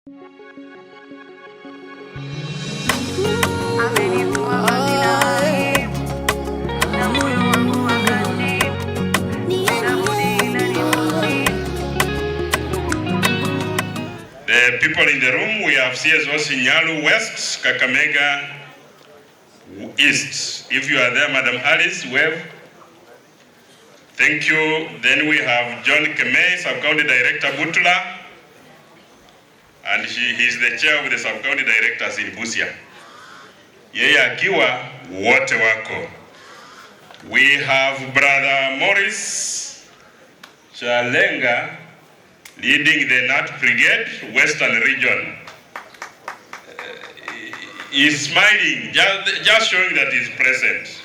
The people in the room, we have CSO Sinyalu West, Kakamega East. If you are there, Madam Alice, wave. Thank you. Then we have John Kemei, Sub-County Director, Butula. And he is the chair of the Sub-County Directors in Busia. Yeye akiwa wote wako. We have Brother Morris Chalenga leading the Nat Brigade, Western Region. He's smiling, just showing that he's present.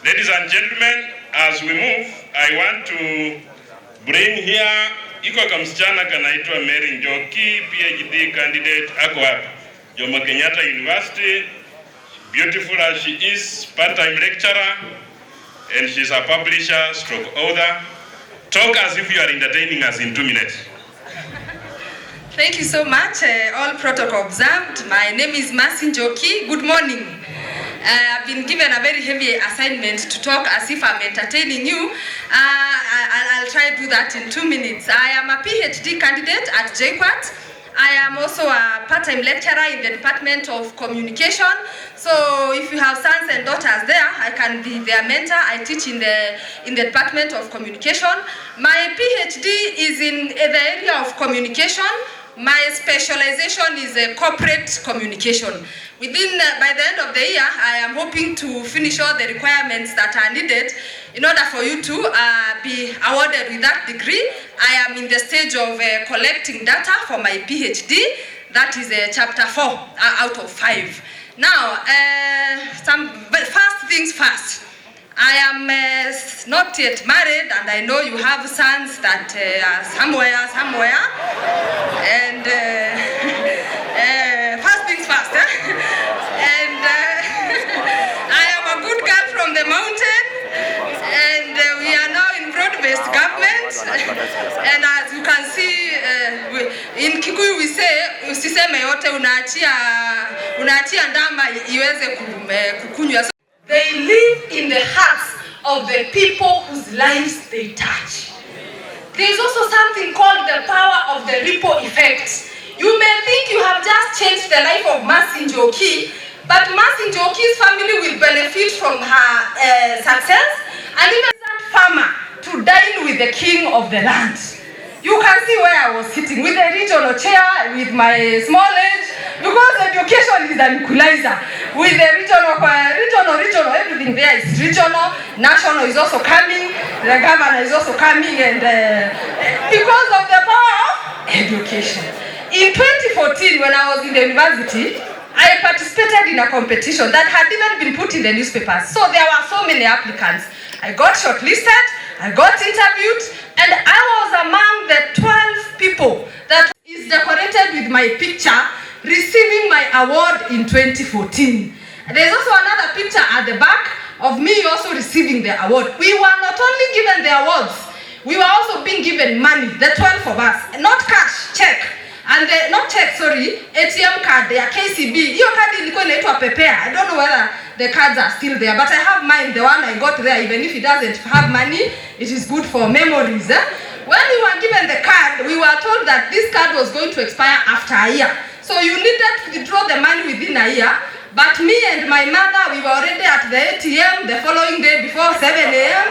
Ladies and gentlemen, as we move, I want to bring here iko kamsichana kanaitwa Mary Njoki, PhD candidate, ako hapa Jomo Kenyatta University. Beautiful as she is, part-time lecturer, and she's a publisher, stroke author. Talk as if you are entertaining us in 2 minutes. Thank you so much. All protocol observed. My name is Mercy Njoki. Good morning. I've been given a very heavy assignment to talk as if I'm entertaining you. I'll try to do that in 2 minutes. I am a PhD candidate at JQuat. I am also a part-time lecturer in the Department of Communication. So if you have sons and daughters there, I can be their mentor. I teach in the Department of Communication. My PhD is in the area of communication. My specialization is corporate communication. By the end of the year, I am hoping to finish all the requirements that are needed in order for you to be awarded with that degree. I am in the stage of collecting data for my PhD. That is chapter 4 out of 5. Now, first things first. I am not yet married, and I know you have sons that are somewhere. And first things first. And I am a good girl from the mountain, and we are now in broad-based government. And as you can see, in Kikuyu we say, usiseme yote unaachia ndama iweze kukunywa. They live in the hearts of the people whose lives they touch. There is also something called the power of the ripple effect. You may think you have just changed the life of Mercy Njoki, but Mercy Njoki's family will benefit from her success, and even that farmer to dine with the king of the land. You can see where I was sitting with the regional chair, with my small age, because education is an equalizer. With the regional, everything there is regional. National is also coming. The governor is also coming, and because of the power of education. In 2014, when I was in the university, I participated in a competition that had even been put in the newspapers. So there were so many applicants. I got shortlisted, I got interviewed, and I was among the 12 people that is decorated with my picture receiving my award in 2014. There's also another picture at the back of me also receiving the award. We were not only given the awards, we were also being given money, the 12 of us, not cash, check. And not check, sorry, ATM card, their KCB. Your card ilikuwa inaitwa prepare. I don't know whether the cards are still there, but I have mine, the one I got there, even if it doesn't have money, it is good for memories. When we were given the card, we were told that this card was going to expire after a year. So you needed to withdraw the money within a year. But me and my mother, we were already at the ATM the following day before 7 a.m.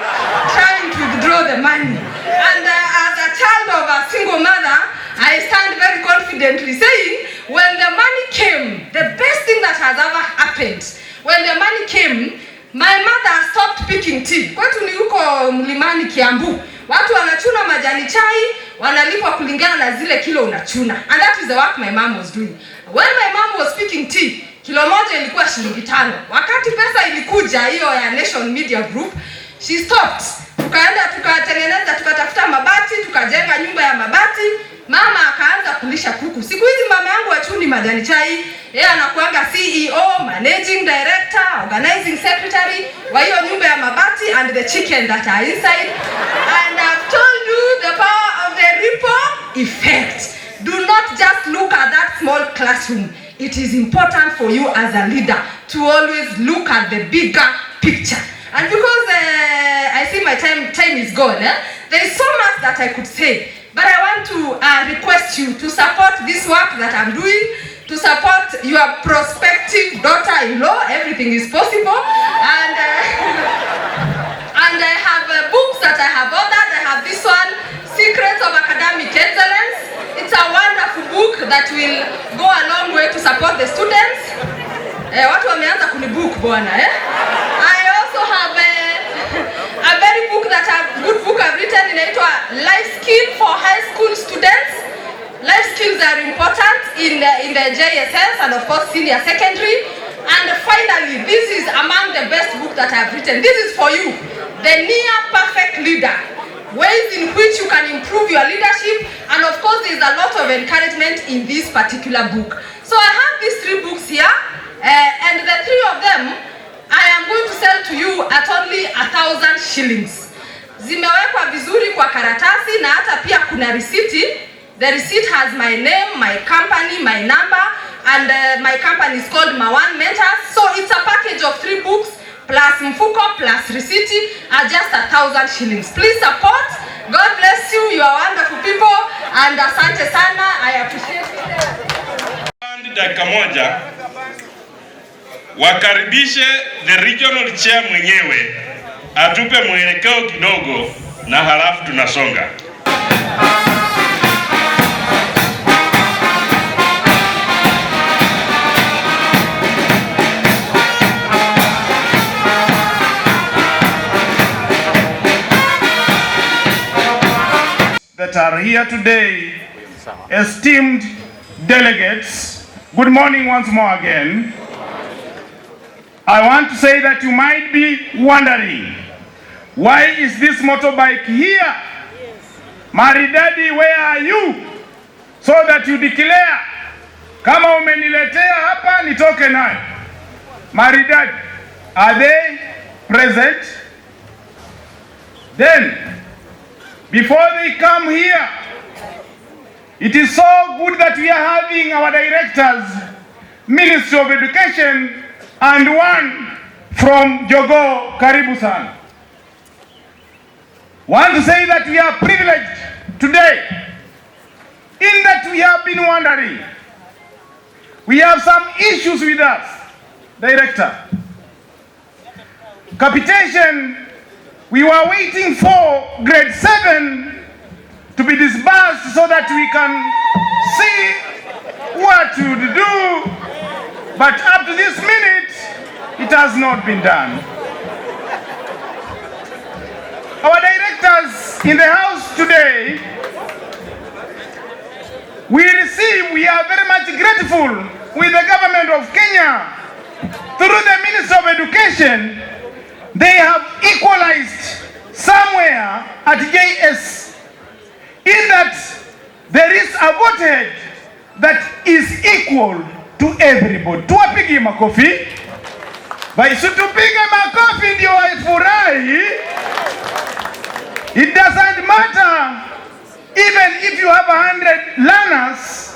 trying to withdraw the money. And as a child of a single mother, I stand very confidently saying, when the money came, the best thing that has ever happened, when the money came, my mother stopped picking tea. Kwetu ni huko mlimani Kiambu. Watu wanachuna majani chai, wanalipwa kulingana na zile kilo unachuna. And that is the work my mom was doing. When my mom was picking tea, kilo moja ilikuwa shilingi 5. Wakati pesa ilikuja hiyo ya Nation Media Group, she stopped. Tukaenda tukatengeneza, tukatafuta mabati, tukajenga nyumba ya mabati. Mama akaanza kulisha kuku. Siku hizi mama yangu achuni majani chai, yeye anakuanga CEO, managing director, organizing secretary wa hiyo nyumba ya mabati and the chicken that are inside. And I've told you the power of the ripple effect. Do not just look at that that small classroom, it is important for you as a leader to always look at the bigger picture. And because I see my time is gone, there is so much that I could say, but I want to request you to support this work that I'm doing, to support your prospective daughter-in-law. Everything is possible. And I have books that I have ordered. I have this one, Secrets of Academic Excellence. It's a wonderful book that will go a long way to support the students. Watu wameanza kunibook bwana, I also have a very good book I've written inaitwa Life Skill for High School Students. Life skills are important in the JSS and of course senior secondary. And finally, this is among the best book that I've written. This is for you, The Near Perfect Leader. Ways in which you can improve your leadership, and of course there's a lot of encouragement in this particular book. So I have these 3 books here, and the 3 of them I am going to sell to you at only 1,000 shillings. Zimewekwa vizuri kwa karatasi na hata pia kuna risiti. The receipt has my name, my company, my number, and my company is called Mawan Mentors. So it's a package of 3 books plus mfuko plus receipt at just 1,000 shillings. Please support. God bless you. You are wonderful people, and asante sana. I appreciate it. Dakika moja wakaribishe the regional chair mwenyewe atupe mwelekeo kidogo na halafu tunasonga. That are here today, esteemed delegates, good morning once more again. I want to say that you might be wondering, why is this motorbike here? Maridadi, where are you? So that you declare, kama umeniletea hapa nitoke nayo. Maridadi, are they present? Then, before they come here, it is so good that we are having our directors, Ministry of Education, and one from Jogo, Karibu Sana. Want to say that we are privileged today, in that we have been wondering. We have some issues with us, Director. Capitation, we were waiting for grade 7 to be disbursed so that we can see what to do, but up to this minute, it has not been done. Our directors in the house today, we are very much grateful with the government of Kenya. Through the Ministry of Education, they have equalized somewhere at JS, in that there is a voted that is equal to everybody. Tuwapige makofi. Basi tupige makofi ndio waifurahi. It doesn't matter even if you have 100 learners,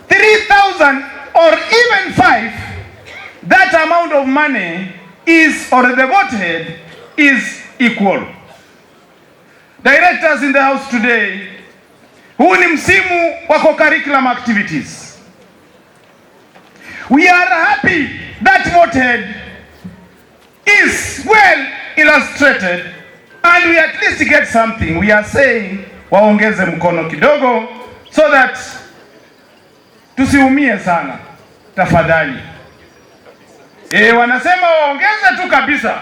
3,000 or even 5, that amount of money is, or the voted is equal. Directors in the house today, huu ni msimu wa co-curriculum activities. We are happy that voted is well illustrated and we at least get something. We are saying waongeze mkono kidogo so that tusiumie sana. Tafadhali. Wanasema waongeze tu kabisa.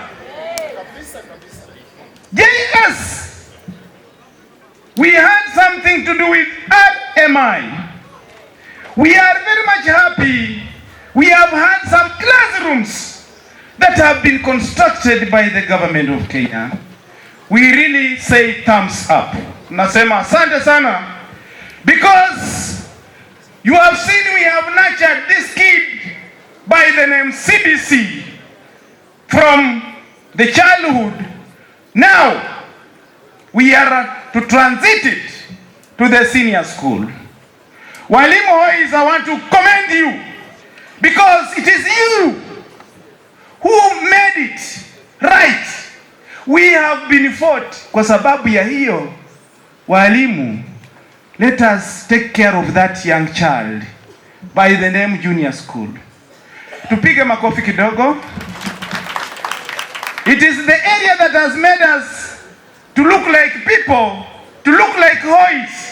JS, we had something to do with RMI. We are very much happy. We have had some classrooms that have been constructed by the government of Kenya. We really say thumbs up. Nasema asante sana, because you have seen we have nurtured this kid by the name CBC from the childhood. Now we are to transit it to the senior school. Walimu Hoys, I want to commend you because it is you who made it right. We have been fought. Kwa sababu ya hiyo, walimu, let us take care of that young child by the name Junior School. Tupige makofi kidogo. It is the area that has made us to look like people, to look like Hoys.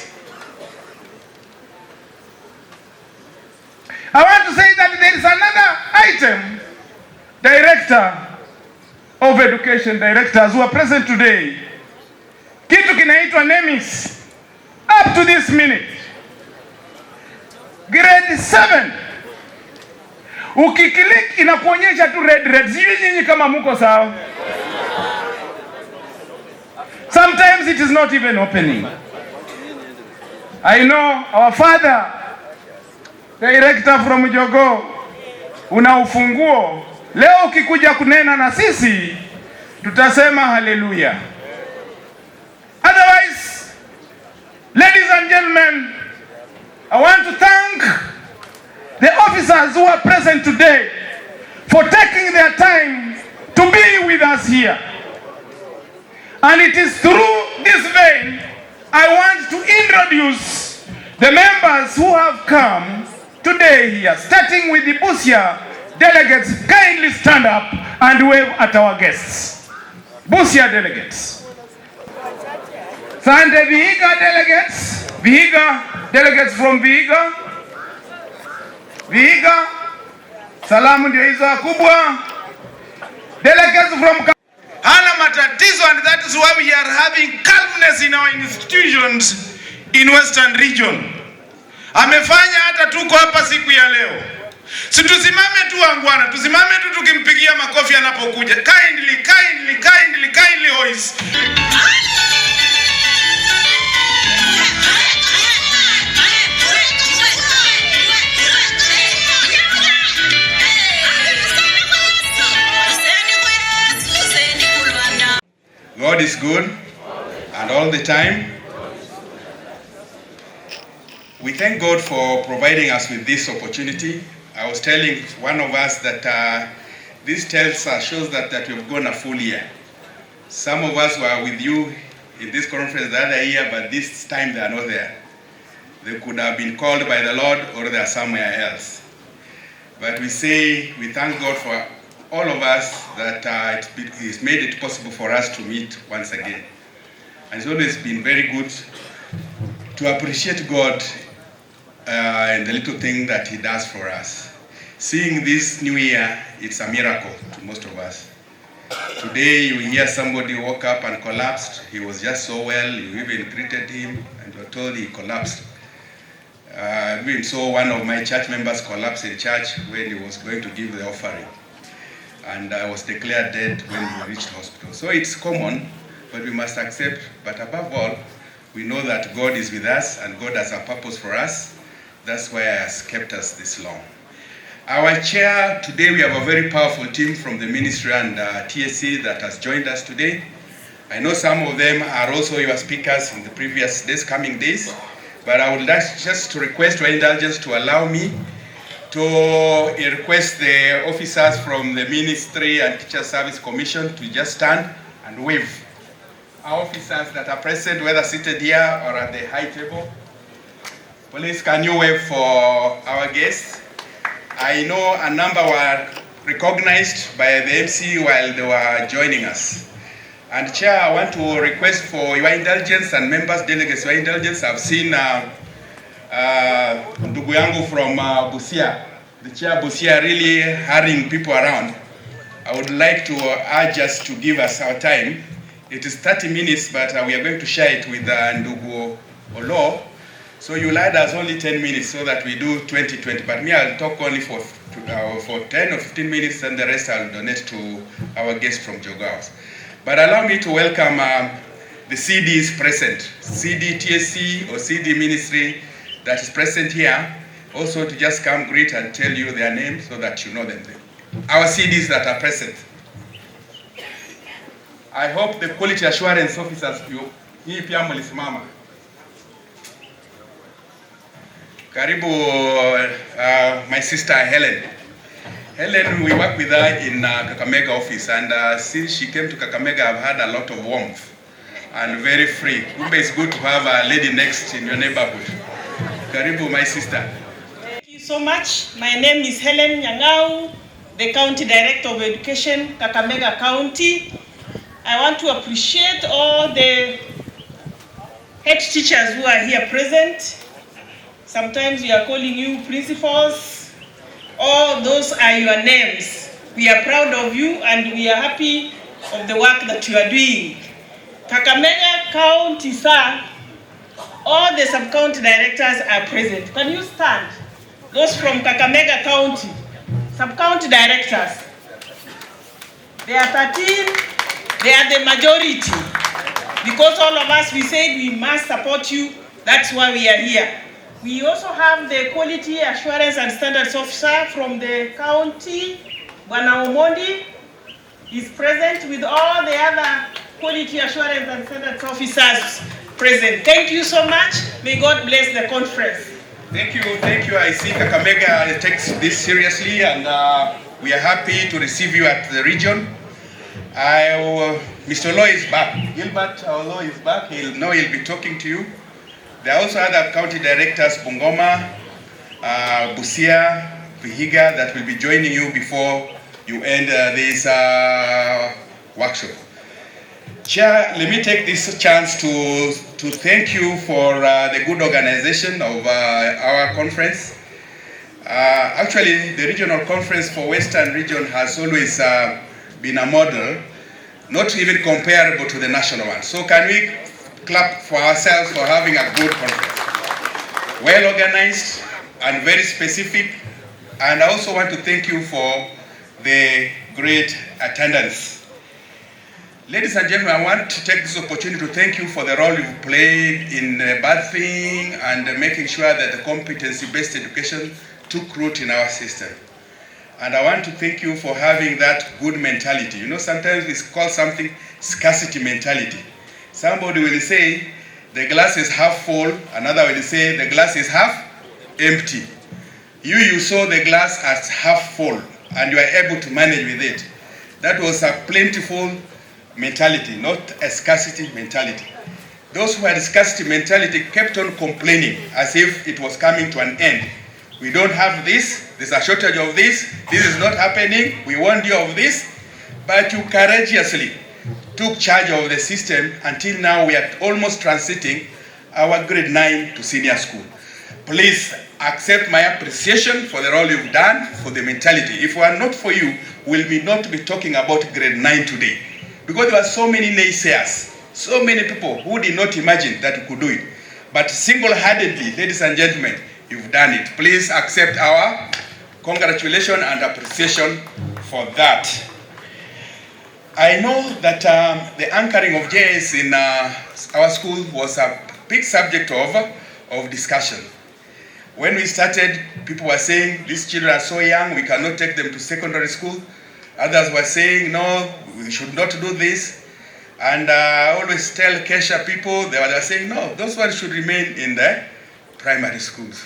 I want to say that there is another item. Director of Education, directors who are present today. Kitu kinaitwa NEMIS. Up to this minute, grade 7, ukiklik inakuonyesha tu red. Sijui nyinyi kama muko sawa. Sometimes it is not even opening. I know our father, director from Jogo, una ufunguo. Leo ukikuja kunena na sisi, tutasema haleluya. Otherwise, ladies and gentlemen, I want to thank the officers who are present today for taking their time to be with us here. And it is through this vein I want to introduce the members who have come today here, starting with the Busia delegates. Kindly stand up and wave at our guests. Busia delegates. Sande Vihiga delegates. Vihiga delegates from Vihiga. Vihiga. Salamu ndio hizo kubwa. Delegates from hana matatizo, and that is why we are having calmness in our institutions in Western region. Amefanya hata tuko hapa siku ya leo. Si tusimame tu angwana, tusimame tu tukimpigia makofi anapokuja. Kindly Hoys. God is good, and all the time. We thank God for providing us with this opportunity. I was telling one of us that this shows that we've gone a full year. Some of us were with you in this conference the other year, but this time they are not there. They could have been called by the Lord, or they are somewhere else. But we thank God for all of us that He's made it possible for us to meet once again. And it's always been very good to appreciate God and the little thing that He does for us. Seeing this new year, it's a miracle to most of us. Today you hear somebody woke up and collapsed. He was just so well, you even greeted him and you were told he collapsed. I even saw one of my church members collapse in church when he was going to give the offering. And I was declared dead when he reached hospital. So it's common, but we must accept. But above all, we know that God is with us and God has a purpose for us. That's why He has kept us this long. Our chair, today we have a very powerful team from the ministry and TSC that has joined us today. I know some of them are also your speakers in the previous days, coming days. But I would like just to request your indulgence to allow me to request the officers from the Ministry and Teacher Service Commission to just stand and wave. Our officers that are present, whether seated here or at the high table, please can you wave for our guests? I know a number were recognized by the MC while they were joining us. And Chair, I want to request for your indulgence and members, delegates, your indulgence. I've seen ndugu yangu from Busia, the Chair Busia, really hurrying people around. I would like to urge us to give us our time. It is 30 minutes, but we are going to share it with ndugu Olo. So you'll add us only 10 minutes so that we do 20-20. But me, I'll talk only for 10 or 15 minutes, and the rest I'll donate to our guest from Jogaos. But allow me to welcome the CDs present, CD TSC or CD Ministry that is present here, also to just come greet and tell you their names so that you know them. Our CDs that are present. I hope the quality assurance officers, hii pia mlisimama. Karibu, my sister Helen. Helen, we work with her in Kakamega office, and since she came to Kakamega, I've had a lot of warmth and very free. Kumbe, it's good to have a lady next in your neighborhood. Karibu, my sister. Thank you so much. My name is Helen Nyang'au, the County Director of Education, Kakamega County. I want to appreciate all the head teachers who are here present. Sometimes we are calling you principals. All those are your names. We are proud of you and we are happy of the work that you are doing. Kakamega County, sir, all the sub-county directors are present. Can you stand? Those from Kakamega County, sub-county directors. They are 13, they are the majority. Because all of us, we said we must support you, that's why we are here. We also have the Quality Assurance and Standards Officer from the county, Bwana Omondi, is present with all the other Quality Assurance and Standards Officers present. Thank you so much. May God bless the conference. Thank you. I see Kakamega takes this seriously, and we are happy to receive you at the region. Mr. Olo is back. Gilbert Olo is back. He'll be talking to you. There are also other county directors, Bungoma, Busia, Vihiga, that will be joining you before you end this workshop. Chair, let me take this chance to thank you for the good organization of our conference. Actually, the regional conference for Western region has always been a model, not even comparable to the national one. So can we clap for ourselves for having a good conference? Well organized and very specific. And I also want to thank you for the great attendance. Ladies and gentlemen, I want to take this opportunity to thank you for the role you've played in birthing and making sure that the competency-based education took root in our system. And I want to thank you for having that good mentality. You know, sometimes it's called something scarcity mentality. Somebody will say the glass is half full, another will say the glass is half empty. You saw the glass as half full and you are able to manage with it. That was a plentiful mentality, not a scarcity mentality. Those who had scarcity mentality kept on complaining as if it was coming to an end. We don't have this, there's a shortage of this is not happening, we warned you of this, but you courageously took charge of the system until now we are almost transiting our grade 9 to senior school. Please accept my appreciation for the role you've done, for the mentality. If it were not for you, we'll not be talking about grade 9 today. Because there were so many naysayers, so many people who did not imagine that we could do it. But single-handedly, ladies and gentlemen, you've done it. Please accept our congratulations and appreciation for that. I know that the anchoring of JS in our school was a big subject of discussion. When we started, people were saying, these children are so young, we cannot take them to secondary school. Others were saying, no, we should not do this. And I always tell Kepsha people, they were saying, no, those ones should remain in the primary schools.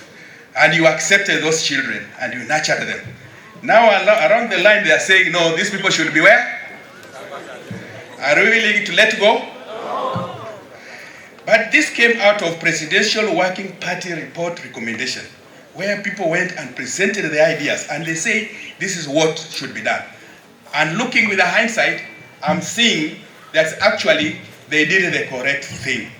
And you accepted those children and you nurtured them. Now around the line they are saying, no, these people should be where? Are we willing to let go? No. But this came out of Presidential Working Party report recommendation, where people went and presented their ideas and they say, this is what should be done. And looking with a hindsight, I'm seeing that actually they did the correct thing.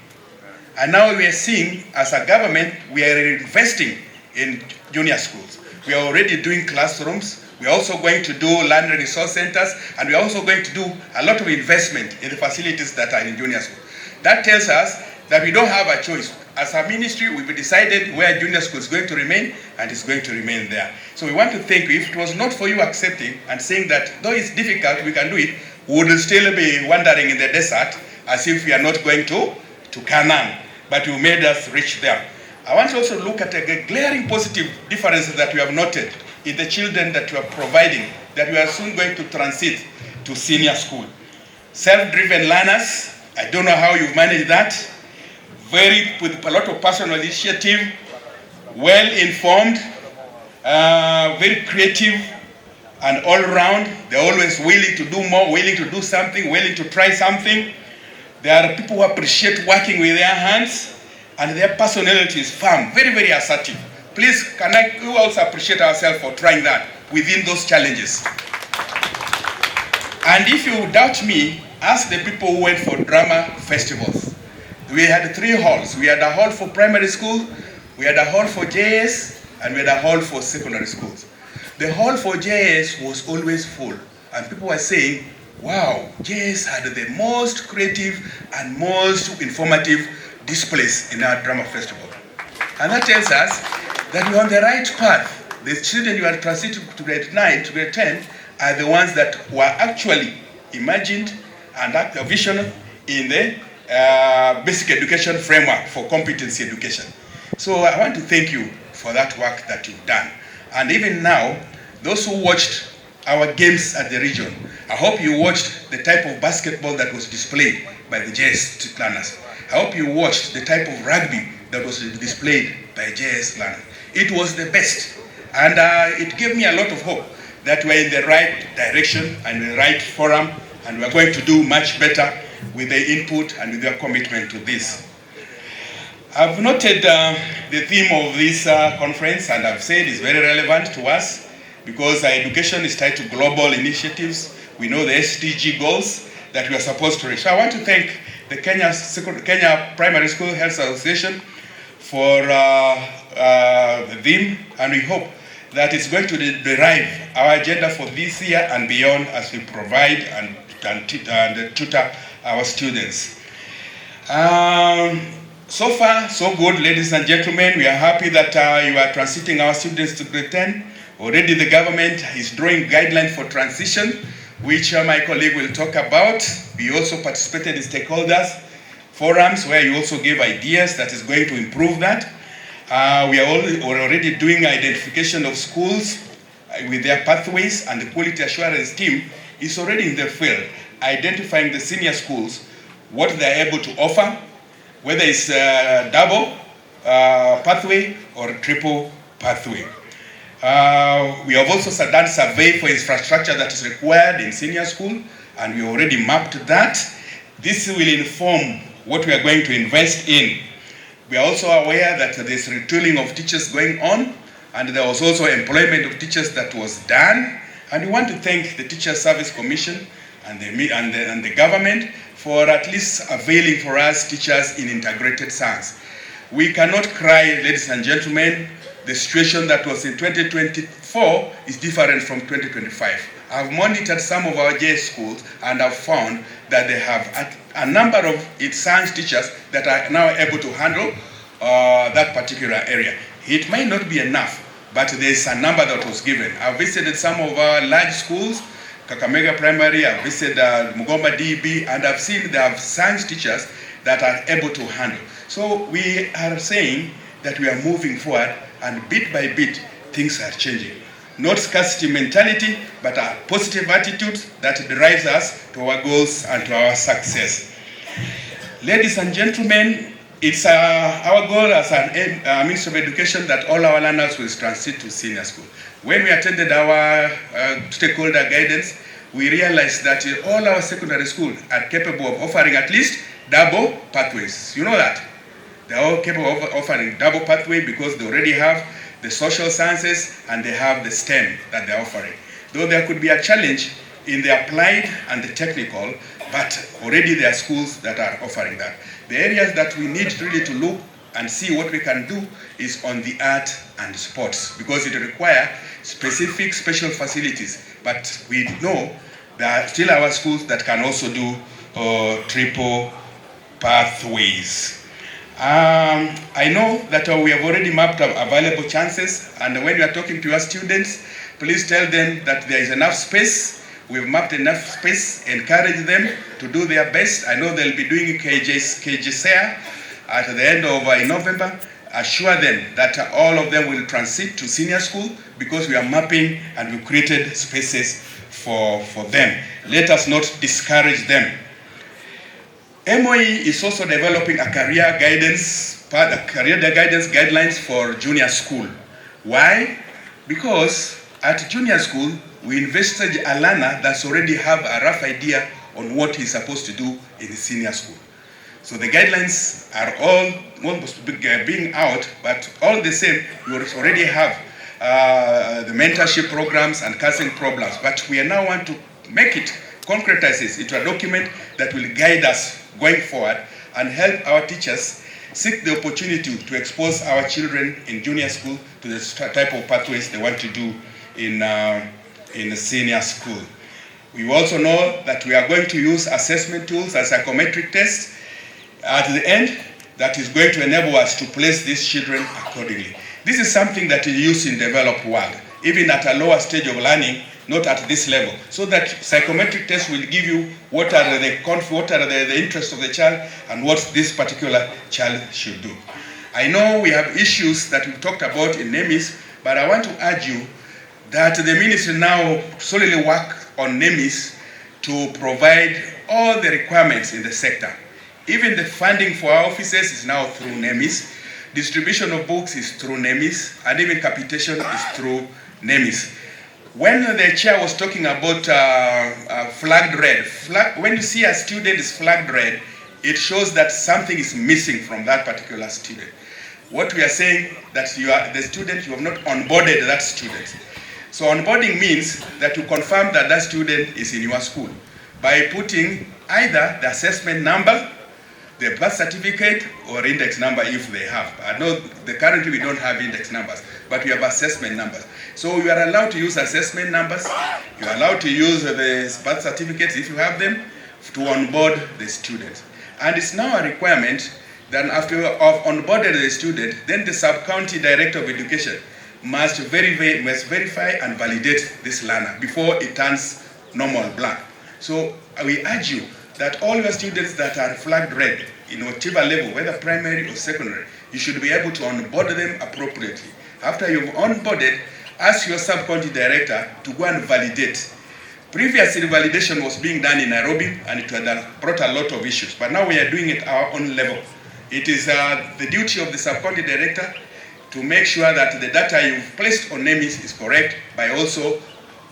And now we are seeing, as a government, we are investing in junior schools. We are already doing classrooms. We are also going to do land resource centers, and we are also going to do a lot of investment in the facilities that are in junior school. That tells us that we don't have a choice. As a ministry, we've decided where junior school is going to remain, and it's going to remain there. So we want to thank you. If it was not for you accepting and saying that though it's difficult, we can do it, we would still be wandering in the desert as if we are not going to Canaan. But you made us reach there. I want to also look at a glaring positive differences that we have noted in the children that you are providing, that we are soon going to transit to senior school. Self-driven learners, I don't know how you've managed that. With a lot of personal initiative, well informed, very creative, and all round. They're always willing to do more, willing to do something, willing to try something. There are people who appreciate working with their hands, and their personality is firm, very, very assertive. Please, we also appreciate ourselves for trying that within those challenges. And if you doubt me, ask the people who went for drama festivals. We had 3 halls. We had a hall for primary school, we had a hall for JS, and we had a hall for secondary schools. The hall for JS was always full, and people were saying, wow, JS had the most creative and most informative displays in our drama festival. And that tells us that we're on the right path. The children who are transiting to grade 9 to grade 10 are the ones that were actually imagined and act a vision in the basic education framework for competency education. So I want to thank you for that work that you've done. And even now, those who watched our games at the region, I hope you watched the type of basketball that was displayed by the JS learners. I hope you watched the type of rugby that was displayed by JS learners. It was the best. And it gave me a lot of hope that we're in the right direction and the right forum, and we're going to do much better with the input and with your commitment to this. I've noted the theme of this conference, and I've said it's very relevant to us because our education is tied to global initiatives. We know the SDG goals that we are supposed to reach. So I want to thank the Kenya Primary School Health Association for the theme, and we hope that it's going to derive our agenda for this year and beyond as we provide and tutor our students. So far, so good, ladies and gentlemen. We are happy that you are transiting our students to grade 10. Already the government is drawing guidelines for transition, which my colleague will talk about. We also participated in stakeholders forums where you also gave ideas that is going to improve that. We are already doing identification of schools with their pathways, and the quality assurance team is already in the field, identifying the senior schools, what they're able to offer, whether it's double pathway or triple pathway. We have also done survey for infrastructure that is required in senior school, and we already mapped that. This will inform what we are going to invest in. We are also aware that there's retooling of teachers going on, and there was also employment of teachers that was done. And we want to thank the Teacher Service Commission and the government for at least availing for us teachers in integrated science. We cannot cry, ladies and gentlemen. The situation that was in 2024 is different from 2025. I've monitored some of our JS schools and I've found that they have a number of science teachers that are now able to handle that particular area. It might not be enough, but there's a number that was given. I've visited some of our large schools, Kakamega Primary, I've visited Mugomba DB, and I've seen they have science teachers that are able to handle. So we are saying that we are moving forward, and bit by bit, things are changing. Not scarcity mentality, but a positive attitude that drives us to our goals and to our success. Ladies and gentlemen, it's our goal as a Ministry of Education that all our learners will transit to senior school. When we attended our stakeholder guidance, we realized that all our secondary schools are capable of offering at least double pathways. You know that? They're all capable of offering double pathway because they already have the social sciences and they have the STEM that they're offering. Though there could be a challenge in the applied and the technical, but already there are schools that are offering that. The areas that we need really to look and see what we can do is on the art and sports, because it requires specific special facilities. But we know there are still our schools that can also do triple pathways. I know that we have already mapped available chances, and when you are talking to your students, please tell them that there is enough space. We've mapped enough space. Encourage them to do their best. I know they'll be doing KJSEA at the end of November. Assure them that all of them will transit to senior school because we are mapping and we created spaces for them. Let us not discourage them. MOE is also developing a career guidance guidelines for junior school. Why? Because at junior school, we invested a learner that's already have a rough idea on what he's supposed to do in the senior school. So the guidelines are all almost being out, but all the same, you already have the mentorship programs and counseling programs. But we now want to make it, concretize it into a document that will guide us going forward and help our teachers seek the opportunity to expose our children in junior school to the type of pathways they want to do in the senior school. We also know that we are going to use assessment tools and psychometric tests at the end that is going to enable us to place these children accordingly. This is something that is used in developed world, even at a lower stage of learning, not at this level, so that psychometric tests will give you what are the interests of the child and what this particular child should do. I know we have issues that we've talked about in NEMIS, but I want to urge you that the ministry now solely work on NEMIS to provide all the requirements in the sector. Even the funding for our offices is now through NEMIS. Distribution of books is through NEMIS, and even capitation is through NEMIS. When the chair was talking about flagged red, when you see a student is flagged red, it shows that something is missing from that particular student. What we are saying that you are the student, you have not onboarded that student. So onboarding means that you confirm that that student is in your school by putting either the assessment number, the birth certificate, or index number if they have. I know currently we don't have index numbers, but we have assessment numbers. So you are allowed to use assessment numbers, you are allowed to use the birth certificates if you have them to onboard the student. And it's now a requirement that after you have onboarded the student, then the sub-county director of education must verify and validate this learner before it turns normal black. So we urge you that all your students that are flagged red in whatever level, whether primary or secondary, you should be able to onboard them appropriately. After you've onboarded, ask your sub-county director to go and validate. Previously, validation was being done in Nairobi and it had brought a lot of issues, but now we are doing it at our own level. It is the duty of the sub-county director to make sure that the data you've placed on NEMIS is correct by also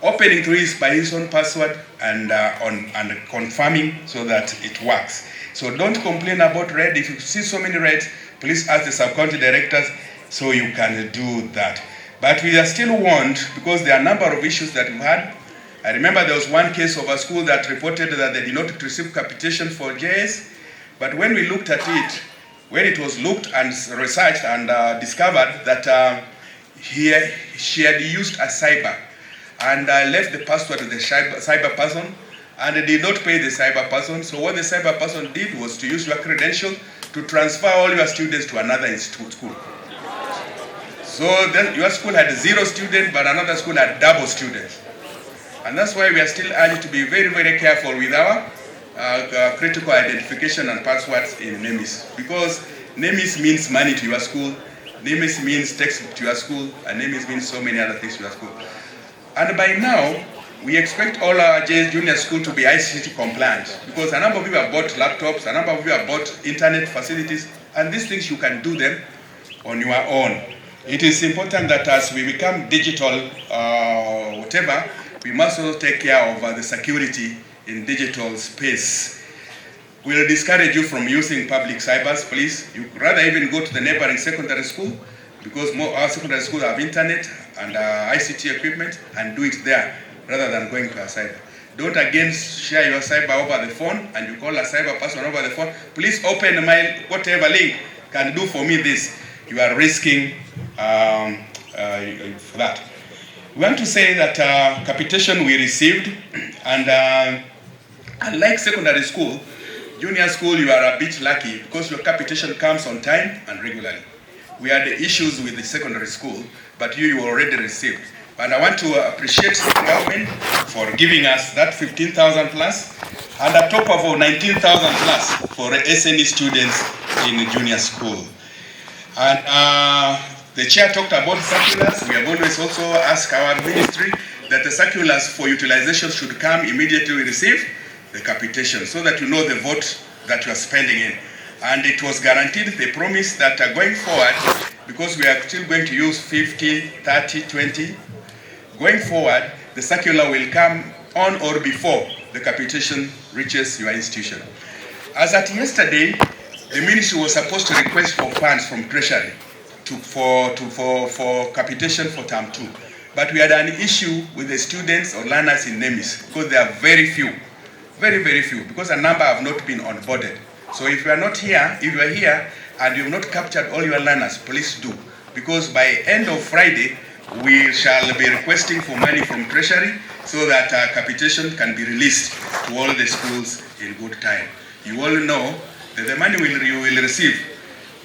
opening to his by his own password and confirming so that it works. So don't complain about red. If you see so many reds, please ask the sub-county directors so you can do that. But we are still warned because there are a number of issues that we've had. I remember there was one case of a school that reported that they did not receive capitation for JS, but when we looked at it, when it was looked and researched and discovered that she had used a cyber and left the password to the cyber person and did not pay the cyber person. So what the cyber person did was to use your credential to transfer all your students to another school. So then your school had 0 students, but another school had double students. And that's why we are still urged to be very, very careful with our critical identification and passwords in NEMIS, because NEMIS means money to your school, NEMIS means text to your school, and NEMIS means so many other things to your school. And by now, we expect all our junior school to be ICT compliant, because a number of you have bought laptops, a number of you have bought internet facilities, and these things you can do them on your own. It is important that as we become digital, whatever, we must also take care of the security in digital space. We'll discourage you from using public cybers, please. You rather even go to the neighboring secondary school, because our secondary schools have internet and ICT equipment, and do it there rather than going to a cyber. Don't again share your cyber over the phone and you call a cyber person over the phone. Please open my whatever link can do for me this. You are risking for that. We want to say that capitation we received, and unlike secondary school, junior school you are a bit lucky because your capitation comes on time and regularly. We had the issues with the secondary school, but you already received. And I want to appreciate the government for giving us that 15,000 plus, and a top of 19,000 plus for SNE students in junior school. And the chair talked about circulars. We have always also asked our ministry that the circulars for utilization should come immediately we receive the capitation, so that you know the vote that you are spending in. And it was guaranteed, they promised that going forward, because we are still going to use 50, 30, 20, going forward, the circular will come on or before the capitation reaches your institution. As at yesterday, the ministry was supposed to request for funds from Treasury for capitation for term 2. But we had an issue with the students or learners in NEMIS because there are very few, very few, because a number have not been onboarded. So if you are not here, if you are here and you have not captured all your learners, please do. Because by end of Friday, we shall be requesting for money from Treasury so that capitation can be released to all the schools in good time. You all know that the money you will receive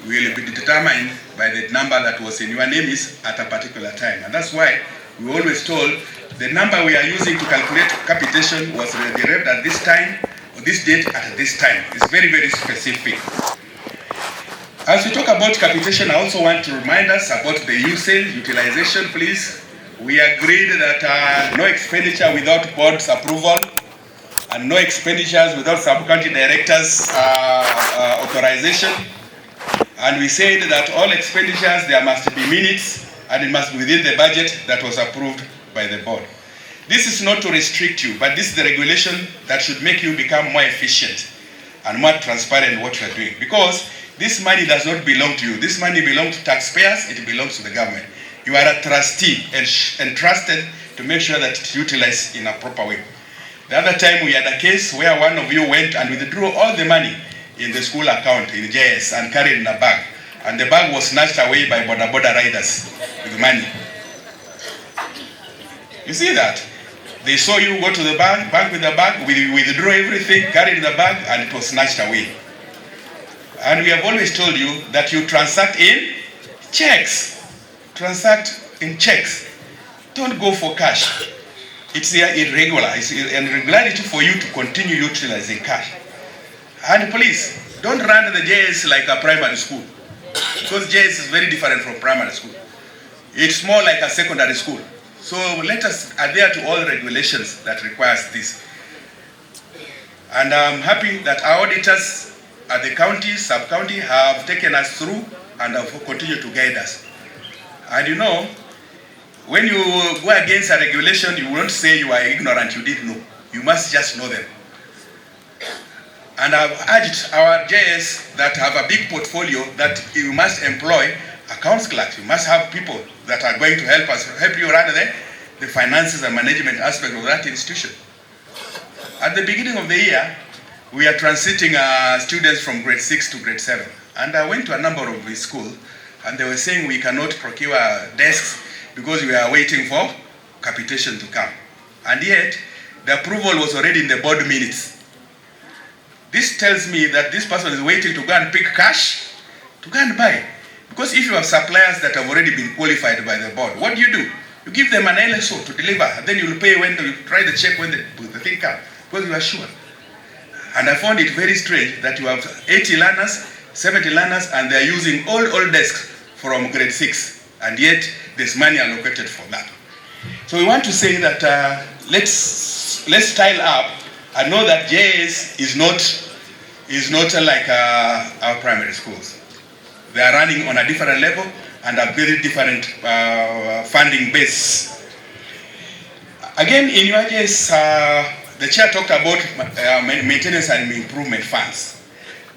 will be determined by the number that was in your NEMIS at a particular time. And that's why we always told the number we are using to calculate capitation was derived at this time, or this date at this time. It's very, very specific. As we talk about capitation, I also want to remind us about the usage, utilization, please. We agreed that no expenditure without board's approval and no expenditures without sub-county directors' authorization. And we said that all expenditures, there must be minutes and it must be within the budget that was approved by the board. This is not to restrict you, but this is the regulation that should make you become more efficient and more transparent in what you are doing. Because this money does not belong to you. This money belongs to taxpayers, it belongs to the government. You are a trustee and entrusted to make sure that it's utilized in a proper way. The other time we had a case where one of you went and withdrew all the money in the school account in JS and carried in a bag. And the bag was snatched away by border riders with money. You see that? They saw you go to the bank with the bag, withdraw everything, carry the bag, and it was snatched away. And we have always told you that you transact in checks. Transact in checks. Don't go for cash. It's irregular. It's an irregularity for you to continue utilizing cash. And please, don't run the JS like a primary school. Because JS is very different from primary school. It's more like a secondary school. So let us adhere to all the regulations that requires this. And I'm happy that our auditors at the county, sub-county have taken us through and have continued to guide us. And you know, when you go against a regulation, you won't say you are ignorant, you didn't know. You must just know them. And I've urged our JS that have a big portfolio that you must employ accounts clerks. You must have people that are going to help you run the finances and management aspect of that institution. At the beginning of the year, we are transiting students from grade 6 to grade 7. And I went to a number of the schools, and they were saying we cannot procure desks because we are waiting for capitation to come. And yet, the approval was already in the board minutes. This tells me that this person is waiting to go and pick cash to go and buy. Because if you have suppliers that have already been qualified by the board, what do? You give them an LSO to deliver, and then you'll pay when you try the check when the thing comes, because you are sure. And I found it very strange that you have 80 learners, 70 learners, and they are using all desks from grade 6, and yet there's money allocated for that. So we want to say that let's style up and know that JS is not like our primary schools. They are running on a different level and a very different funding base. Again, in your case, the chair talked about maintenance and improvement funds.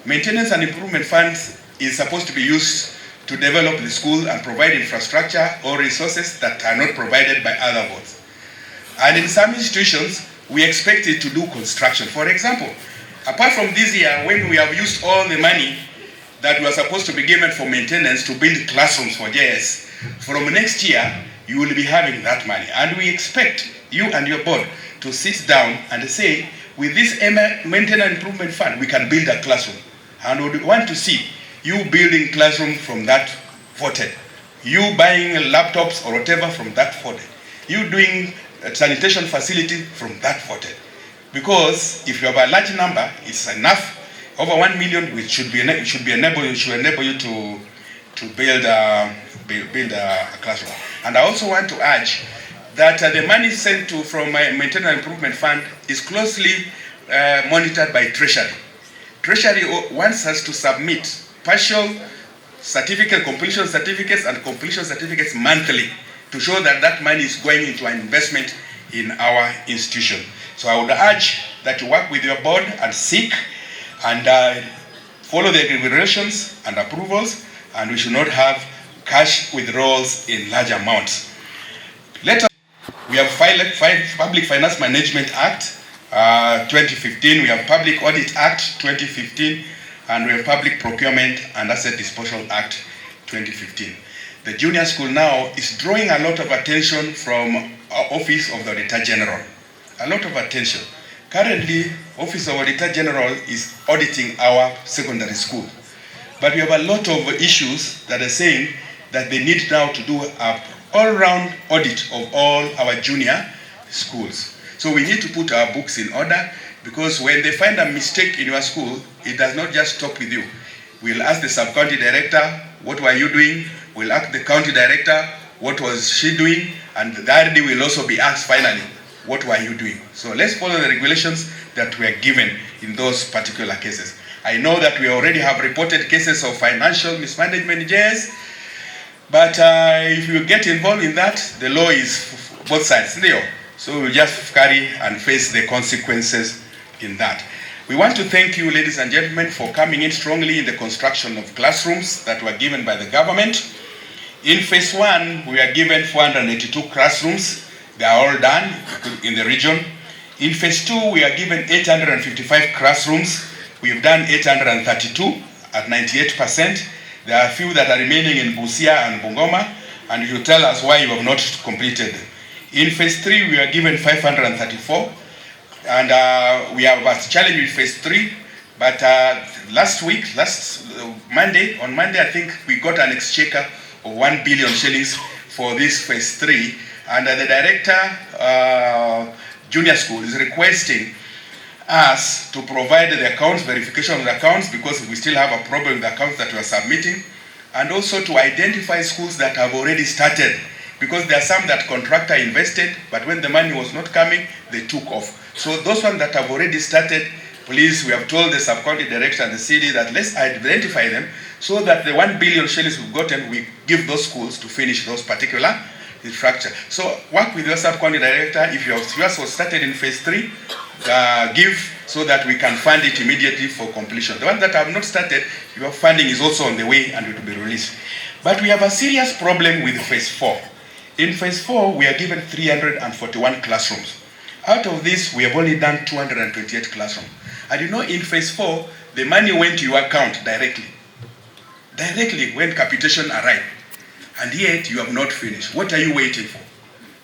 Maintenance and improvement funds is supposed to be used to develop the school and provide infrastructure or resources that are not provided by other boards. And in some institutions, we expect it to do construction. For example, apart from this year, when we have used all the money that we are supposed to be given for maintenance to build classrooms for JS, from next year, you will be having that money. And we expect you and your board to sit down and say, with this maintenance improvement fund, we can build a classroom. And we want to see you building classroom from that voted. You buying laptops or whatever from that voted. You doing a sanitation facility from that voted. Because if you have a large number, it's enough. Over 1 million, which should enable you to build a classroom. And I also want to urge that the money sent from my maintenance improvement fund is closely monitored by Treasury. Treasury wants us to submit partial certificate, completion certificates and completion certificates monthly to show that that money is going into an investment in our institution. So I would urge that you work with your board and seek and follow the regulations and approvals, and we should not have cash withdrawals in large amounts. We have Public Finance Management Act 2015, we have Public Audit Act 2015, and we have Public Procurement and Asset Disposal Act 2015. The junior school now is drawing a lot of attention from our Office of the Auditor General. A lot of attention. Currently, Office of Auditor General is auditing our secondary school. But we have a lot of issues that are saying that they need now to do an all-round audit of all our junior schools. So we need to put our books in order, because when they find a mistake in your school, it does not just stop with you. We'll ask the sub-county director, what were you doing? We'll ask the county director, what was she doing? And the RD will also be asked finally, what were you doing? So let's follow the regulations that were given in those particular cases. I know that we already have reported cases of financial mismanagement in JS, but if you get involved in that, the law is both sides. So we'll just carry and face the consequences in that. We want to thank you, ladies and gentlemen, for coming in strongly in the construction of classrooms that were given by the government. In phase 1, we are given 482 classrooms. They are all done in the region. In phase 2, we are given 855 classrooms. We've done 832 at 98%. There are a few that are remaining in Busia and Bungoma, and you tell us why you have not completed. In phase 3, we are given 534, and we have a challenge with phase 3, but last Monday, I think we got an exchequer of 1 billion shillings for this phase 3, and the director, junior school, is requesting us to provide the accounts, verification of the accounts, because we still have a problem with the accounts that we are submitting, and also to identify schools that have already started, because there are some that contractor invested, but when the money was not coming, they took off. So those ones that have already started, please, we have told the sub-county director and the CD that let's identify them, so that the 1 billion shillings we've gotten, we give those schools to finish those particular infrastructure. So work with your sub-county director. If yours was started in phase 3, give so that we can fund it immediately for completion. The ones that have not started, your funding is also on the way and it will be released. But we have a serious problem with phase 4. In phase 4, we are given 341 classrooms. Out of this, we have only done 228 classrooms. And you know, in phase 4, the money went to your account directly. Directly when capitation arrived. And yet, you have not finished. What are you waiting for?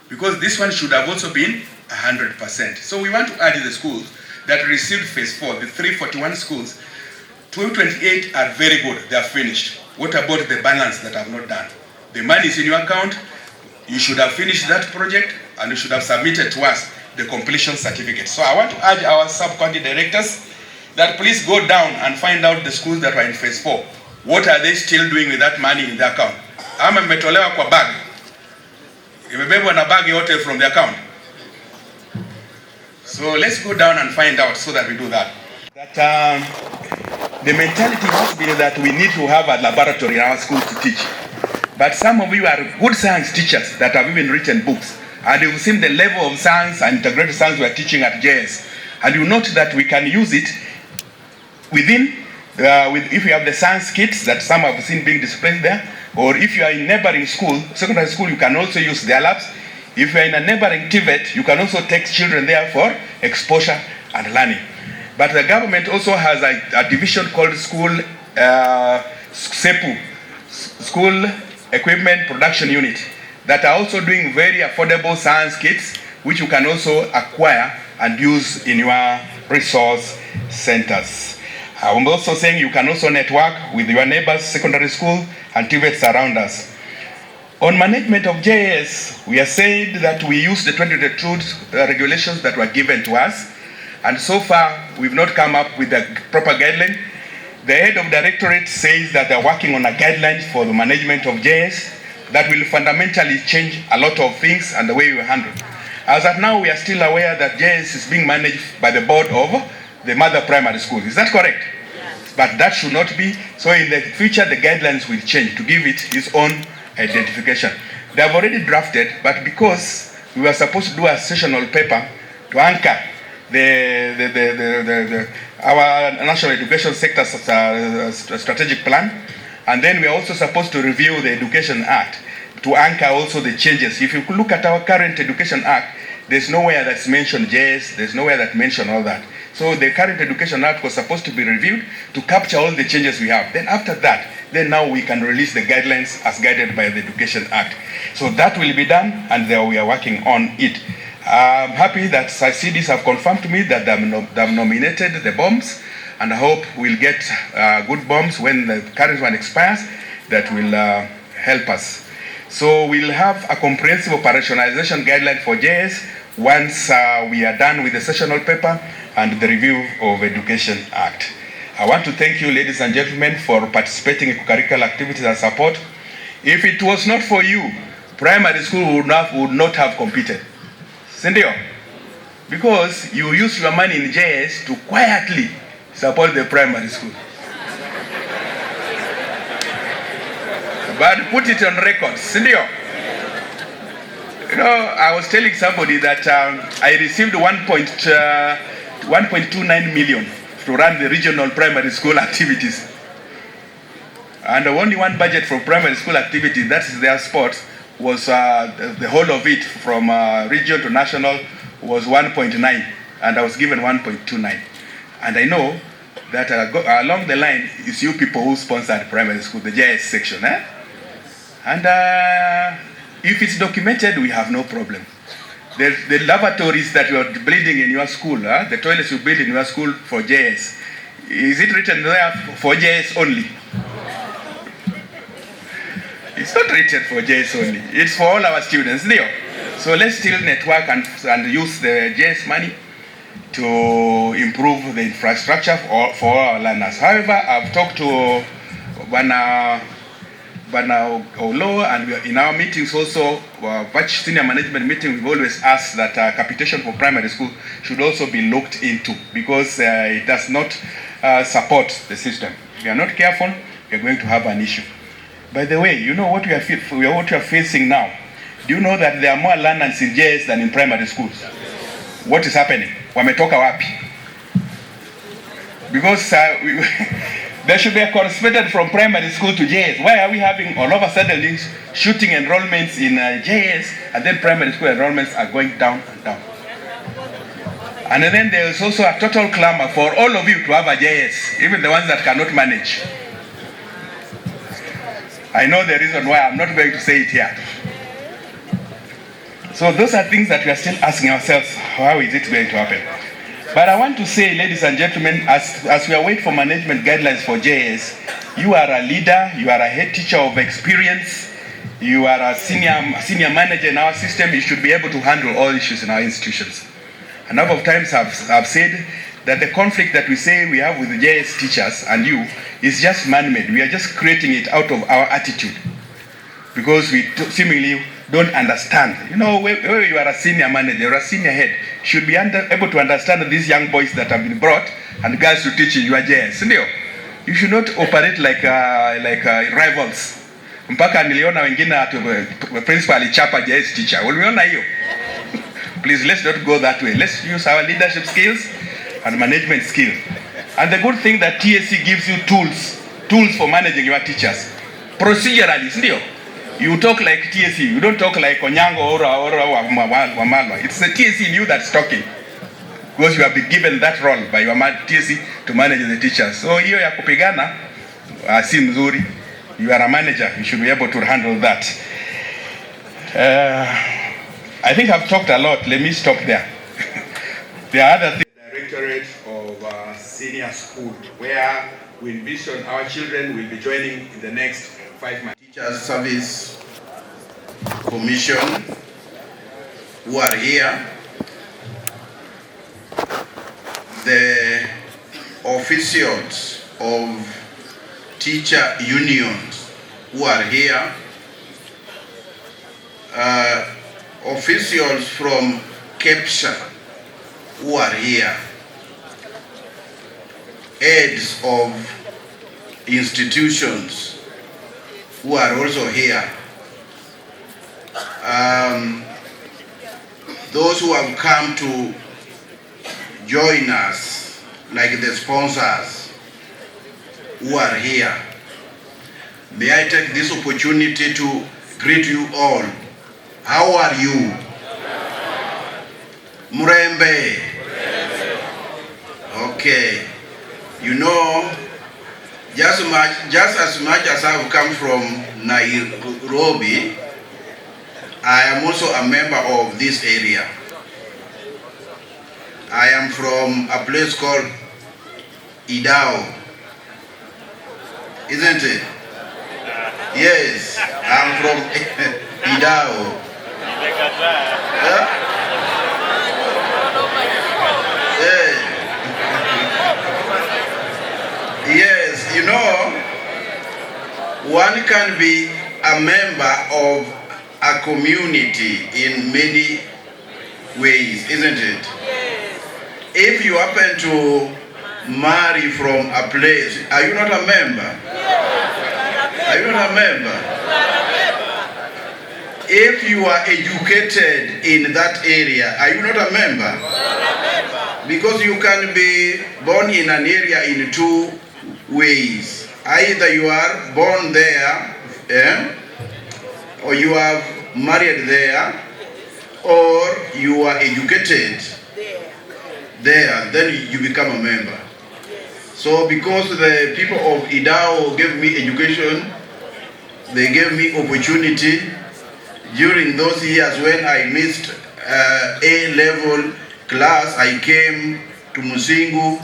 Because this one should have also been 100%. So we want to add the schools that received phase 4, the 341 schools. 228 are very good, they are finished. What about the balance that have not done? The money is in your account, you should have finished that project, and you should have submitted to us the completion certificate. So I want to urge our sub-county directors that please go down and find out the schools that are in phase 4. What are they still doing with that money in their account? Ama imetolewa kwa bag. Imebebwa na bag yote from the account. So let's go down and find out so that we do that. The mentality has been that we need to have a laboratory in our school to teach. But some of you are good science teachers that have even written books. And you've seen the level of science and integrated science we are teaching at JS. And you note that we can use it within, if you have the science kits that some have seen being displayed there, or if you are in neighboring school, secondary school, you can also use their labs. If you are in a neighboring TVET, you can also take children there for exposure and learning. But the government also has a division called School SEPU, School Equipment Production Unit, that are also doing very affordable science kits, which you can also acquire and use in your resource centers. I'm also saying you can also network with your neighbors' secondary school and TVETs around us. On management of JS, we are saying that we use the 2022 regulations that were given to us, and so far we've not come up with a proper guideline. The head of directorate says that they're working on a guideline for the management of JS that will fundamentally change a lot of things and the way we handle. As of now, we are still aware that JS is being managed by the board of the mother primary school. Is that correct? but that should not be. So in the future, the guidelines will change to give it its own identification. They have already drafted, but because we were supposed to do a sessional paper to anchor our national education sector strategic plan, and then we are also supposed to review the Education Act to anchor also the changes. If you look at our current Education Act, there's nowhere that's mentioned JS, there's nowhere that mentioned all that. So the current Education Act was supposed to be reviewed to capture all the changes we have. Then after that, then now we can release the guidelines as guided by the Education Act. So that will be done, and we are working on it. I'm happy that CDs have confirmed to me that they've nominated the bombs, and I hope we'll get good bombs when the current one expires that will help us. So we'll have a comprehensive operationalization guideline for JS once we are done with the sessional paper and the review of Education Act. I want to thank you, ladies and gentlemen, for participating in curricular activities and support. If it was not for you, primary school would not have competed. Sindio? Because you use your money in JS to quietly support the primary school. But put it on record, Sindio? You know, I was telling somebody that I received 1.29 million to run the regional primary school activities. And only one budget for primary school activities, that is their sports, was the whole of it from region to national was 1.9, and I was given 1.29. And I know that along the line is you people who sponsored primary school, the JS section. And if it's documented, we have no problem. The lavatories that you are building in your school, the toilets you build in your school for JS, is it written there for JS only? It's not written for JS only. It's for all our students, Leo. So let's still network and use the JS money to improve the infrastructure for our learners. However, I've talked to Bana Olo, and in our meetings also, senior management meeting, we've always asked that capitation for primary school should also be looked into, because it does not support the system. If we are not careful, we are going to have an issue. By the way, you know what we are facing now? Do you know that there are more learners in JS than in primary schools? What is happening? Wametoka wapi? Because there should be a correspondence from primary school to JS. Why are we having all of a sudden these shooting enrollments in JS, and then primary school enrollments are going down and down? And then there is also a total clamor for all of you to have a JS, even the ones that cannot manage. I know the reason why. I'm not going to say it here. So those are things that we are still asking ourselves, how is it going to happen? But I want to say, ladies and gentlemen, as we await for management guidelines for JS, you are a leader, you are a head teacher of experience, you are a senior manager in our system. You should be able to handle all issues in our institutions. A number of times I've said that the conflict that we say we have with the JS teachers and you is just man-made. We are just creating it out of our attitude, because we seemingly don't understand. You know, where you are a senior manager or a senior head, should be able to understand these young boys that have been brought and girls to teach in your JS. You should not operate like rivals. Mpaka niliona wengine principal alichapa JS teacher. Uliona hiyo? Please, let's not go that way. Let's use our leadership skills and management skills. And the good thing that TSC gives you tools for managing your teachers. Procedurally, sindio? You talk like TSC. You don't talk like Onyango or Wamalwa. It's the TSC in you that's talking, because you have been given that role by your TSC to manage the teachers. So hiyo ya kupigana si mzuri. You are a manager. You should be able to handle that. I think I've talked a lot. Let me stop there. There are other things. Directorate of senior school, where we envision our children will be joining in the next 5 months. Teachers Service Commission who are here, the officials of teacher unions who are here, officials from Kepsha who are here, heads of institutions who are also here. Those who have come to join us, like the sponsors who are here. May I take this opportunity to greet you all. How are you? Murembe. Okay. You know, just as much as I've come from Nairobi, I am also a member of this area. I am from a place called Idao. Isn't it? Yes, I'm from Idao. Huh? Yeah. Yes, you know, one can be a member of a community in many ways, isn't it? If you happen to marry from a place, are you not a member? Are you not a member? If you are educated in that area, are you not a member? Because you can be born in an area in two ways. Either you are born there, or you are married there, or you are educated there, then you become a member. So because the people of Idao gave me education, they gave me opportunity during those years when I missed A-level class. I came to Musingu.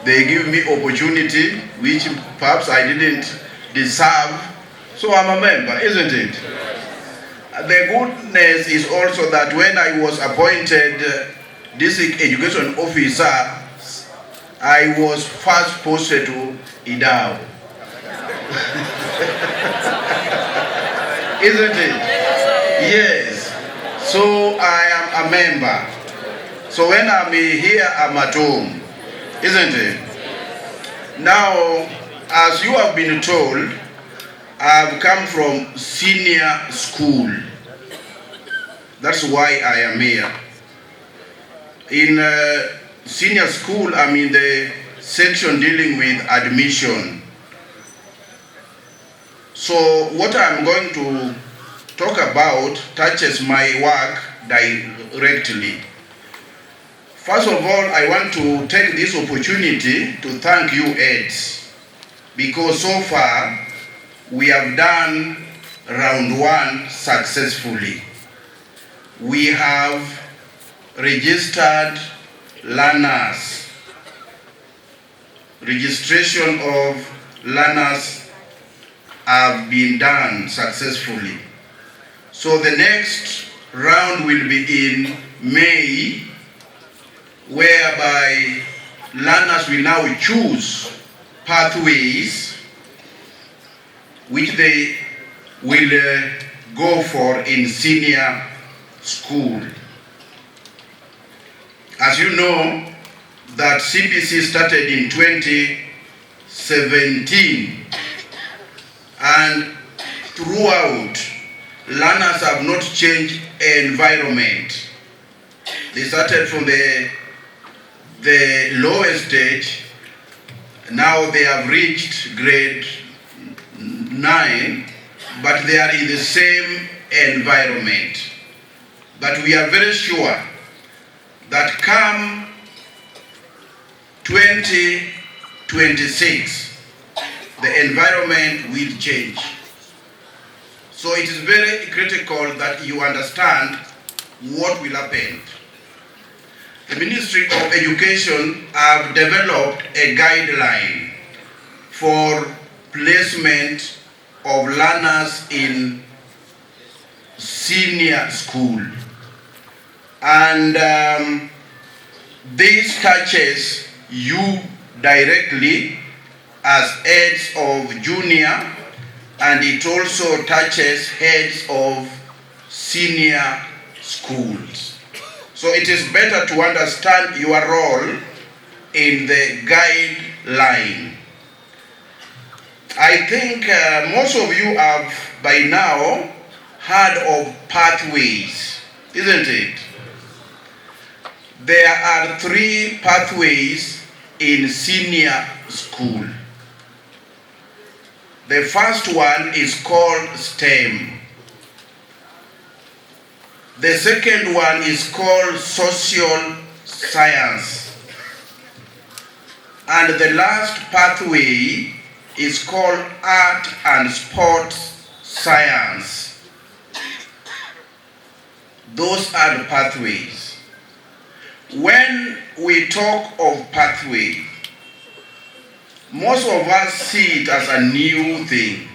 They gave me opportunity which perhaps I didn't deserve. So I'm a member, isn't it? The goodness is also that when I was appointed district education officer, I was first posted to Idao. Isn't it? Yes. So I am a member. So when I'm here, I'm at home. Isn't it? Now, as you have been told, I've come from senior school. That's why I am here. In senior school, I'm in the section dealing with admission. So what I'm going to talk about touches my work directly. First of all, I want to take this opportunity to thank you, aides, because so far we have done round 1 successfully. We have registered learners. Registration of learners have been done successfully. So the next round will be in May, whereby learners will now choose pathways which they will go for in senior school. As you know, that CPC started in 2017, and throughout, learners have not changed environment. They started from the lowest stage. Now they have reached grade 9, but they are in the same environment. But we are very sure that come 2026, the environment will change. So it is very critical that you understand what will happen. The Ministry of Education have developed a guideline for placement of learners in senior school. And this touches you directly as heads of junior, and it also touches heads of senior schools. So it is better to understand your role in the guideline. I think most of you have by now heard of pathways, isn't it? There are 3 pathways in senior school. The first one is called STEM. The second one is called social science. And the last pathway is called art and sports science. Those are the pathways. When we talk of pathway, most of us see it as a new thing.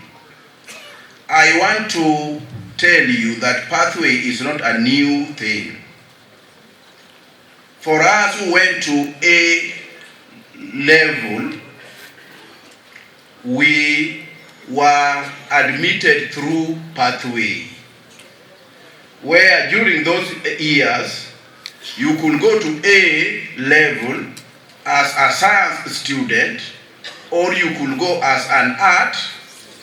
I want to tell you that pathway is not a new thing. For us who went to A level, we were admitted through pathway, where during those years, you could go to A level as a science student, or you could go as an art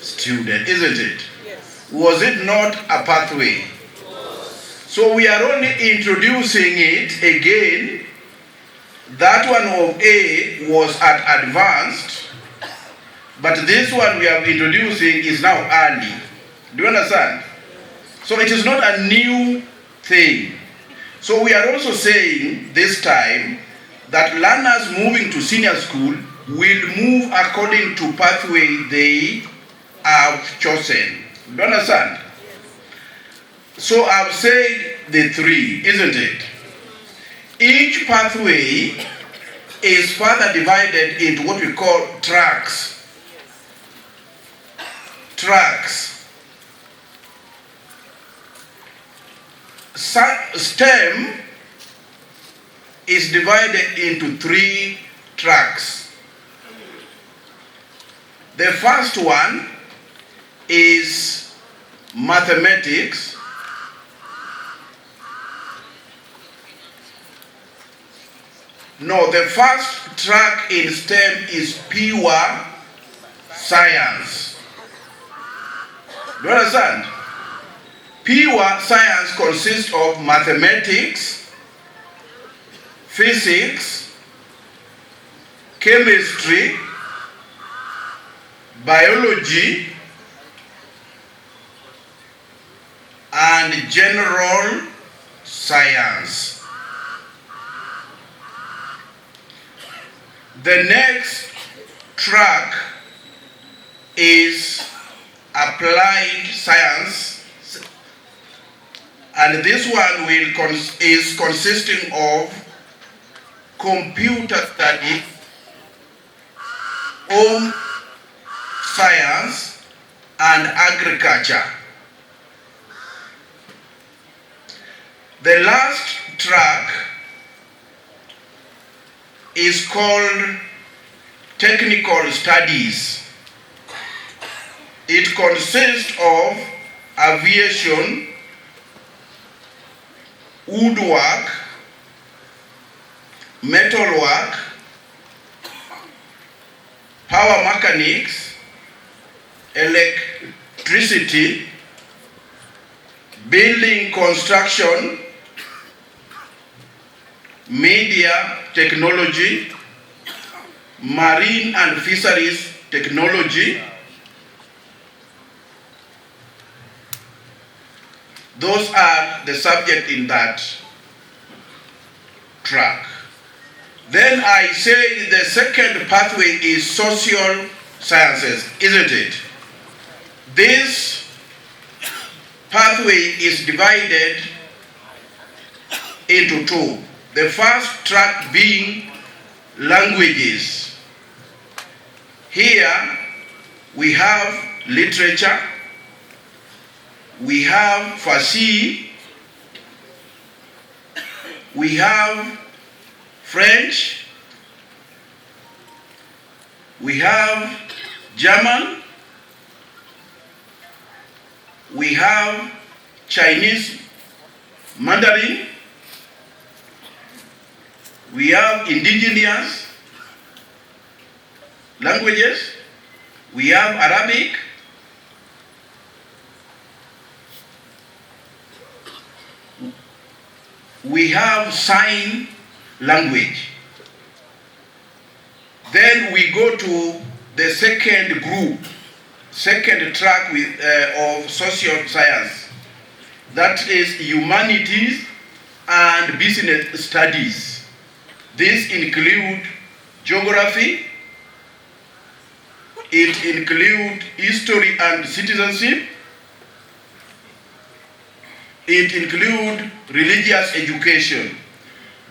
student, isn't it? Yes. Was it not a pathway? So we are only introducing it again. That one of A was at advanced, but this one we are introducing is now early. Do you understand? So it is not a new thing. So we are also saying this time that learners moving to senior school will move according to pathway they have chosen. Do you understand? So I've said the 3, isn't it? Each pathway is further divided into what we call tracks. Tracks. STEM is divided into 3 tracks. The first one is mathematics. No, the first track in STEM is pure science. Do you understand? Pure science consists of mathematics, physics, chemistry, biology, and general science. The next track is applied science, and this one is consisting of computer studies, home science, and agriculture. The last track is called technical studies. It consists of aviation, woodwork, metalwork, power mechanics, electricity, building construction, media technology, marine and fisheries technology. Those are the subject in that track. Then I say the second pathway is social sciences, isn't it? This pathway is divided into 2. The first track being languages. Here we have literature, we have Farsi, we have French, we have German, we have Chinese Mandarin, we have indigenous languages, we have Arabic, we have sign language. Then we go to the second group, second track of social science. That is humanities and business studies. These include geography, it includes history and citizenship, it includes religious education.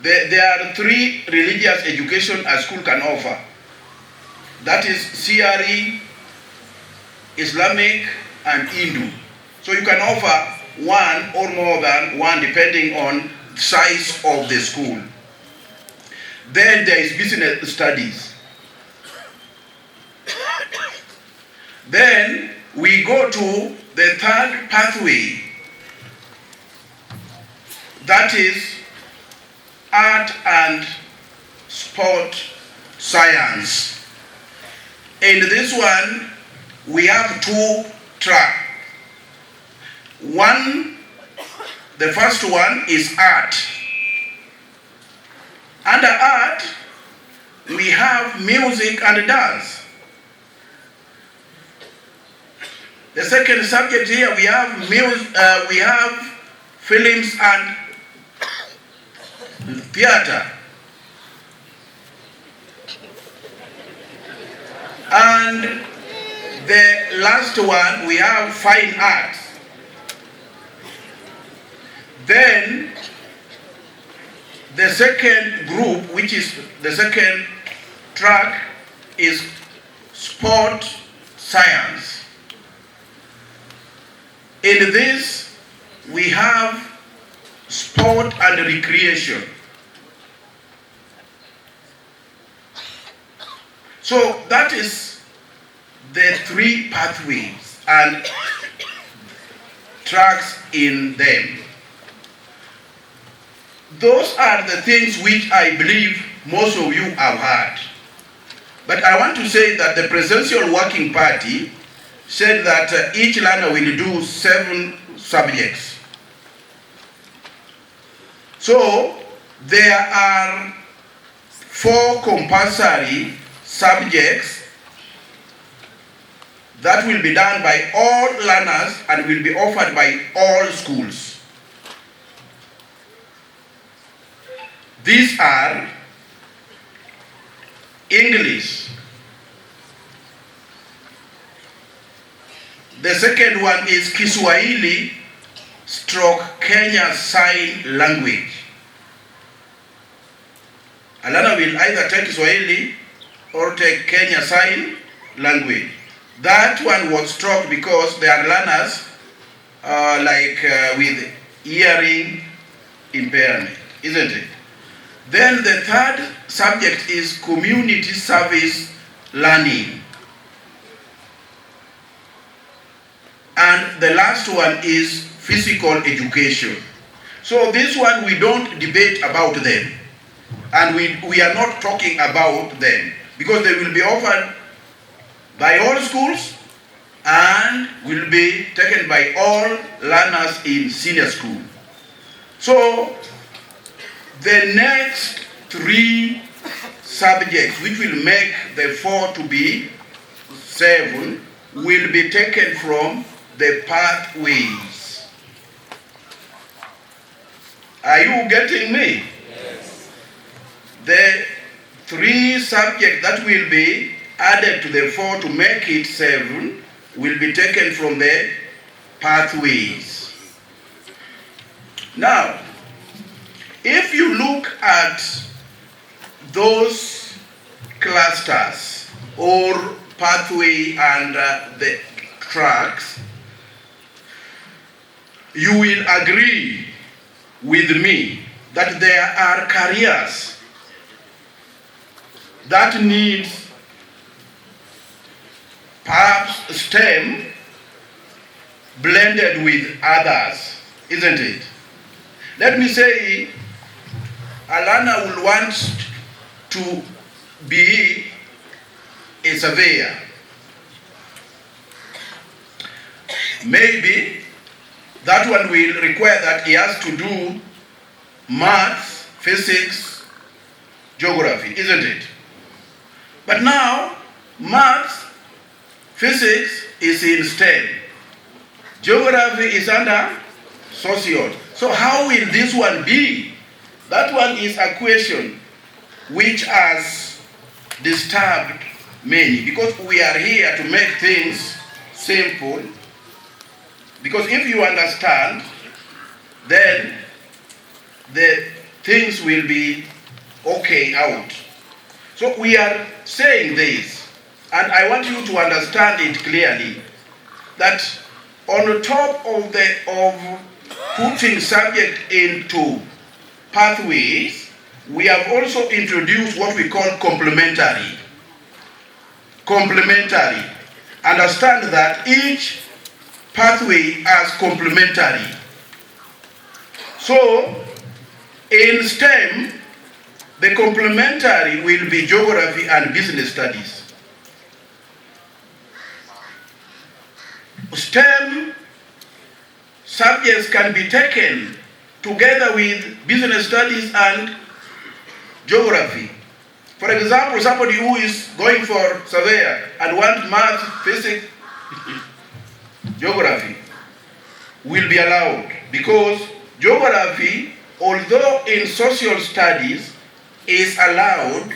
There are 3 religious education a school can offer. That is CRE, Islamic, and Hindu. So you can offer one or more than one depending on size of the school. Then there is business studies. Then we go to the third pathway. That is art and sport science. In this one, we have 2 tracks. The first one is art. Under art, we have music and dance. The second subject here, we have films and theater. And the last one, we have fine arts. Then the second group, which is the second track, is sport science. In this, we have sport and recreation. So that is the 3 pathways and tracks in them. Those are the things which I believe most of you have heard. But I want to say that the Presidential Working Party said that each learner will do 7 subjects. So there are 4 compulsory subjects that will be done by all learners and will be offered by all schools. These are English. The second one is Kiswahili / Kenya Sign Language. A learner will either take Kiswahili or take Kenya Sign Language. That one was struck because there are learners with hearing impairment, isn't it? Then the third subject is community service learning. And the last one is physical education. So this one we don't debate about them. And we are not talking about them because they will be offered by all schools and will be taken by all learners in senior school. So the next 3 subjects, which will make the 4 to be 7, will be taken from the pathways. Are you getting me? Yes. The 3 subjects that will be added to the 4 to make it 7 will be taken from the pathways. Now, if you look at those clusters or pathway and the tracks, you will agree with me that there are careers that need perhaps STEM blended with others, isn't it? Let me say, a learner will want to be a surveyor, maybe that one will require that he has to do maths, physics, geography, isn't it? But now, maths, physics is in STEM. Geography is under social. So how will this one be? That one is a question which has disturbed many, because we are here to make things simple. Because if you understand, then the things will be okay out. So we are saying this, and I want you to understand it clearly, that on the top of putting subject into pathways, we have also introduced what we call complementary. Complementary. Understand that each pathway has complementary. So, in STEM, the complementary will be geography and business studies. STEM subjects can be taken together with business studies and geography. For example, somebody who is going for surveyor and wants math, physics, geography will be allowed, because geography, although in social studies is allowed,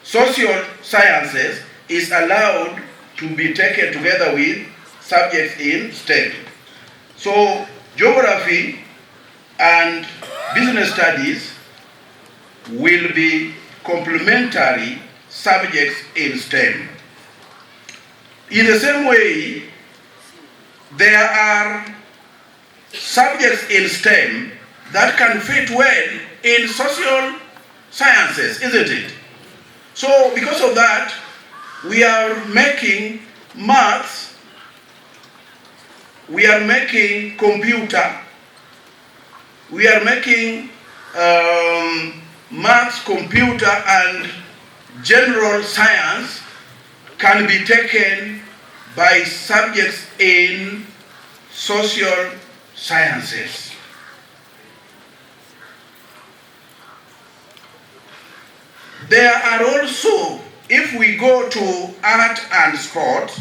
social sciences is allowed to be taken together with subjects in STEM. So geography and business studies will be complementary subjects in STEM. In the same way, there are subjects in STEM that can fit well in social sciences, isn't it? So because of that, we are making maths, we are making computer, we are making maths, computer, and general science can be taken by subjects in social sciences. There are also, if we go to art and sport,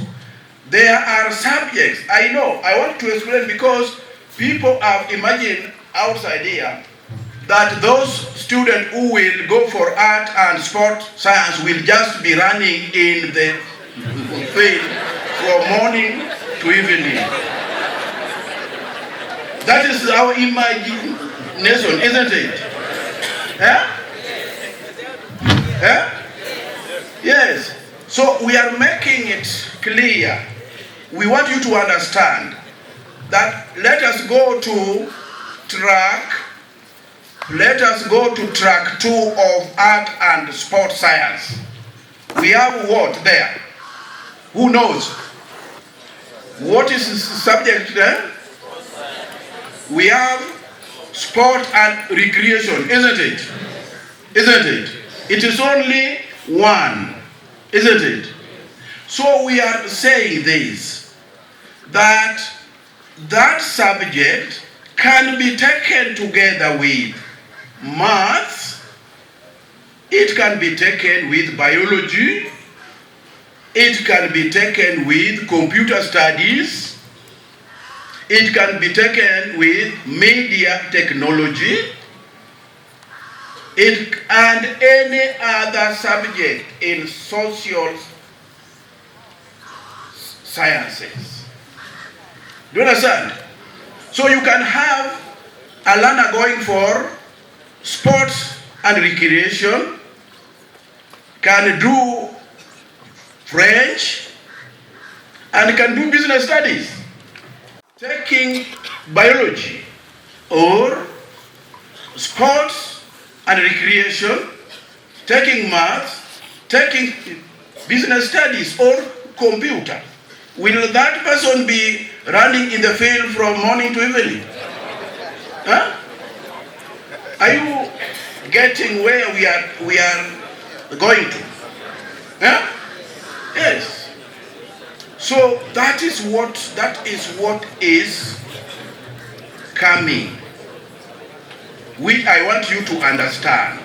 there are subjects. I know, I want to explain, because people have imagined outside here that those students who will go for art and sport science will just be running in the field from morning to evening. That is our imagination, isn't it? Eh? Eh? Yes. So we are making it clear. We want you to understand that let us go to track 2 of art and sport science. We have what there? Who knows? What is the subject there? We have sport and recreation, isn't it? Isn't it? It is only one, isn't it? So we are saying this, that subject can be taken together with maths, it can be taken with biology, it can be taken with computer studies, it can be taken with media technology, and any other subject in social sciences. Do you understand? So you can have a learner going for sports and recreation, can do French, and can do business studies, taking biology or sports and recreation, taking maths, taking business studies or computer. Will that person be running in the field from morning to evening? Huh? Are you getting where we are going to? Huh? Yes. So So that is what is coming, which I want you to understand.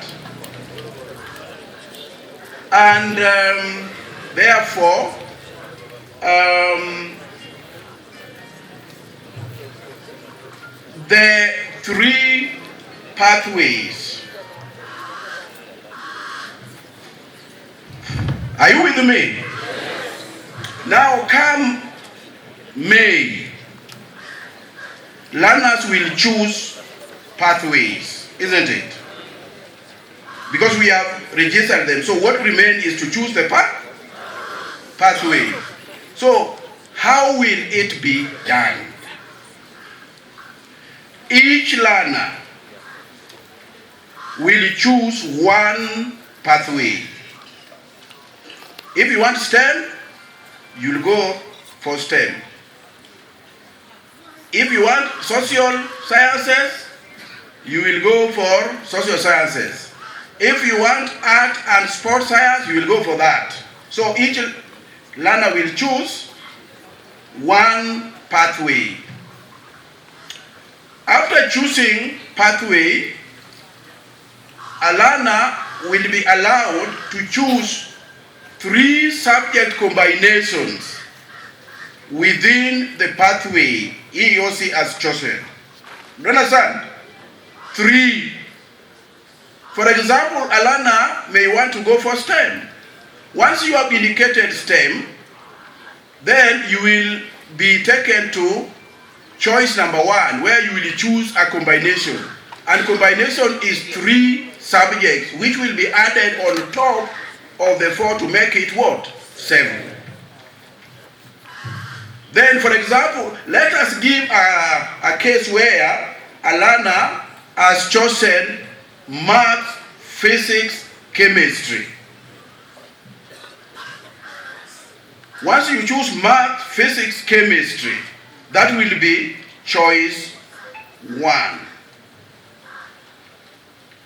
And therefore, the three pathways. Are you with me? Now come May, learners will choose pathways, isn't it? Because we have registered them. So what remains is to choose the pathway. So how will it be done? Each learner will choose one pathway. If you want STEM, you'll go for STEM. If you want social sciences, you will go for social sciences. If you want art and sports science, you will go for that. So each learner will choose one pathway. After choosing pathway, a learner will be allowed to choose 3 subject combinations within the pathway he or she has chosen. Do you understand? 3. For example, a learner may want to go for STEM. Once you have indicated STEM, then you will be taken to choice number 1, where you will choose a combination. And combination is 3 subjects, which will be added on top of the 4 to make it what? 7. Then, for example, let us give a case where a learner has chosen math, physics, chemistry. Once you choose math, physics, chemistry, that will be choice 1.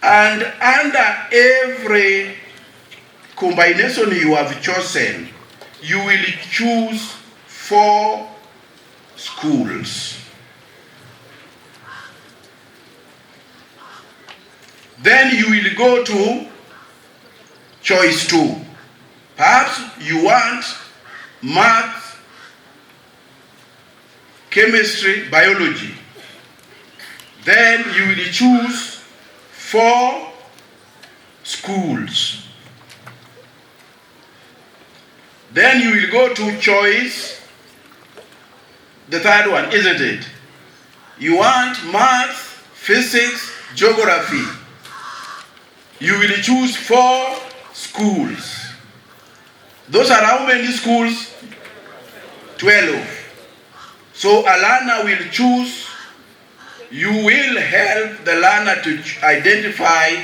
And under every combination you have chosen, you will choose 4 schools. Then you will go to choice 2. Perhaps you want math, chemistry, biology. Then you will choose 4 schools. Then you will go to choice, the 3rd one, isn't it? You want math, physics, geography. You will choose 4 schools. Those are how many schools? 12. So a learner will choose, you will help the learner to identify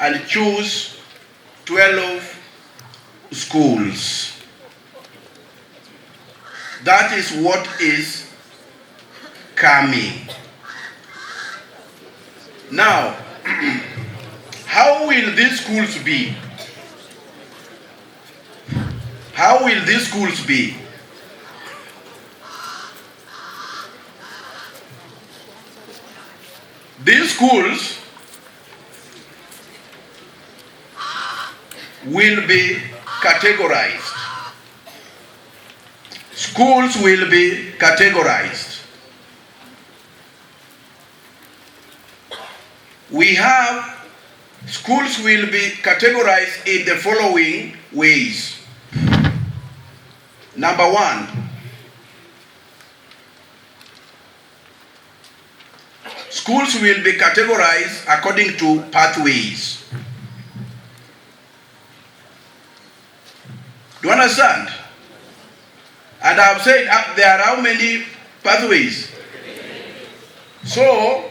and choose 12 schools. That is what is coming. Now, how will these schools be? How will these schools be? These schools will be categorized. Schools will be categorized. We have schools will be categorized in the following ways. Number 1, schools will be categorized according to pathways. Do you understand? And I've said there are how many pathways? So,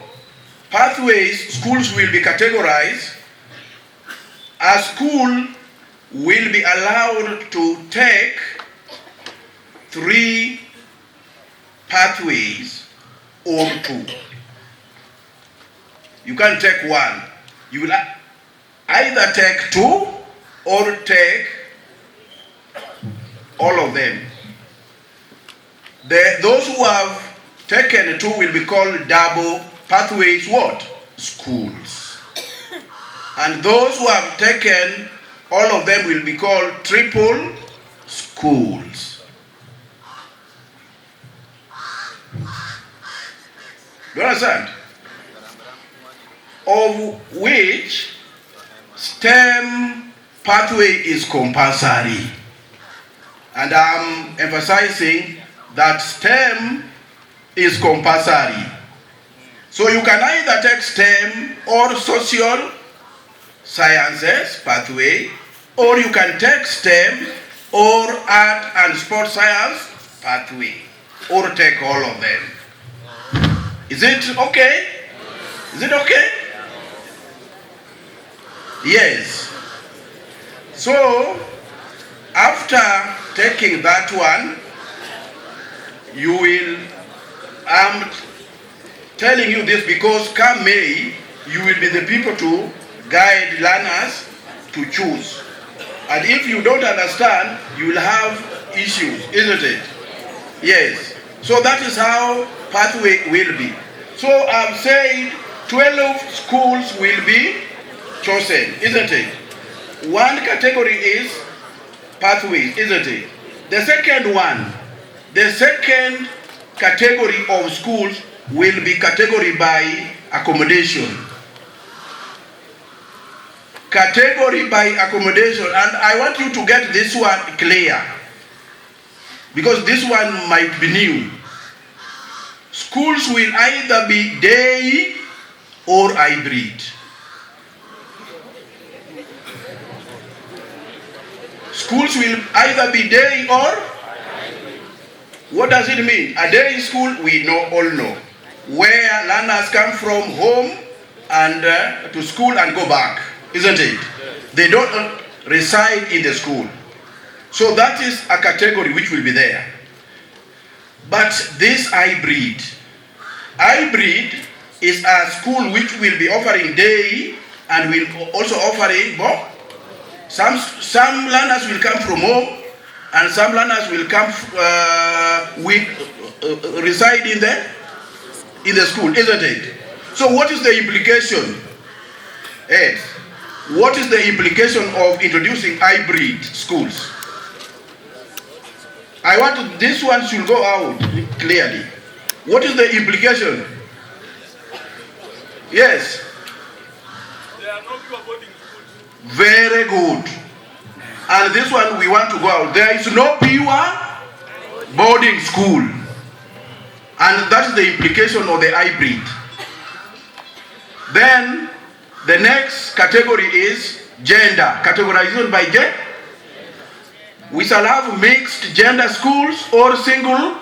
pathways, schools will be categorized. A school will be allowed to take 3 pathways or 2. You can't take 1. You will either take 2 or take all of them. Those who have taken 2 will be called double pathways what? Schools. And those who have taken all of them will be called triple schools. Do you understand? Of which STEM pathway is compulsory. And I'm emphasizing that STEM is compulsory. So you can either take STEM or social sciences pathway, or you can take STEM or art and sports science pathway, or take all of them. Is it okay? Is it okay? Yes. So after taking that one, you will, I'm telling you this because come May, you will be the people to guide learners to choose. And if you don't understand, you will have issues, isn't it? Yes. So that is how pathway will be. So I've said 12 schools will be chosen, isn't it? One category is pathways, isn't it? The second one, the second category of schools will be category by accommodation. Category by accommodation, and I want you to get this one clear, because this one might be new. Schools will either be day or hybrid. Schools will either be day or, what does it mean? A day school, we all know, where learners come from home and to school and go back, isn't it? They don't reside in the school. So that is a category which will be there. But this hybrid is a school which will be offering day and will also offering both. Some learners will come from home, and some learners will come reside in the school, isn't it? So what is the implication? Ed, what is the implication of introducing hybrid schools? I want this one should go out clearly. What is the implication? Yes. There are no pure boarding schools. Very good. And this one we want to go out. There is no pure boarding school. And that is the implication of the hybrid. Then the next category is gender. Categorization by gender. We shall have mixed gender schools or single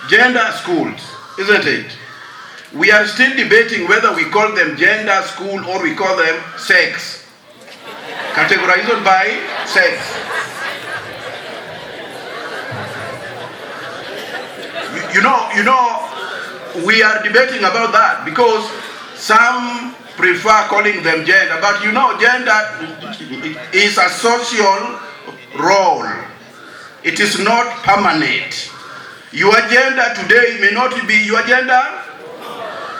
gender schools, isn't it? We are still debating whether we call them gender school or we call them sex. Categorization by sex. You know, we are debating about that because some prefer calling them gender, but you know, gender is a social role. It is not permanent. Your gender today may not be your gender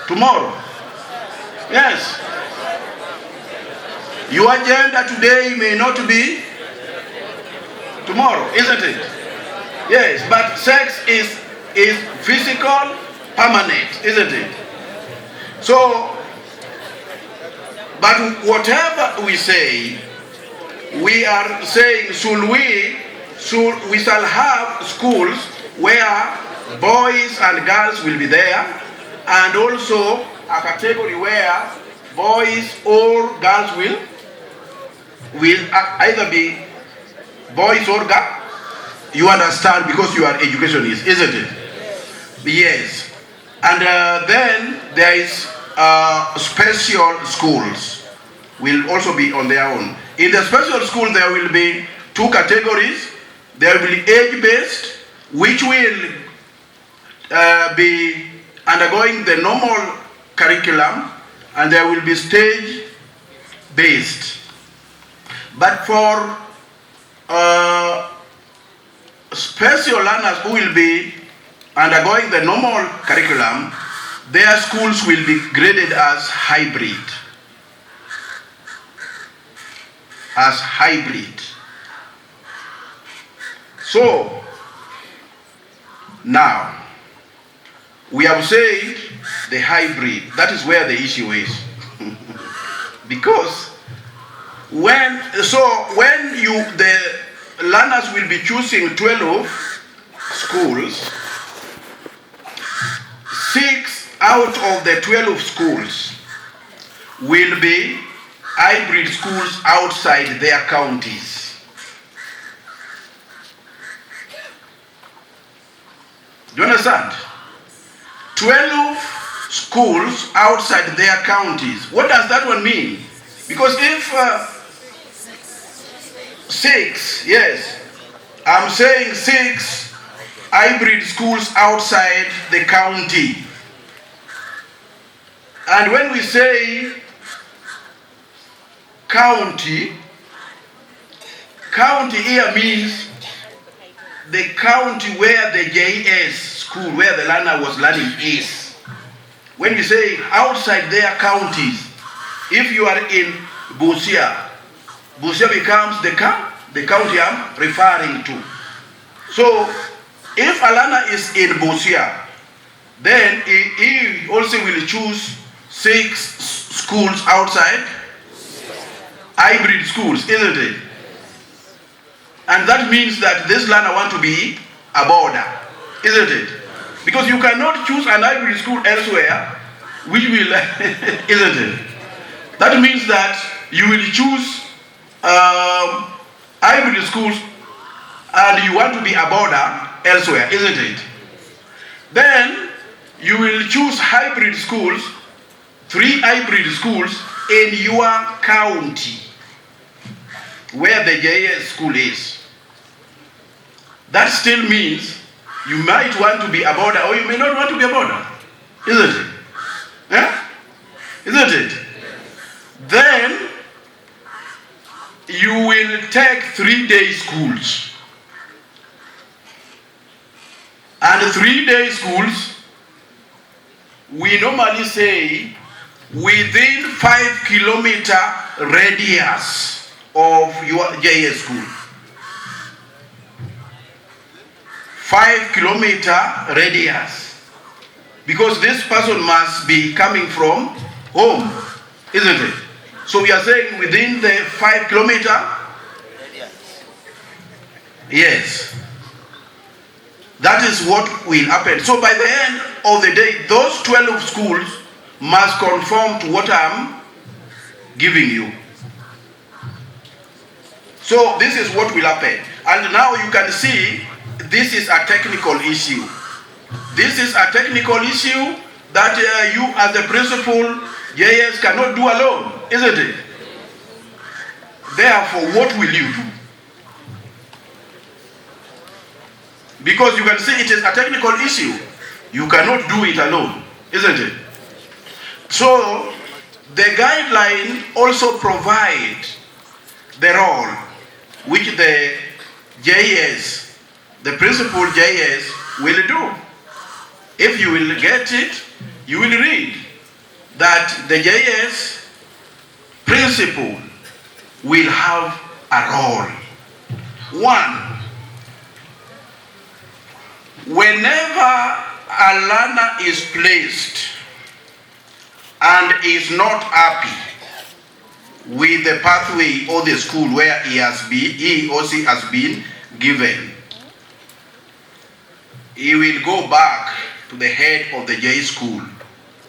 tomorrow. Yes. Your gender today may not be tomorrow, isn't it? Yes, but sex is physical, permanent, isn't it? So, but whatever we say, we are saying we shall have schools where boys and girls will be there, and also a category where boys or girls will either be boys or girls. You understand, because you are educationists, isn't it? Yes. And then there is special schools will also be on their own. In the special school there will be two categories. There will be age-based, which will be undergoing the normal curriculum, and there will be stage-based. But for special learners who will be undergoing the normal curriculum, their schools will be graded as hybrid. As hybrid. So, now, we have said the hybrid. That is where the issue is. Because when the learners will be choosing 12 schools, 6 out of the 12 schools will be hybrid schools outside their counties. Do you understand? 12 schools outside their counties. What does that one mean? Because if 6, yes, I'm saying 6 hybrid schools outside the county. And when we say county here means the county where the JS school, where the learner was learning is. When you say outside their counties, if you are in Busia, Busia becomes the county I'm referring to. So, if a learner is in Busia, then he also will choose 6 schools outside, hybrid schools, isn't it? And that means that this learner wants to be a border, isn't it? Because you cannot choose an hybrid school elsewhere, which will, isn't it? That means that you will choose hybrid schools and you want to be a border elsewhere, isn't it? Then you will choose hybrid schools, 3 hybrid schools in your county, where the JS school is. That still means you might want to be a border or you may not want to be a border, isn't it? Yeah? Isn't it? Then you will take 3-day schools. And 3-day schools, we normally say within 5-kilometer radius of your JS school. 5-kilometer radius. Because this person must be coming from home, isn't it? So we are saying within the 5-kilometer radius. Yes. That is what will happen. So by the end of the day, those 12 schools must conform to what I'm giving you. So this is what will happen. And now you can see this is a technical issue. This is a technical issue that you as the principal JS cannot do alone, isn't it? Therefore, what will you do? Because you can see it is a technical issue. You cannot do it alone, isn't it? So, the guideline also provides the role which the JS, the principal JS, will do. If you will get it, you will read that the JS principal will have a role. 1. Whenever a learner is placed and is not happy with the pathway or the school where he or she has been given, he will go back to the head of the J school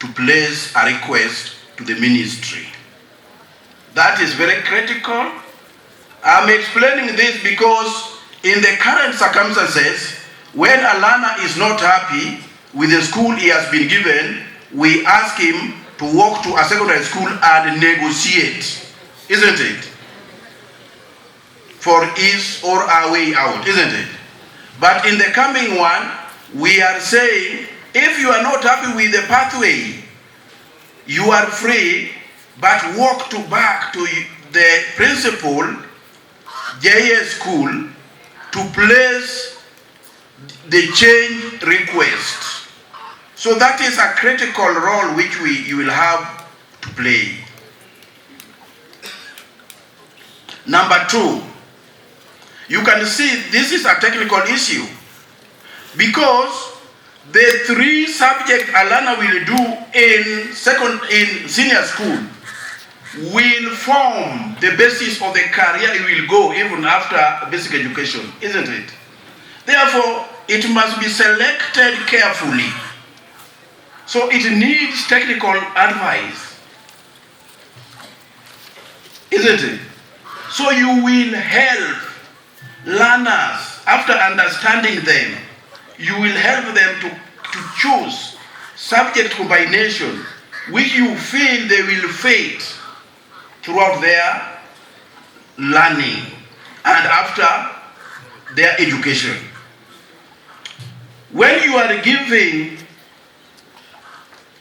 to place a request to the ministry. That is very critical. I'm explaining this because in the current circumstances, when a learner is not happy with the school he has been given, we ask him to walk to a secondary school and negotiate, isn't it? For his or our way out, isn't it? But in the coming one, we are saying, if you are not happy with the pathway, you are free, but walk back to the principal JS school to place the change request. So that is a critical role which you will have to play. Number two, you can see this is a technical issue because the 3 subjects a learner will do in senior school will form the basis of the career he will go even after basic education, isn't it? Therefore, it must be selected carefully. So it needs technical advice, isn't it? So you will help learners after understanding them. You will help them to choose subject combination which you feel they will fit throughout their learning and after their education. When you are giving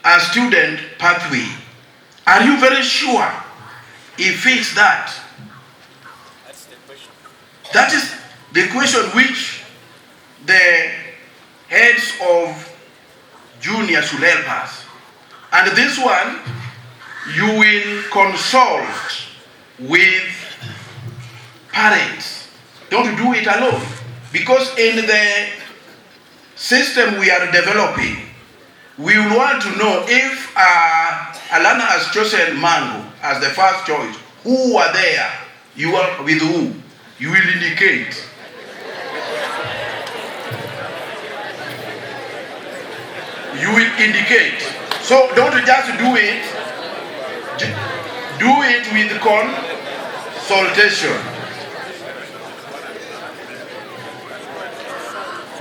a student pathway, are you very sure he fits that? That's the question. That is the question which the heads of juniors should help us. And this one, you will consult with parents. Don't do it alone. Because in the system we are developing, we want to know if a learner has chosen mango as the first choice. Who are there? You are with who? You will indicate. You will indicate. So don't just do it. Do it with consultation.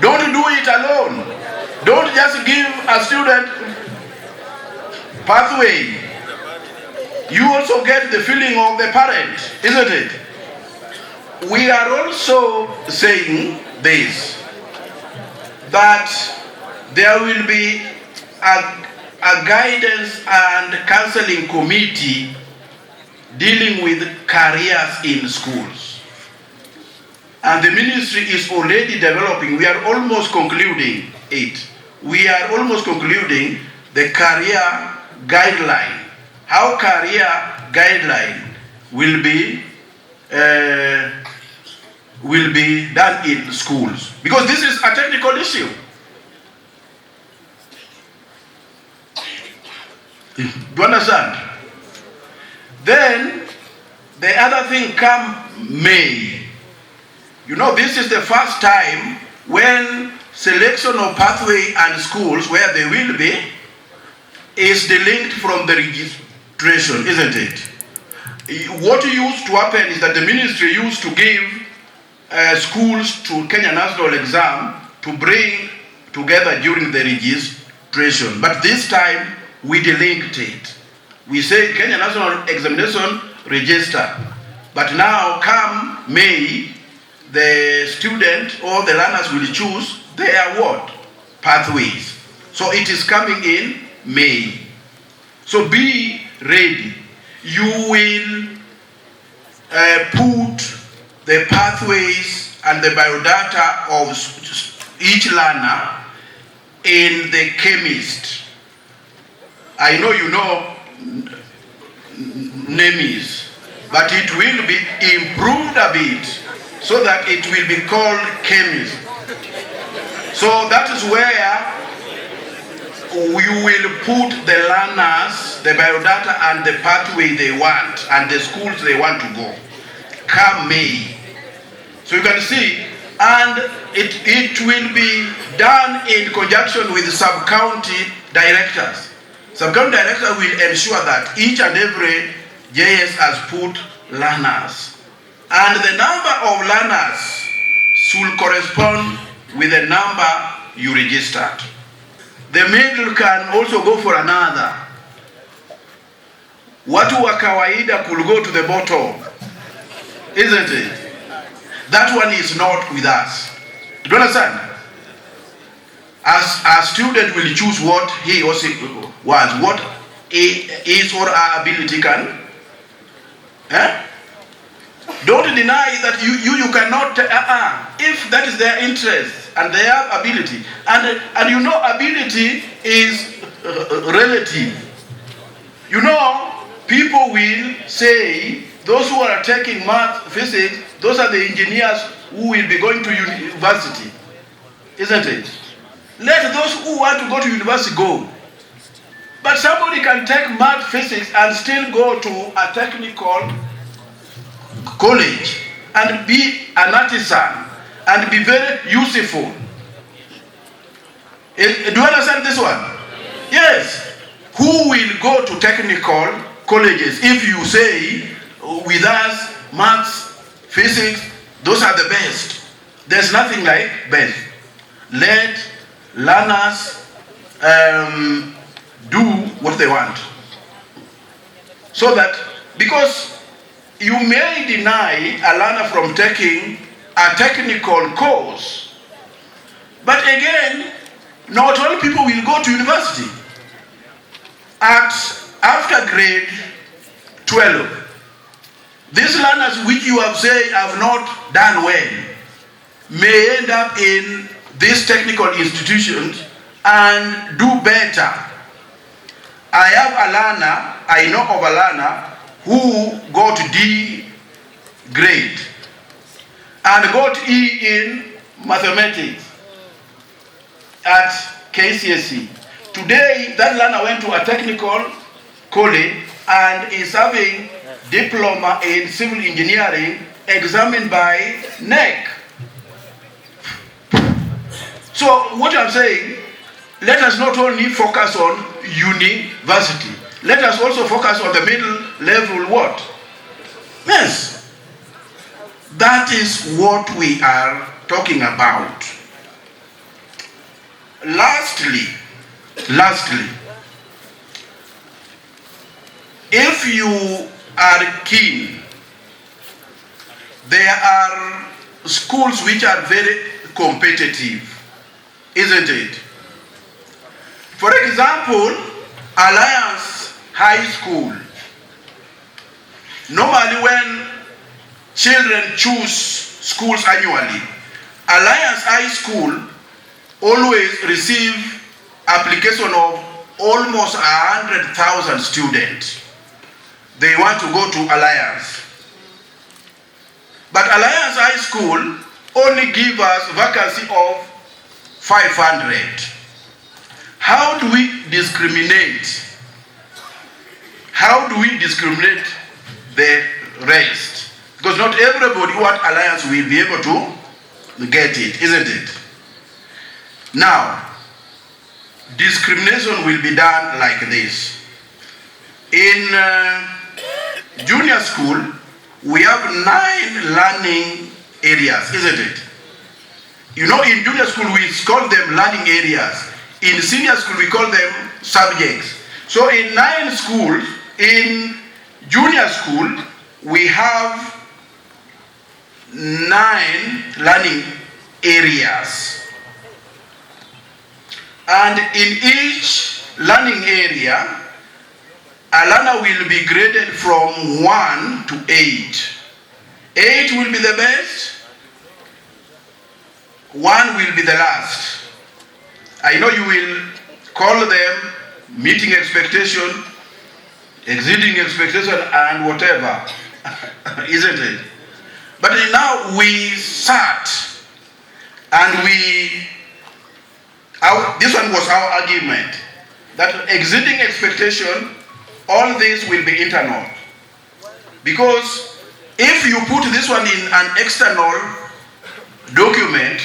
Don't do it alone. Don't just give a student pathway. You also get the feeling of the parent, isn't it? We are also saying this, that there will be a guidance and counseling committee dealing with careers in schools. And the ministry is already developing, we are almost concluding it. We are almost concluding the career guideline. How career guideline will be done in schools. Because this is a technical issue. Do you understand? Then the other thing come May. You know, this is the first time when selection of pathway and schools where they will be is delinked from the registration, isn't it? What used to happen is that the ministry used to give schools to Kenya National Exam to bring together during the registration. But this time we delinked it. We say Kenya National Examination register. But now come May, the student or the learners will choose their what? Pathways. So it is coming in May. So be ready. You will put the pathways and the biodata of each learner in the chemist. I know you know NEMIS, but it will be improved a bit so that it will be called chemist. So that is where you will put the learners, the biodata and the pathway they want and the schools they want to go. Come May. So you can see, and it will be done in conjunction with sub-county directors. Sub-county director will ensure that each and every JS has put learners. And the number of learners should correspond with the number you registered. The middle can also go for another. Watu wa kawaida could go to the bottom, isn't it? That one is not with us. Do you understand? As a student will choose what he or she wants, what his or her ability can. Don't deny that you cannot, if that is their interest, and they have ability. And you know, ability is relative. You know, people will say, those who are taking math, physics, those are the engineers who will be going to university. Isn't it? Let those who want to go to university go. But somebody can take math, physics, and still go to a technical college and be an artisan and be very useful. Do you understand this one? Yes. Who will go to technical colleges if you say, with us, maths, physics, those are the best? There's nothing like best. Let learners do what they want. So that, because you may deny a learner from taking a technical course, but again, not all people will go to university. After grade 12, these learners which you have said have not done well may end up in these technical institutions and do better. I have a learner, I know of a learner who got D grade and got E in mathematics at KCSE. Today, that learner went to a technical college and is having diploma in civil engineering examined by NEC. So what I'm saying, let us not only focus on university, let us also focus on the middle level what? Yes. That is what we are talking about. Lastly, if you are keen, there are schools which are very competitive, isn't it? For example, Alliance High School. Normally when children choose schools annually, Alliance High School always receive application of almost 100,000 students. They want to go to Alliance. But Alliance High School only give us vacancy of 500. How do we discriminate? How do we discriminate the rest? Because not everybody who at Alliance will be able to get it, isn't it? Now, discrimination will be done like this. In junior school, we have 9 learning areas, isn't it? You know, in junior school, we call them learning areas. In senior school, we call them subjects. So in 9 schools, in junior school, we have 9 learning areas. And in each learning area, a learner will be graded from 1 to 8. 8 will be the best, 1 will be the last. I know you will call them meeting expectation, exceeding expectation, and whatever, isn't it? But now we sat and this one was our argument, that exceeding expectation, all this will be internal. Because if you put this one in an external document,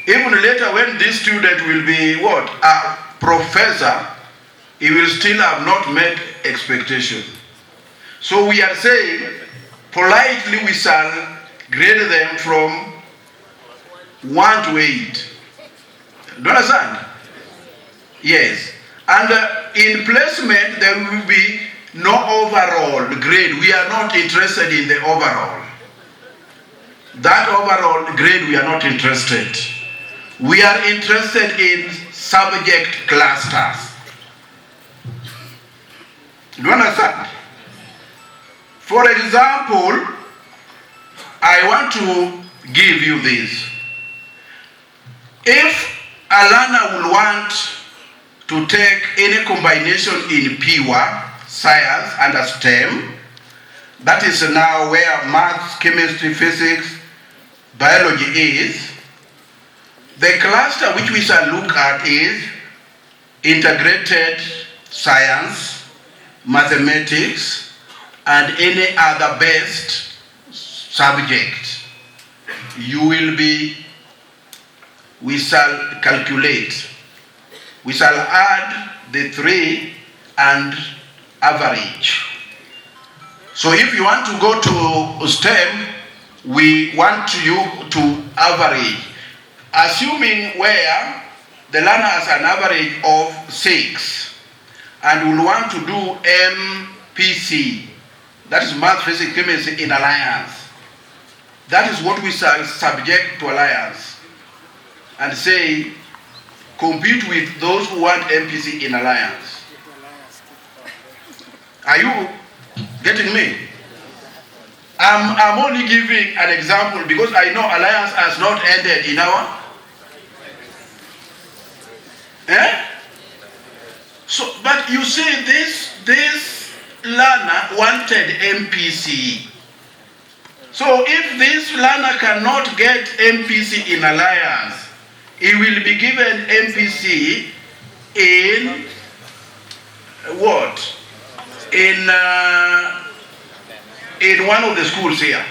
even later when this student will be what? A professor, he will still have not met expectation. So we are saying, politely we shall grade them from 1 to 8. Do you understand? Yes. And in placement, there will be no overall grade. We are not interested in the overall. That overall grade, we are not interested. We are interested in subject clusters. Do you understand? For example, I want to give you this. If a learner will want to take any combination in pure science and STEM, that is now where maths, chemistry, physics, biology is, the cluster which we shall look at is integrated science, mathematics, and any other based subject. We shall calculate. We shall add the 3 and average. So if you want to go to STEM, we want you to average. Assuming where the learner has an average of 6 and will want to do MPC, that is math, physics, chemistry in alliance. That is what we shall subject to alliance and say, compete with those who want MPC in alliance. Are you getting me? I'm only giving an example because I know alliance has not ended in our. So, but you say this learner wanted MPC. So if this learner cannot get MPC in alliance, he will be given MPC in what? In one of the schools here.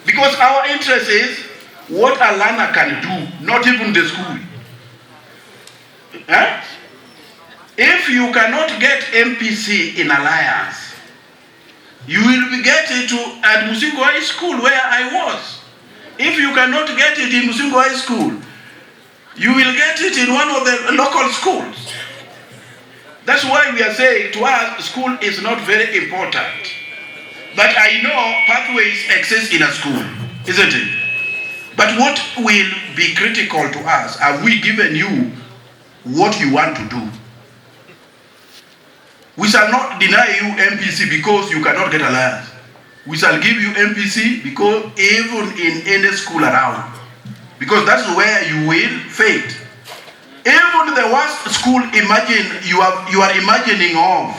Because our interest is what a learner can do, not even the school. If you cannot get MPC in alliance, you will be getting to at Musingo High School where I was. If you cannot get it in Musingo High School, you will get it in one of the local schools. That's why we are saying to us, school is not very important. But I know pathways exist in a school, isn't it? But what will be critical to us, have we given you what you want to do? We shall not deny you MPC because you cannot get alliance. We shall give you MPC because even in any school around, because that's where you will fail. Even the worst school you are imagining of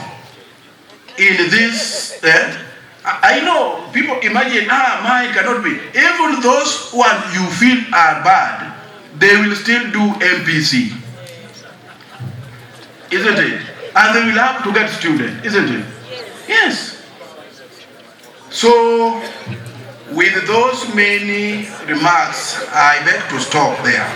in this, I know people imagine, mine cannot be. Even those ones you feel are bad, they will still do MPC. Isn't it? And they will have to get students, isn't it? Yes. So, with those many remarks, I beg to stop there.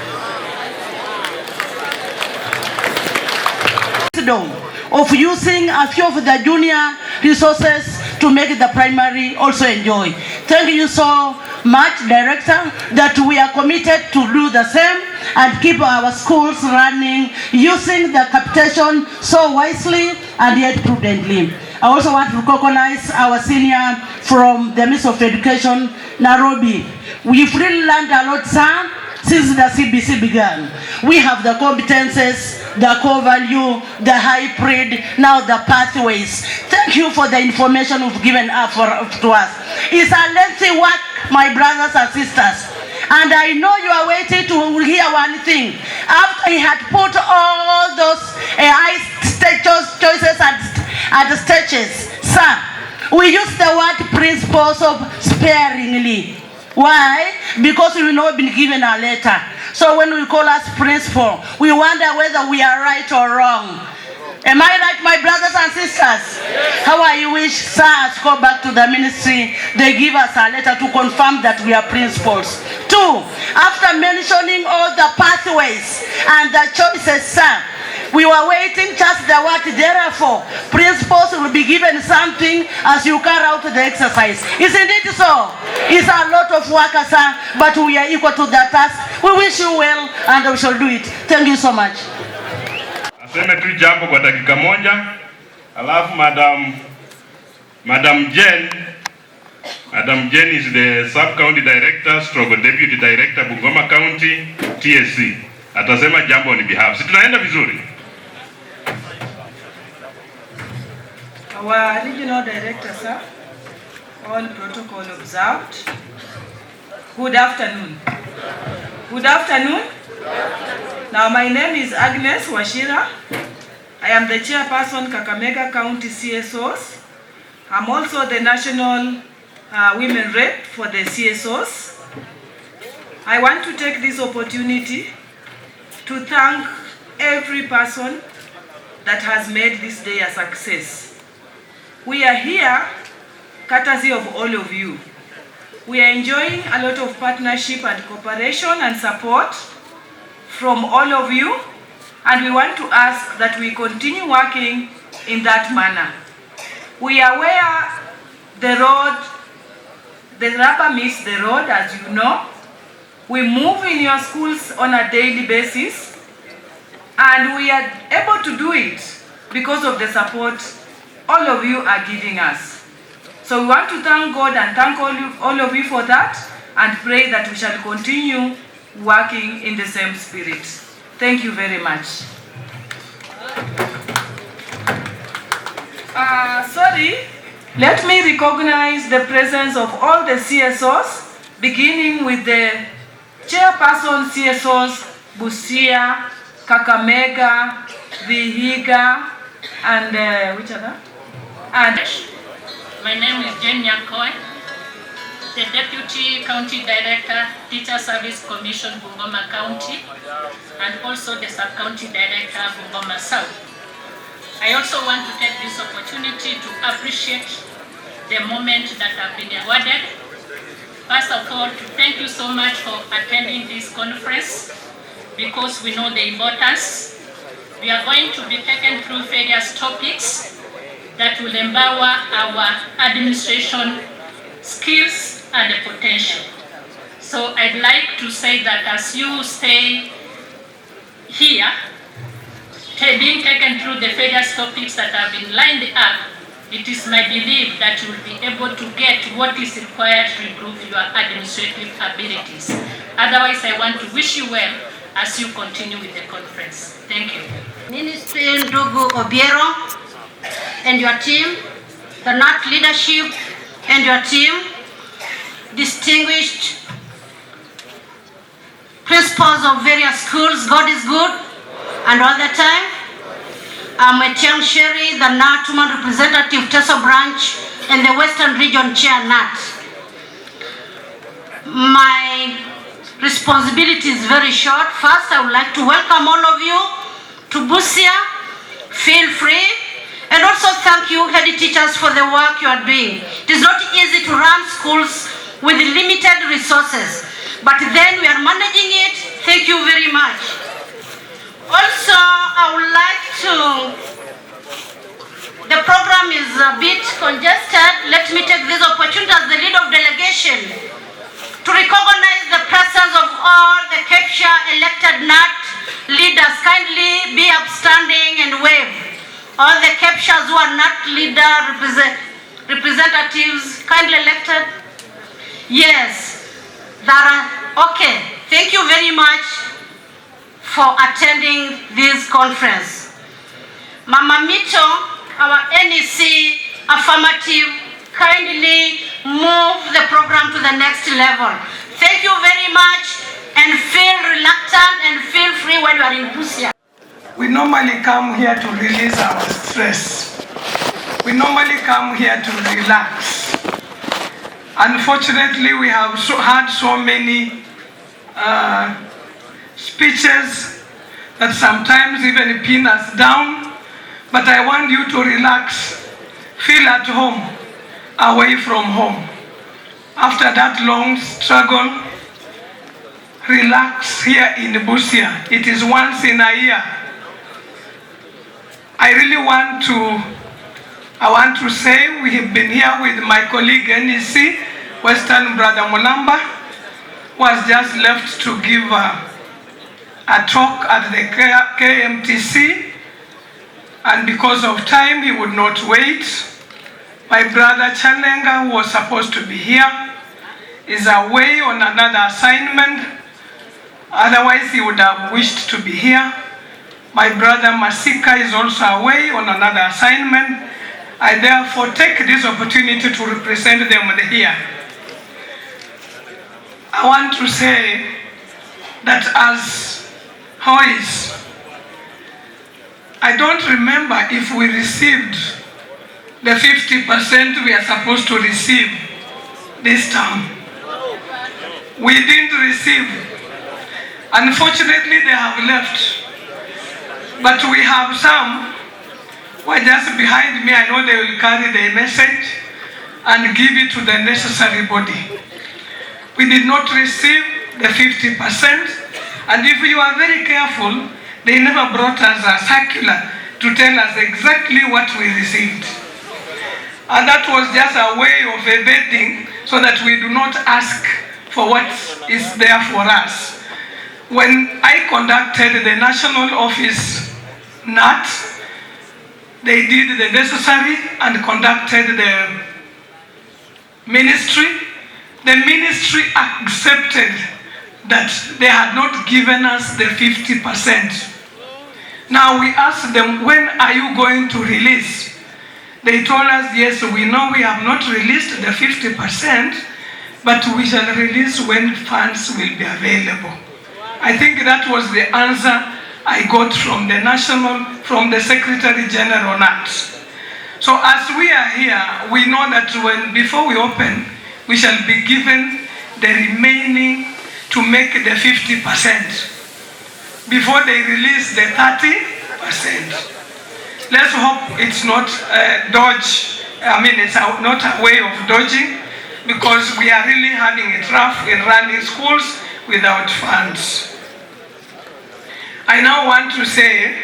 Of using a few of the junior resources to make the primary also enjoy. Thank you so much, Director, that we are committed to do the same and keep our schools running using the capitation so wisely and yet prudently. I also want to recognize our senior from the Ministry of Education, Nairobi. We've really learned a lot, sir, since the CBC began. We have the competences, the core value, the hybrid, now the pathways. Thank you for the information you've given to us. It's a lengthy work, my brothers and sisters. And I know you are waiting to hear one thing. After he had put all those choices and stages, sir, we use the word principles of sparingly. Why? Because we have not been given a letter. So when we call us principal, we wonder whether we are right or wrong. Am I right, my brothers and sisters? Yes. How I wish SARS go back to the ministry, they give us a letter to confirm that we are principals. 2, after mentioning all the pathways and the choices, sir, we were waiting just the word therefore. Principals will be given something as you carry out the exercise. Isn't it so? It's a lot of work, sir, but we are equal to the task. We wish you well and we shall do it. Thank you so much. Aseme tu jambo kwa dakika moja, alafu Madam Jen is the Sub-County Director, Deputy Director, Bungoma County, TSC. Atasema jambo on behalf. Si tunaenda vizuri? Our Regional Director, sir, all protocol observed. Good afternoon. Good afternoon. Now my name is Agnes Washira. I am the chairperson Kakamega County CSOs. I'm also the national women rep for the CSOs. I want to take this opportunity to thank every person that has made this day a success. We are here courtesy of all of you. We are enjoying a lot of partnership and cooperation and support from all of you, and we want to ask that we continue working in that manner. We are where the rubber meets the road, as you know. We move in your schools on a daily basis, and we are able to do it because of the support all of you are giving us. So we want to thank God and thank all of you for that, and pray that we shall continue working in the same spirit. Thank you very much. Let me recognize the presence of all the CSOs, beginning with the chairperson CSOs, Busia, Kakamega, Vihiga, and which other? And my name is Jane Nyakoe, the Deputy County Director, Teacher Service Commission, Bungoma County, and also the Sub-County Director, Bungoma South. I also want to take this opportunity to appreciate the moment that I've been awarded. First of all, to thank you so much for attending this conference, because we know the importance. We are going to be taken through various topics that will empower our administration skills and potential. So I'd like to say that as you stay here, being taken through the various topics that have been lined up, it is my belief that you will be able to get what is required to improve your administrative abilities. Otherwise, I want to wish you well as you continue with the conference. Thank you. Ministry Ndugu Obiero and your team, the NAT leadership and your team, distinguished principals of various schools, God is good, and all the time. I'm Etienne Sherry, the NAT Woman Representative, Teso Branch, and the Western Region Chair, NAT. My responsibility is very short. First, I would like to welcome all of you to Busia. Feel free. And also thank you, head teachers, for the work you are doing. It is not easy to run schools with limited resources, but then we are managing it. Thank you very much. Also, I would like to, the program is a bit congested. Let me take this opportunity as the lead of delegation to recognize the presence of all the Kepsha elected NAT leaders. Kindly be upstanding and wave. All the Kepshas who are NAT leader representatives, kindly elected. Yes, okay. Thank you very much for attending this conference. Mama Mito, our NEC affirmative, kindly move the program to the next level. Thank you very much, and feel reluctant and feel free when you are in Busia. We normally come here to release our stress. We normally come here to relax. Unfortunately, we have had so many speeches that sometimes even pin us down. But I want you to relax, feel at home, away from home. After that long struggle, relax here in Busia. It is once in a year. I really want to say we have been here with my colleague NEC, Western Brother Mulamba, who has just left to give a talk at the KMTC, and because of time he would not wait. My brother Chalenga, who was supposed to be here, is away on another assignment. Otherwise he would have wished to be here. My brother Masika is also away on another assignment. I therefore take this opportunity to represent them here. I want to say that as Hois, I don't remember if we received the 50% we are supposed to receive this term. We didn't receive. Unfortunately, they have left. But we have some who are just behind me. I know they will carry the message and give it to the necessary body. We did not receive the 50%, and if you are very careful, they never brought us a circular to tell us exactly what we received. And that was just a way of evading so that we do not ask for what is there for us. When I conducted the national office NAT, they did the necessary and conducted the ministry. The ministry accepted that they had not given us the 50%. Now we asked them, when are you going to release? They told us, yes, we know we have not released the 50%, but we shall release when funds will be available. I think that was the answer I got from the Secretary General NAT. So as we are here, we know that before we open, we shall be given the remaining to make the 50% before they release the 30%. Let's hope it's not dodge. I mean, it's not a way of dodging, because we are really having it rough in running schools without funds. I now want to say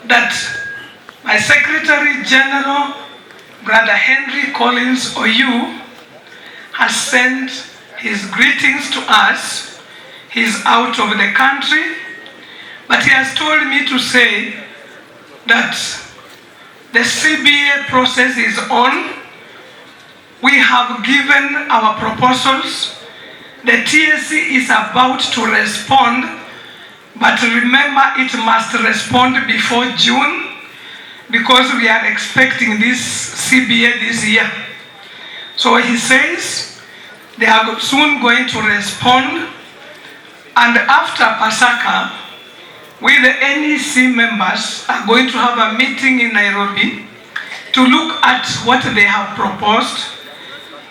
that my Secretary General, Brother Henry Collins Oyu, has sent his greetings to us. He's out of the country, but he has told me to say that the CBA process is on. We have given our proposals. The TSC is about to respond, but remember it must respond before June, because we are expecting this CBA this year. So he says they are soon going to respond, and after Pasaka, we the NEC members are going to have a meeting in Nairobi to look at what they have proposed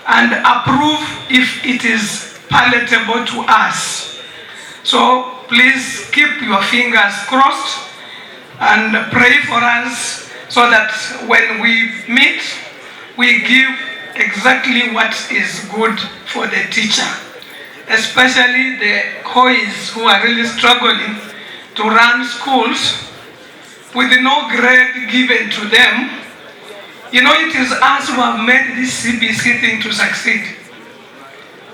and approve if it is palatable to us. So please keep your fingers crossed and pray for us so that when we meet, we give exactly what is good for the teacher, especially the Hois who are really struggling to run schools with no grade given to them. You know, it is us who have made this CBC thing to succeed.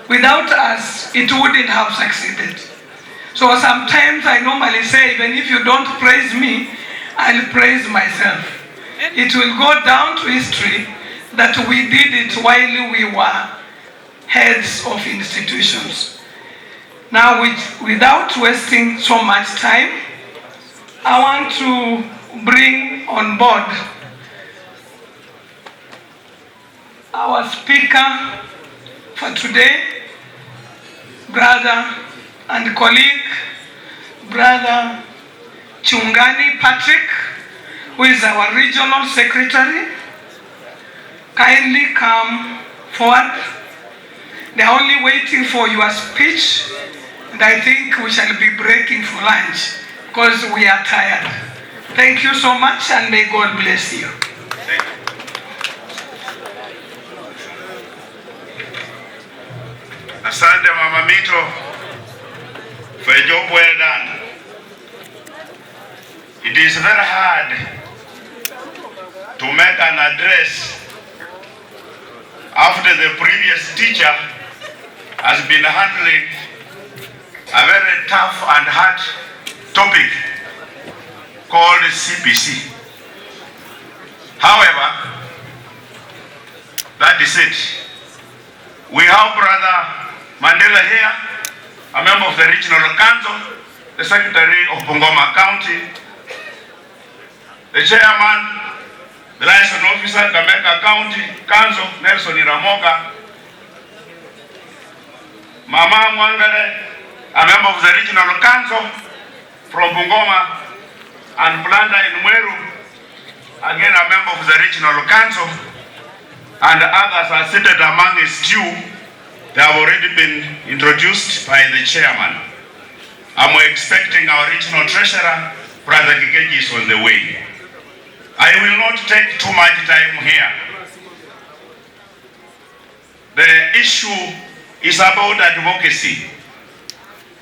Without us, it wouldn't have succeeded. So sometimes I normally say, even if you don't praise me, I'll praise myself. It will go down to history that we did it while we were heads of institutions. Now, without wasting so much time, I want to bring on board our speaker for today, brother and colleague, Brother Chungani Patrick, who is our regional secretary. Kindly come forward. They are only waiting for your speech, and I think we shall be breaking for lunch because we are tired. Thank you so much, and may God bless you. Asante Mama Mito for a job well done. It is very hard to make an address after the previous teacher has been handling a very tough and hard topic called CBC. However, that is it. We have Brother Mandela here, a member of the Regional Council, the Secretary of Bungoma County, the Chairman, the Liaison Officer, Kakamega County Council, Nelson Iramoga, Mama Mwangale, a member of the Regional Council from Bungoma, and Blanda in Mweru, again a member of the Regional Council, and others are seated among his due. They have already been introduced by the chairman. I'm expecting our regional treasurer, Brother Gikeji, is on the way. I will not take too much time here. The issue is about advocacy,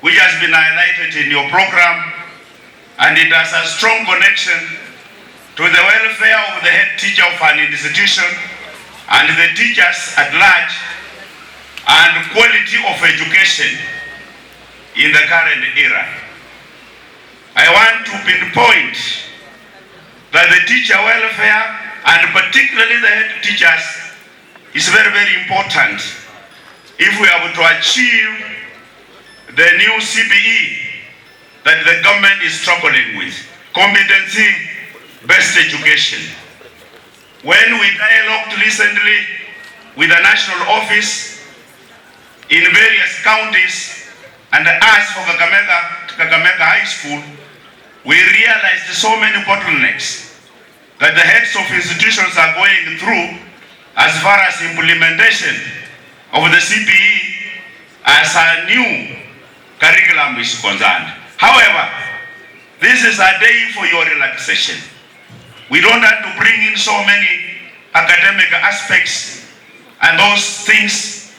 which has been highlighted in your program, and it has a strong connection to the welfare of the head teacher of an institution and the teachers at large, and quality of education in the current era. I want to pinpoint that the teacher welfare, and particularly the head teachers, is very, very important if we are to achieve the new CBE that the government is struggling with, competency-based education. When we dialogued recently with the national office in various counties and asked for Kakamega High School, we realized so many bottlenecks that the heads of institutions are going through as far as implementation of the CBE as a new curriculum is concerned. However, this is a day for your relaxation. We don't have to bring in so many academic aspects and those things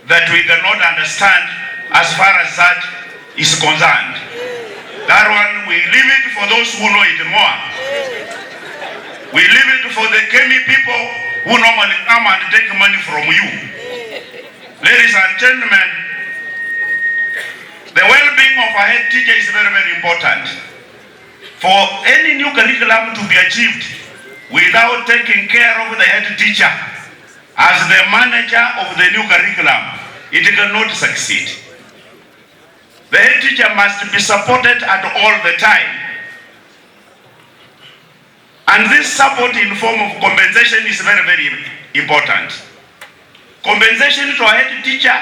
that we cannot understand as far as that is concerned. That one, we leave it for those who know it more. We leave it for the Kemi people who normally come and take money from you. Ladies and gentlemen, the well-being of a head teacher is very, very important. For any new curriculum to be achieved without taking care of the head teacher as the manager of the new curriculum, it cannot succeed. The head teacher must be supported at all the time. And this support in form of compensation is very, very important. Compensation to a head teacher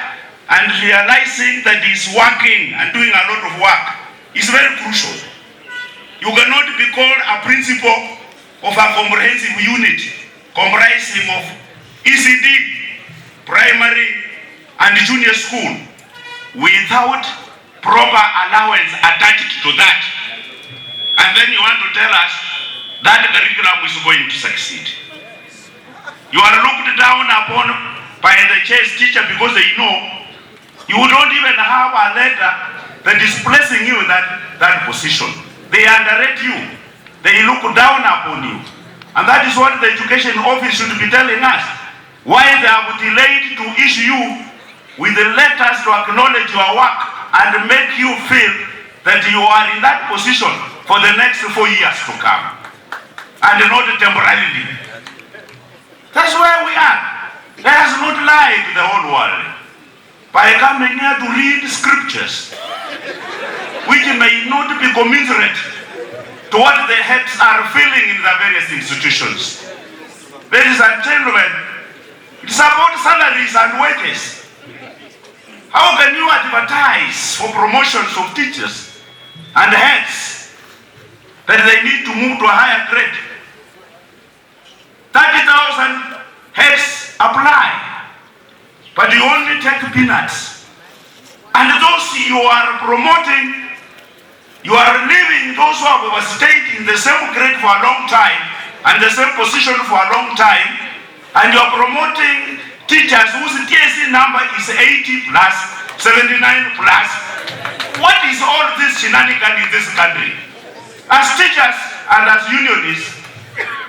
and realizing that he's working and doing a lot of work is very crucial. You cannot be called a principal of a comprehensive unit comprising of ECD, primary and junior school without proper allowance attached to that. And then you want to tell us that curriculum is going to succeed. You are looked down upon by the chess teacher because they know you don't even have a letter that is placing you in that position. They underrate you. They look down upon you. And that is what the education office should be telling us. Why they have delayed to issue you with the letters to acknowledge your work and make you feel that you are in that position for the next 4 years to come. And not temporarily. That's where we are. Let us not lie to the whole world by coming here to read scriptures which may not be commensurate to what the heads are feeling in the various institutions. Ladies and gentlemen, it's about salaries and wages. How can you advertise for promotions of teachers and heads that they need to move to a higher grade? 30,000 heads apply, but you only take peanuts. And those you are promoting, you are leaving those who have overstayed in the same grade for a long time and the same position for a long time, and you are promoting teachers whose TSC number is 80 plus, 79 plus. What is all this shenanigans in this country? As teachers and as unionists,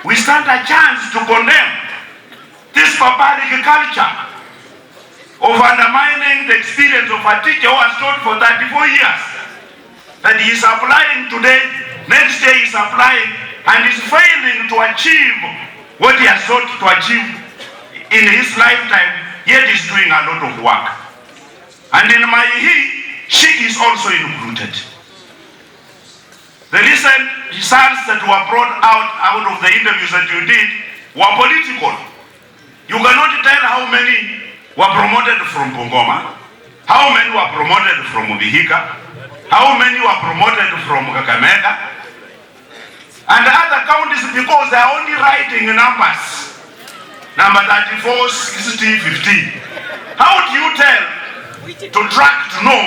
we stand a chance to condemn this barbaric culture of undermining the experience of a teacher who has taught for 34 years. That he is applying today, next day he is applying, and is failing to achieve what he has sought to achieve in his lifetime, yet is doing a lot of work. And in my she is also included. The recent results that were brought out of the interviews that you did were political. You cannot tell how many were promoted from Bungoma. How many were promoted from Vihiga? How many were promoted from Kakamega? And other counties, because they are only writing numbers. Number 34, 60, 15. How do you tell to track to know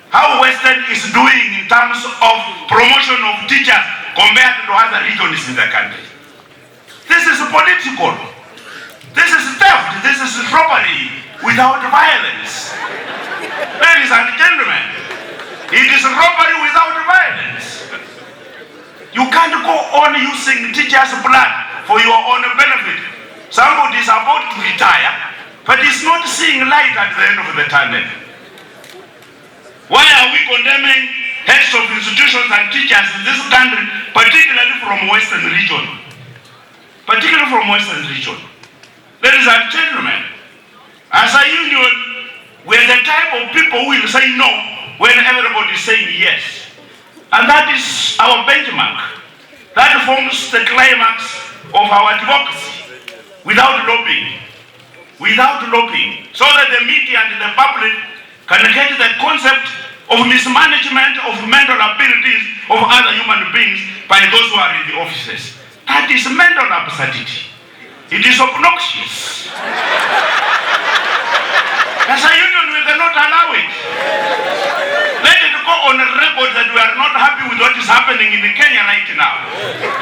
how Western is doing in terms of promotion of teachers compared to other regions in the country? This is political. This is theft. This is robbery without violence. Ladies and gentlemen, it is robbery without violence. You can't go on using teachers' blood for your own benefit. Somebody is about to retire, but is not seeing light at the end of the tunnel. Why are we condemning heads of institutions and teachers in this country, particularly from Western region? Particularly from Western region. Ladies and gentlemen, as a union, we are the type of people who will say no when everybody is saying yes. And that is our benchmark. That forms the climax of our democracy. Without lobbying. Without lobbying. So that the media and the public can get the concept of mismanagement of mental abilities of other human beings by those who are in the offices. That is mental absurdity. It is obnoxious. As a union, we cannot allow it. Let it go on record that we are not happy with what is happening in Kenya right now,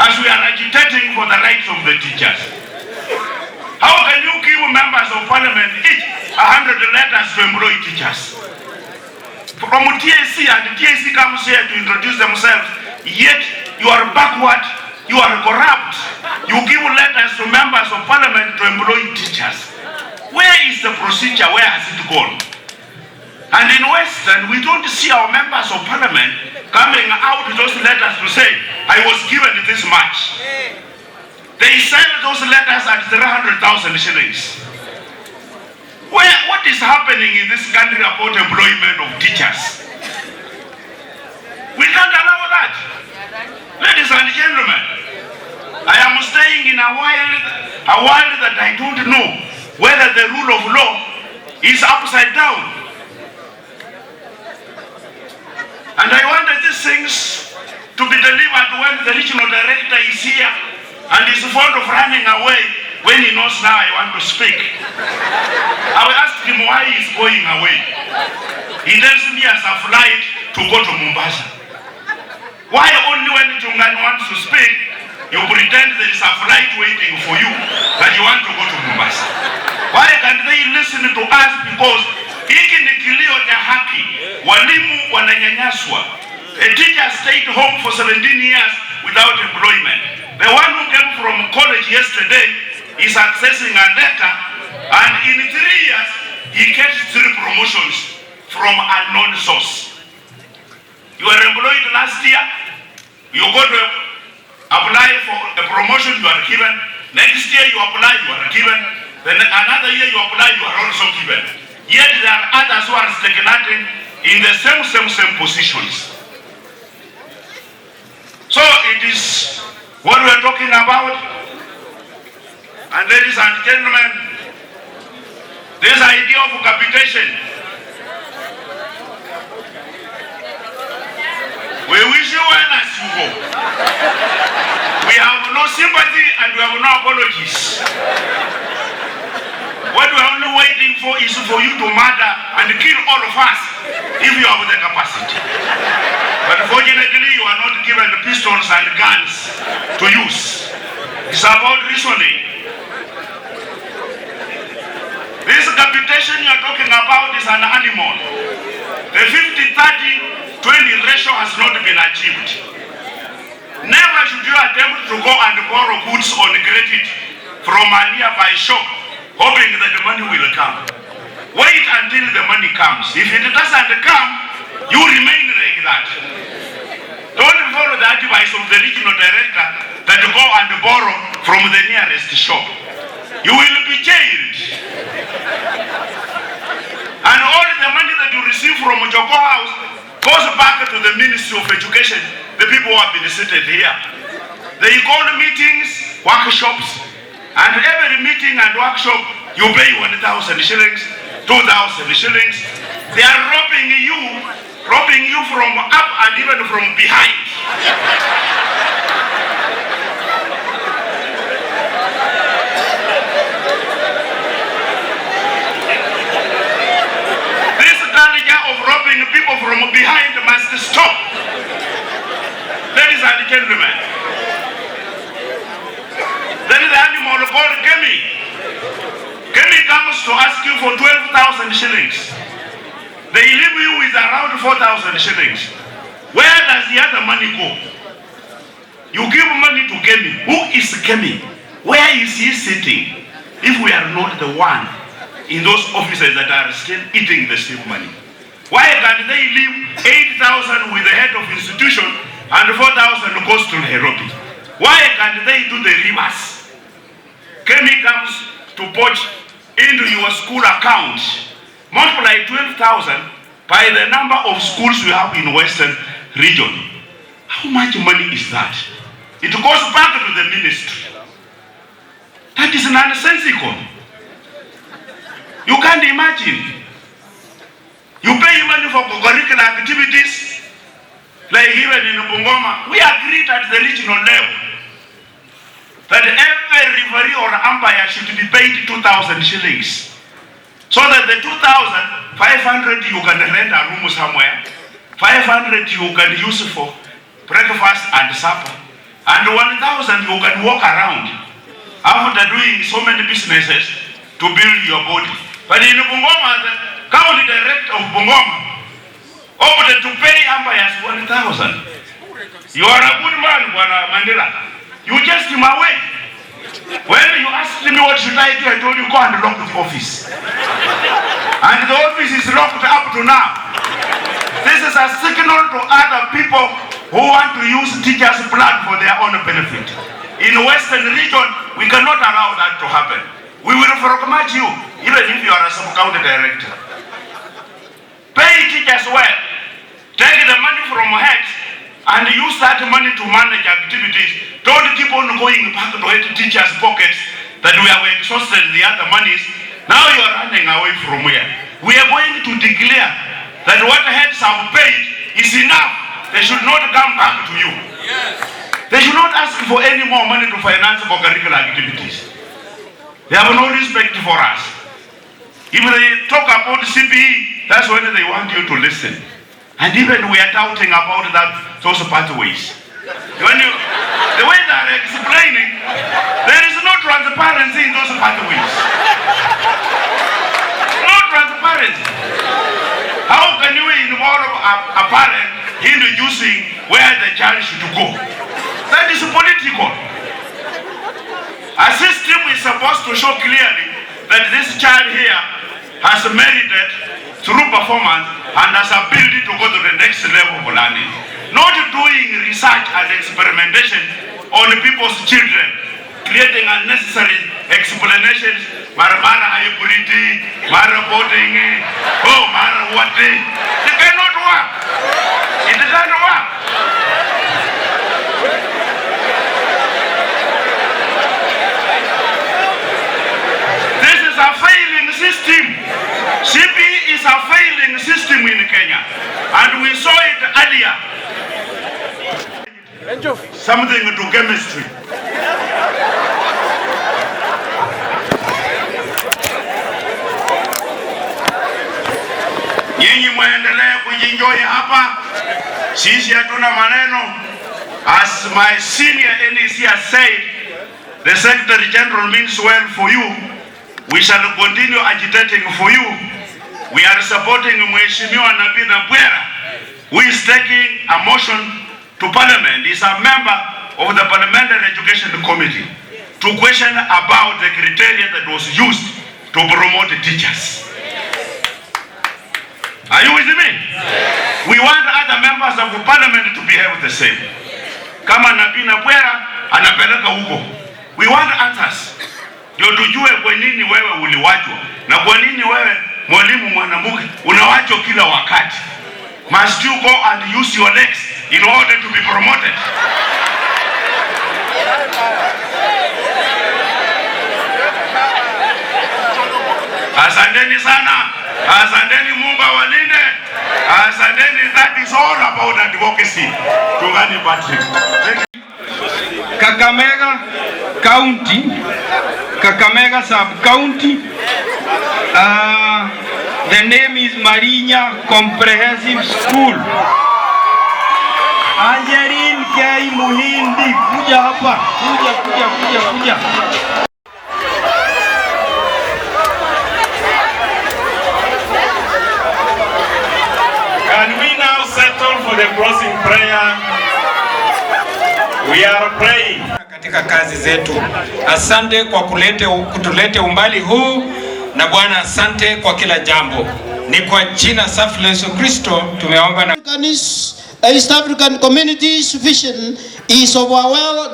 as we are agitating for the rights of the teachers. How can you give members of parliament each 100 letters to employ teachers? From TAC, and TAC comes here to introduce themselves, yet you are backward, you are corrupt. You give letters to members of parliament to employ teachers. Where is the procedure? Where has it gone? And in Western, we don't see our members of parliament coming out with those letters to say, I was given this much. They sell those letters at 300,000 shillings. What is happening in this country about employment of teachers? We can't allow that. Ladies and gentlemen, I am staying in a world that I don't know whether the rule of law is upside down. And I wanted these things to be delivered when the regional director is here and is fond of running away when he knows now I want to speak. I will ask him why he is going away. He tells me he has a flight to go to Mombasa. Why only when Chungani wants to speak, you pretend there is a flight waiting for you that you want to go to Mombasa? Why can't they listen to us? Because hiki ni kilio cha haki. Walimu wananyanyaswa. A teacher stayed home for 17 years without employment. The one who came from college yesterday is accessing a letter, and in 3 years he gets 3 promotions from a unknown source. You were employed last year, you go to apply for a promotion, you are given. Next year you apply, you are given. Then another year you apply, you are also given. Yet there are others who are stagnating in the same positions. So it is what we are talking about. And ladies and gentlemen, this idea of capitation, we wish you well as you go. We have no sympathy and we have no apologies. What we are only waiting for is for you to murder and kill all of us if you have the capacity. But fortunately, you are not given pistols and guns to use. It's about reasoning. This capitation you are talking about is an animal. The 50-30-20 ratio has not been achieved. Never should you attempt to go and borrow goods on credit from a nearby shop, hoping that the money will come. Wait until the money comes. If it doesn't come, you remain like that. Don't follow the advice of the regional director that you go and borrow from the nearest shop. You will be jailed. And all the money that you receive from Joko House goes back to the Ministry of Education, the people who have been seated here. They call meetings, workshops, and every meeting and workshop you pay 1,000 shillings, 2,000 shillings, 5,000 They are robbing you from up and even from behind. This culture of robbing people from behind must stop. Ladies and gentlemen, there is an animal called Kemi. Kemi comes to ask you for 12,000 shillings. They leave you with around 4,000 shillings. Where does the other money go? You give money to Kemi. Who is Kemi? Where is he sitting? If we are not the one in those offices that are still eating the same money. Why can't they leave 8,000 with the head of institution and 4,000 goes to Nairobi? Why can't they do the reverse? Kemi comes to poach into your school account. Multiply 12,000 by the number of schools we have in Western region. How much money is that? It goes back to the ministry. That is nonsensical. You can't imagine. You pay money for curricular activities, like even in Bungoma. We agreed at the regional level that every referee or umpire should be paid 2,000 shillings. So that the 2,500 you can rent a room somewhere, 500 you can use for breakfast and supper, and 1,000 you can walk around after doing so many businesses to build your body. But in Bungoma, the county director of Bungoma opted to pay umpires 1,000. You are a good man, Bwana Mandela. You chased him away. When you asked me what should I do, I told you go and lock the office. And the office is locked up to now. This is a signal to other people who want to use teachers' blood for their own benefit. In Western region, we cannot allow that to happen. We will frogmatch you, even if you are a sub-county director. Pay teachers well. Take the money from heads and use that money to manage activities. Don't keep on going back to teachers' pockets that we have exhausted the other monies. Now you are running away from where? We are going to declare that what heads have paid is enough. They should not come back to you. Yes. They should not ask for any more money to finance for curricular activities. They have no respect for us. If they talk about CPE, that's when they want you to listen. And even we are doubting about those pathways. The way they are explaining, there is no transparency in those pathways. No transparency. How can you involve a parent in choosing where the child should go? That is political. A system is supposed to show clearly that this child here has merited through performance and has ability to go to the next level of learning. Not doing research and experimentation on people's children, creating unnecessary explanations, mara hybrid, mara boarding, mara what. It cannot work. It cannot work. This is a failing system. CPE is a failing system in Kenya, and we saw it earlier. Something to chemistry. Nyinyi muendelee kujienjoy hapa, sisi hatuna maneno. As my senior NEC has said, the Secretary General means well for you. We shall continue agitating for you. We are supporting Mheshimiwa Nabina Bwera, who is taking a motion to Parliament. He is a member of the Parliamentary Education Committee to question about the criteria that was used to promote teachers. Are you with me? Yes. We want other members of the Parliament to behave the same. Kama Nabina Bwera anapeleka huko. We want others. Ndio tujue kwa nini wewe uliwachwa na kwa nini wewe mwalimu mwanamke unawachwa kila wakati. Must you go and use your legs in order to be promoted? Asanteni sana. Asanteni, Mungu awalinde. Asanteni, that is all about advocacy. Tungani Patrick. Kakamega County, Kakamega Sub-County. The name is Marinya Comprehensive School. Angerin K. Muhindi, kuja hapa, kuja. Can we now settle for the closing prayer? We are praying. Katika kazi zetu. Asante kwa kutulete umbali huu, na Bwana asante kwa kila jambo. Ni kwa jina safi la Yesu Kristo tumeomba na East African community's vision is of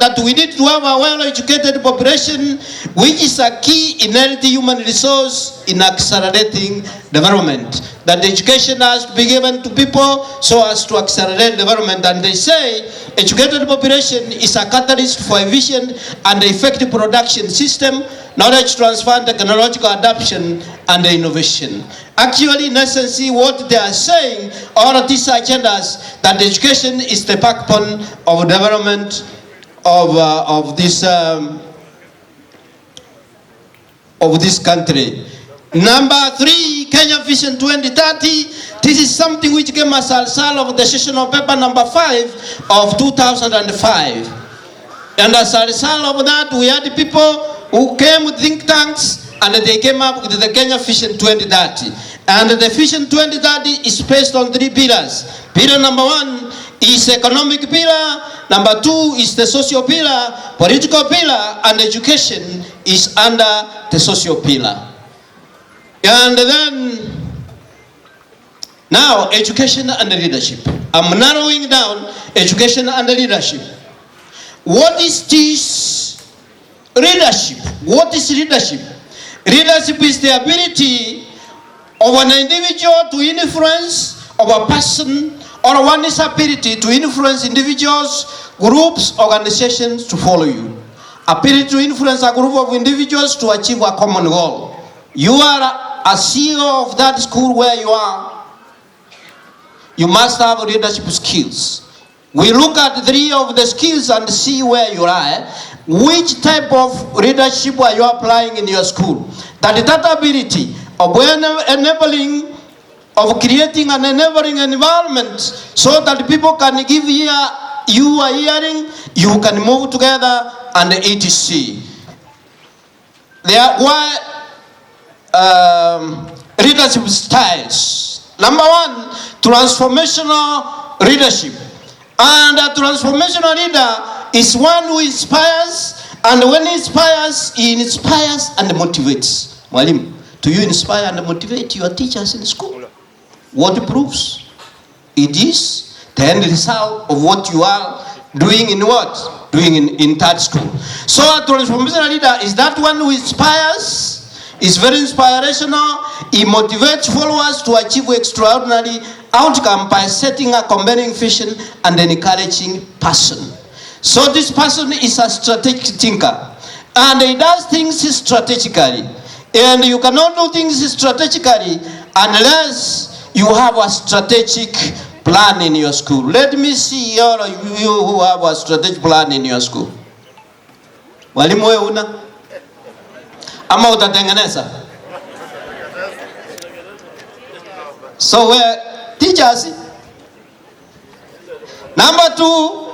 that we need to have a well-educated population, which is a key inherent human resource in accelerating development. That education has to be given to people so as to accelerate development. And they say educated population is a catalyst for efficient and effective production system, knowledge transfer, technological adoption, and innovation. Actually, in essence, what they are saying, all of these agendas, that education is the backbone of development of this country. Number 3, Kenya Vision 2030. This is something which came as a result of the sessional paper number 5 of 2005. And as a result of that, we had people who came with think tanks, and they came up with the Kenya Vision 2030. And the Vision 2030 is based on 3 pillars. Pillar number 1 is economic pillar, number 2 is the social pillar, political pillar, and education is under the social pillar. And then, now, education and leadership. I'm narrowing down education and leadership. What is this leadership? What is leadership? Leadership is the ability of an individual to influence, of a person, or one's ability to influence individuals, groups, organizations to follow you. Ability to influence a group of individuals to achieve a common goal. You are a CEO of that school where you are. You must have leadership skills. We look at 3 of the skills and see where you are. Which type of leadership are you applying in your school? That ability of enabling, of creating an enabling environment so that people can give you a hearing, you can move together, and etc. There are leadership styles. Number 1, transformational leadership. And a transformational leader is one who inspires, and when he inspires and motivates. Mwalimu, do you inspire and motivate your teachers in school? What proves? It is the end result of what you are doing in what? Doing in that school. So a transformational leader is that one who inspires, is very inspirational. He motivates followers to achieve extraordinary outcome by setting a compelling vision and an encouraging person. So this person is a strategic thinker, and he does things strategically. And you cannot do things strategically unless you have a strategic plan in your school. Let me see all of you who have a strategic plan in your school. Walimu wewe una? Ama utatengeneza? So teachers. Number 2,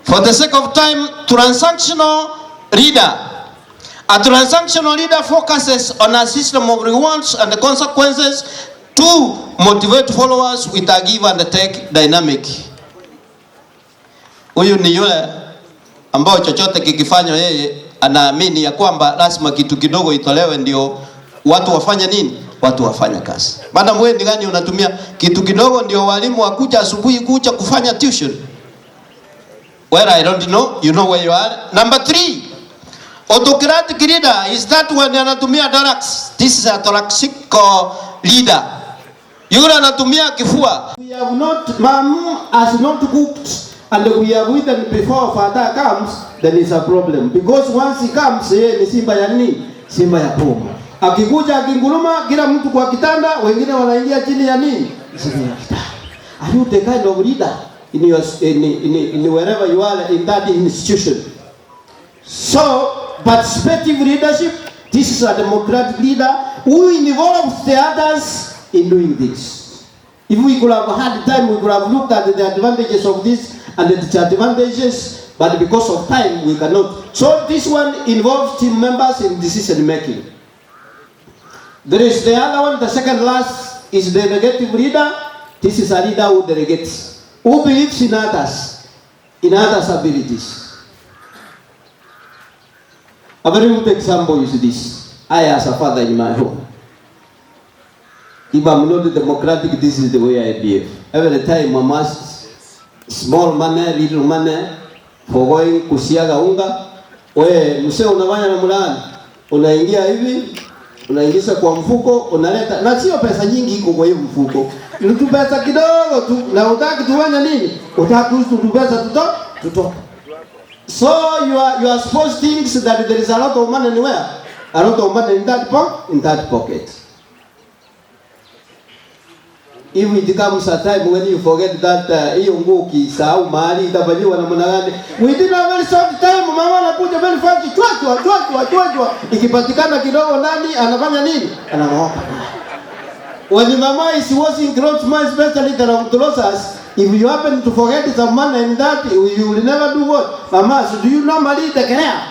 for the sake of time, transactional leader. A transactional leader focuses on a system of rewards and consequences to motivate followers with a give and take dynamic. Huyu ni yule ambao chochote kikifanywa yeye anaamini ya kwamba lazima kitu kidogo itolewe ndio watu wafanye nini? Watu wafanya kazi. Madam, wewe ni gani unatumia kitu kidogo ndio walimu wakuja asubuhi kuja kufanya tuition? Well, I don't know. You know where you are. Number 3, autocratic leader is that when anatumia thorax. This is a thoracic leader. Yule anatumia kifua. We have not, mom has not cooked, and we have eaten before father comes, then it's a problem. Because once he comes, yeye ni simba ya nini? Simba ya poma. Akikuja akinguruma, kila mtu kwa kitanda, wengine wanaingia chini ya nini? Chini ya kitanda. Are you the kind of leader in your in wherever you are in that institution? So, participative leadership, this is a democratic leader who involves the others in doing this. If we could have had time, we could have looked at the advantages of this and the disadvantages, but because of time, we cannot. So this one involves team members in decision making. There is the other one, the second last is the delegative leader. This is a leader who delegates, who believes in others abilities. A very good example is this. I, as a father in my home, if I'm not democratic, this is the way I behave. Every time I'm asked small money, little money, for going kusiaga unga, we msee unafanya na mulani, unaingia hivi, unaingiza kwa mfuko, unaleta, na sio pesa nyingi iko kwa hiyo mfuko. Ni tu pesa kidogo tu, na utaki tufanya nini? Utaki tu pesa tutoka. So you are supposed to think that there is a lot of money anywhere, a lot of money in that pocket. If it comes a time when you forget that hiyo nguo ukisahau mahali itafanywa na mwanagani. Within a very short time mama anakuja very fast chwa. Ikipatikana kidogo nani anafanya nini? Anaoka. When mama is washing clothes, especially the clothes, if you happen to forget some money in that, you will never do what? Mama, so do you normally take care?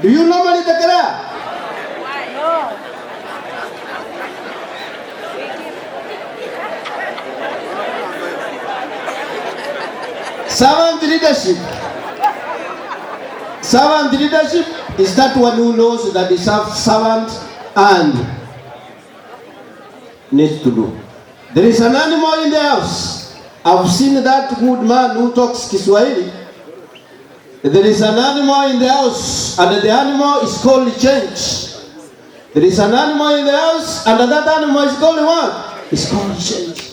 Do you normally take care? No. Servant leadership is that one who knows that the servant and needs to do. There is an animal in the house. I've seen that good man who talks Kiswahili. There is an animal in the house, and the animal is called change. There is an animal in the house, and that animal is called what? It's called change.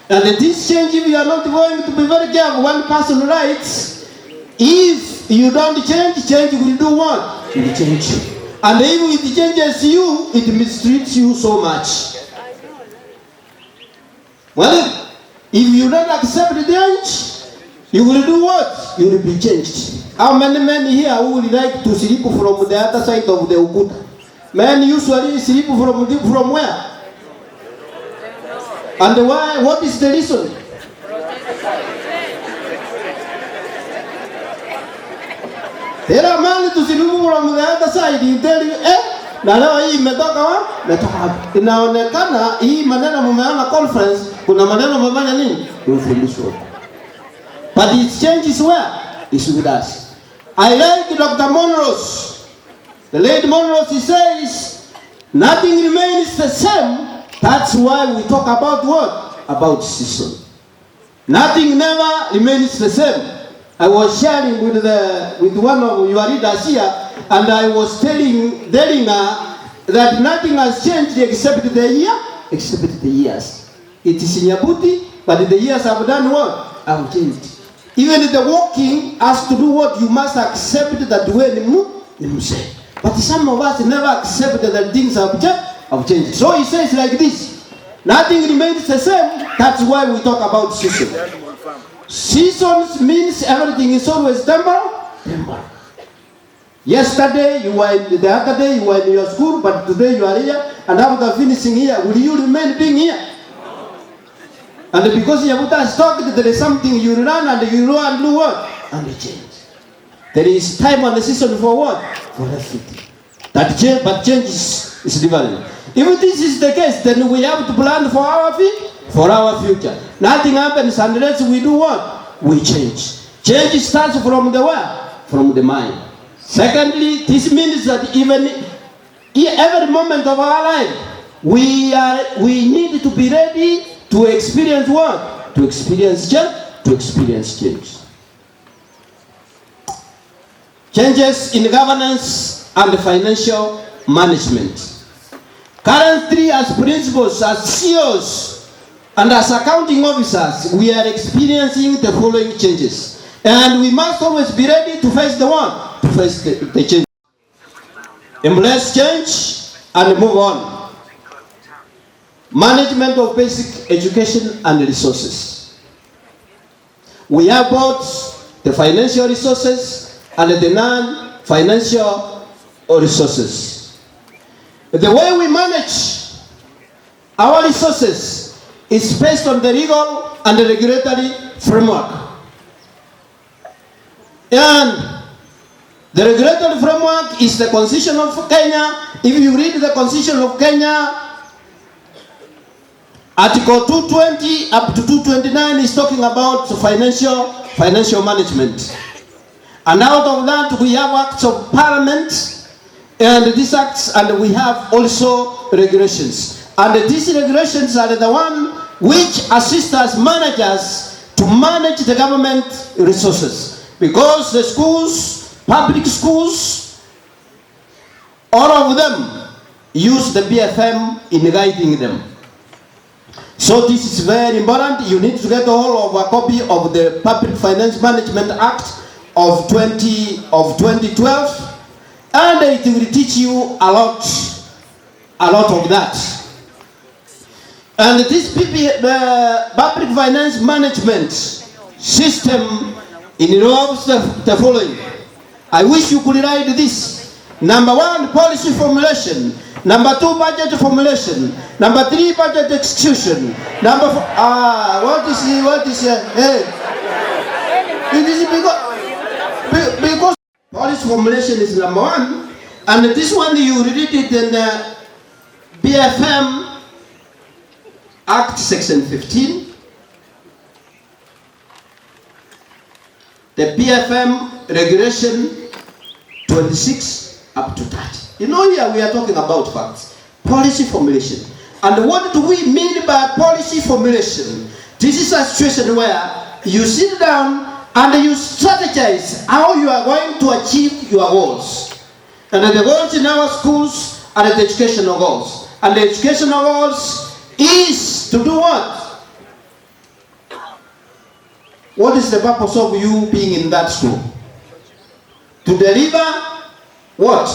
And this change, if you are not going to be very careful, one person writes, if you don't change, change will do what? It will change you. And if it changes you, it mistreats you so much. Well, if you don't accept the change, you will do what? You will be changed. How many men here who would like to sleep from the other side of the ukuta? Men usually sleep from where? And why? What is the reason? There are men to sleep from the other side. You tell you, na leo hii imetoka wapi? Imetoka wapi? Inaonekana hii maneno mumeona conference, kuna maneno mmefanya nini? Mfundisho. But it changes where? It's with us. I like Dr. Monros. The late Monros, he says, nothing remains the same. That's why we talk about what? About season. Nothing never remains the same. I was sharing with one of your leaders here, and I was telling her that nothing has changed except the years. It is in Nyabuti, but the years have done what? Have changed. Even the walking has to do what? You must accept that way. But some of us never accept that things have changed. So he says like this, nothing remains the same. That's why we talk about seasons. Seasons means everything is always temporal. Yesterday you were the other day you were in your school, but today you are here, and after finishing here, will you remain being here? And because Yabuta has talked, there is something you learn and you know and do what? And you change. There is time and the season for what? For everything. But change is different. If this is the case, then we have to plan for our future. Nothing happens unless we do what? We change. Change starts from the where? From the mind. Secondly, this means that even every moment of our life, we need to be ready to experience what? To experience change. Changes in governance and financial management. Currently, as principals, as CEOs, and as accounting officers, we are experiencing the following changes. And we must always be ready to face the change. embrace change, and move on. Management of basic education and resources. We have both the financial resources and the non-financial resources. The way we manage our resources is based on the legal and the regulatory framework. And the regulatory framework is the Constitution of Kenya. If you read the Constitution of Kenya, Article 220 up to 229 is talking about financial management. And out of that we have acts of parliament, and these acts, and we have also regulations. And these regulations are the one which assist us managers to manage the government resources. Because the schools, public schools, all of them use the BFM in guiding them. So this is very important. You need to get a hold of a copy of the Public Finance Management Act of 2012, and it will teach you a lot of that. And this the Public Finance Management system involves the following. I wish you could write this. Number 1, policy formulation. Number 2, budget formulation. Number 3, budget execution. Number 4, what is hey? It is because policy formulation is number 1, and this one you read it in the BFM Act Section 15. The BFM Regulation 26 up to 30. You know, here we are talking about facts. Policy formulation. And what do we mean by policy formulation? This is a situation where you sit down and you strategize how you are going to achieve your goals. And the goals in our schools are the educational goals. And the educational goals is to do what? What is the purpose of you being in that school? To deliver what?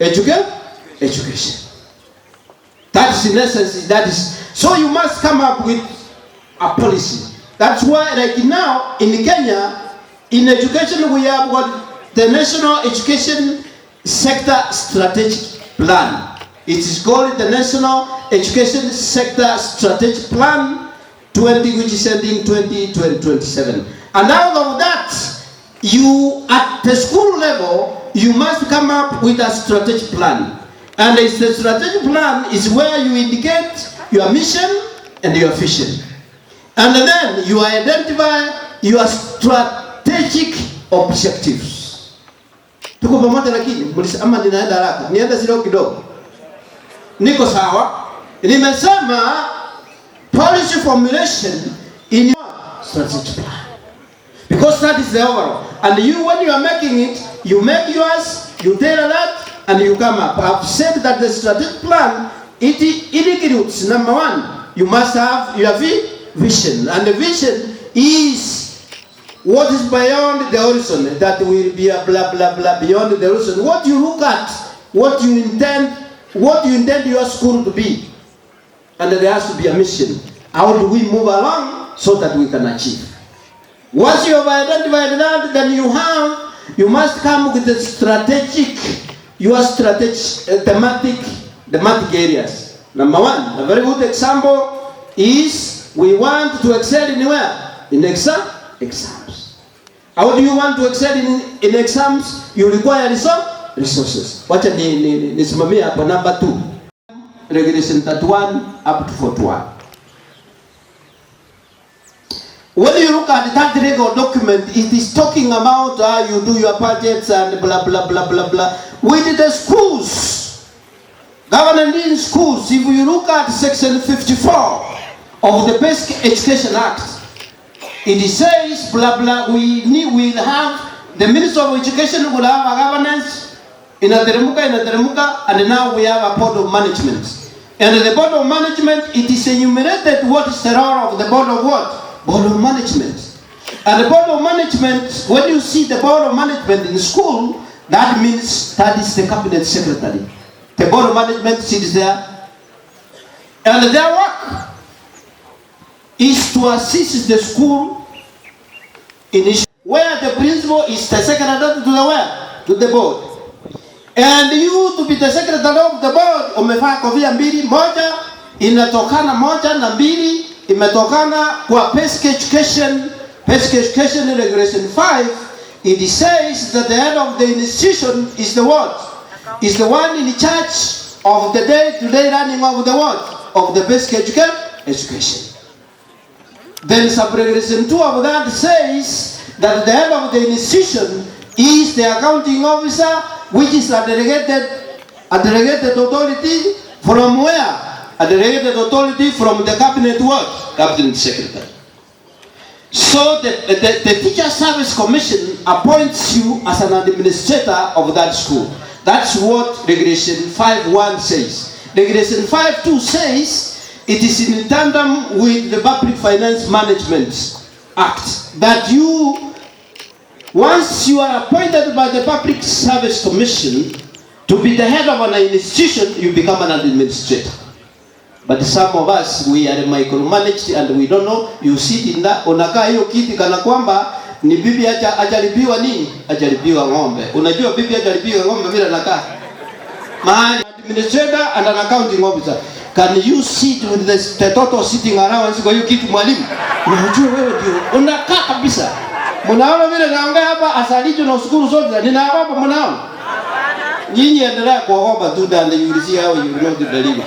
Education. That is in essence, that is. So you must come up with a policy. That's why like now in Kenya, in education we have what the National Education Sector Strategic Plan. It is called the National Education Sector Strategic Plan 20, which is ending 2027. And out of that, you at the school level, you must come up with a strategic plan. And the strategic plan is where you indicate your mission and your vision. And then you identify your strategic objectives. Tuko pamoja lakini, ama ninaenda haraka. Nienda zilo kidogo. Niko sawa. Nimesema policy formulation in your strategic plan. Because that is the overall. And you, when you are making it, you make yours, you tailor that, and you come up. I've said that the strategic plan, it includes, number 1, you must have your vision. And the vision is what is beyond the horizon, that will be a blah, blah, blah, beyond the horizon. What you look at, what you intend your school to be. And there has to be a mission. How do we move along so that we can achieve? Once you have identified that, then you must come with the thematic areas. Number 1, a very good example is we want to excel in where? In exams. How do you want to excel in exams? You require resources. Wacha nisimamia hapo. Number 2, Regulation 31 up to 41. When you look at that legal document, it is talking about how you do your budgets and blah, blah, blah, blah, blah. With the schools, governing schools, if you look at Section 54 of the Basic Education Act, it says, blah, blah, we'll have, the Minister of Education will have a governance in a Teremuka, and now we have a board of management. And the board of management, it is enumerated what is the role of the board of what? Board of management. And the board of management, when you see the board of management in school, That means that is the cabinet secretary. The board of management sits there, and their work is to assist the school in where the principal is the secretary to the where? To the board. And you to be the secretary of the board, umevaa kofia mbili, moja inatokana moja na mbili imetokana kwa basic education regulation 5. It says that the head of the institution is the what? Is the one in charge of the day-to-day running of the what? Of the basic education. Then sub-regulation 2 of that says that the head of the institution is the accounting officer, which is a delegated authority from where? A delegated authority from the cabinet what? Cabinet secretary. So the Teacher Service Commission appoints you as an administrator of that school. That's what Regulation 5.1 says. Regulation 5.2 says it is in tandem with the Public Finance Management Act that you, once you are appointed by the Public Service Commission to be the head of an institution, you become an administrator. But some of us, we are micromanaged and we don't know. You sit in that, unakaa hiyo kiti kana kwamba ni bibi ajaribiwa nini? Ajaribiwa ng'ombe. Unajua bibi ajaribiwa ng'ombe vile anakaa. Mahali administrator and an accounting officer. Can you sit with the total sitting allowance kwa hiyo kitu mwalimu? Unajua wewe ndio unakaa kabisa. Mnaona vile naongea hapa asalijo na ushukuru zote. Ninaomba mnaona? Nyinyi endelea kuomba tu and you will see how you will not deliver.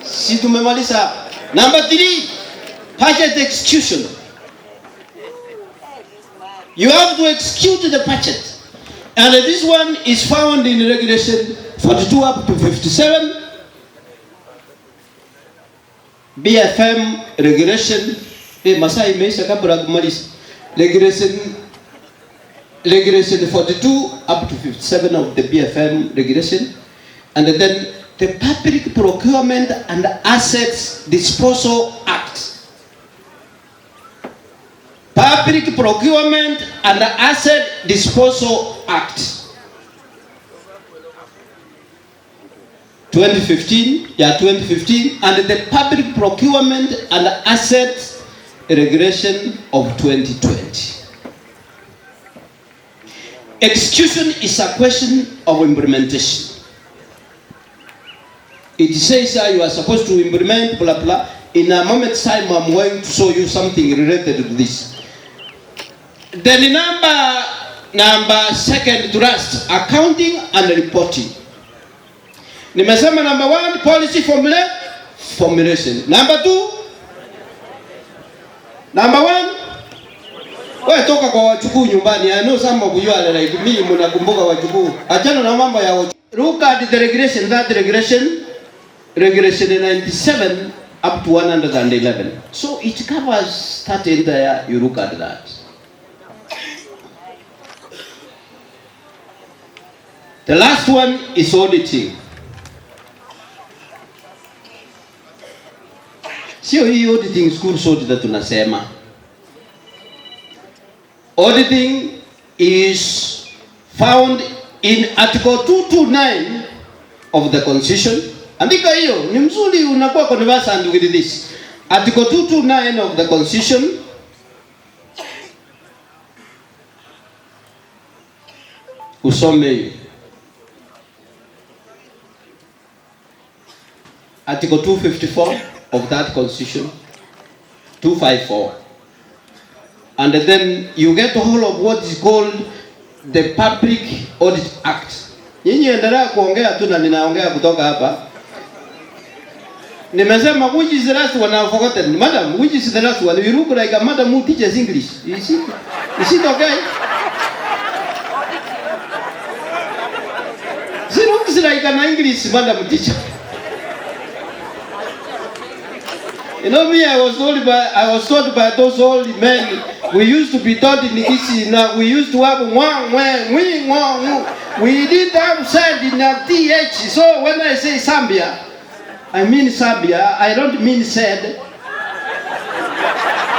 Si tumemaliza. Number 3, budget execution. You have to execute the budget. And this one is found in Regulation 42 up to 57. BFM Regulation. Masai imeisha kabla kumaliza. Regulation 42 up to 57 of the BFM Regulation. And then the Public Procurement and Assets Disposal Act. Public Procurement and Asset Disposal Act 2015, and the Public Procurement and Asset Regulation of 2020. Execution is a question of implementation. It says that you are supposed to implement blah blah. In a moment's time, I'm going to show you something related to this. Then number second thrust, accounting and reporting. Nimesema number 1, policy formulation. Number 2, number 1, wewe toka kwa wachukuu nyumbani. I know some of you are like me, mnakumbuka wachukuu. Achana na mambo ya wachukuu. Look at the regulation, that Regulation 97 up to 111. So it covers that entire, you look at that. The last one is auditing. Sio hii auditing school sote that tunasema. Auditing is found in Article 229 of the Constitution. Andika hiyo, ni mzuri unakuwa conversant with this. Article 229 of the Constitution. Usome hiyo. Article 254 of that Constitution. 254. And then you get the whole of what is called the Public Audit Act. Nyinyi endelea kuongea tu na ninaongea kutoka hapa. Nimesema which is the last one I've forgotten. Madam, which is the last one? You look like a madam who teaches English. Is it okay? She looks like an English madam teacher. You know me, I was told by those old men. We used to be taught in Kisi. Now we used to have we didn't have said in a TH. So when I say Zambia, I mean Zambia. I don't mean said.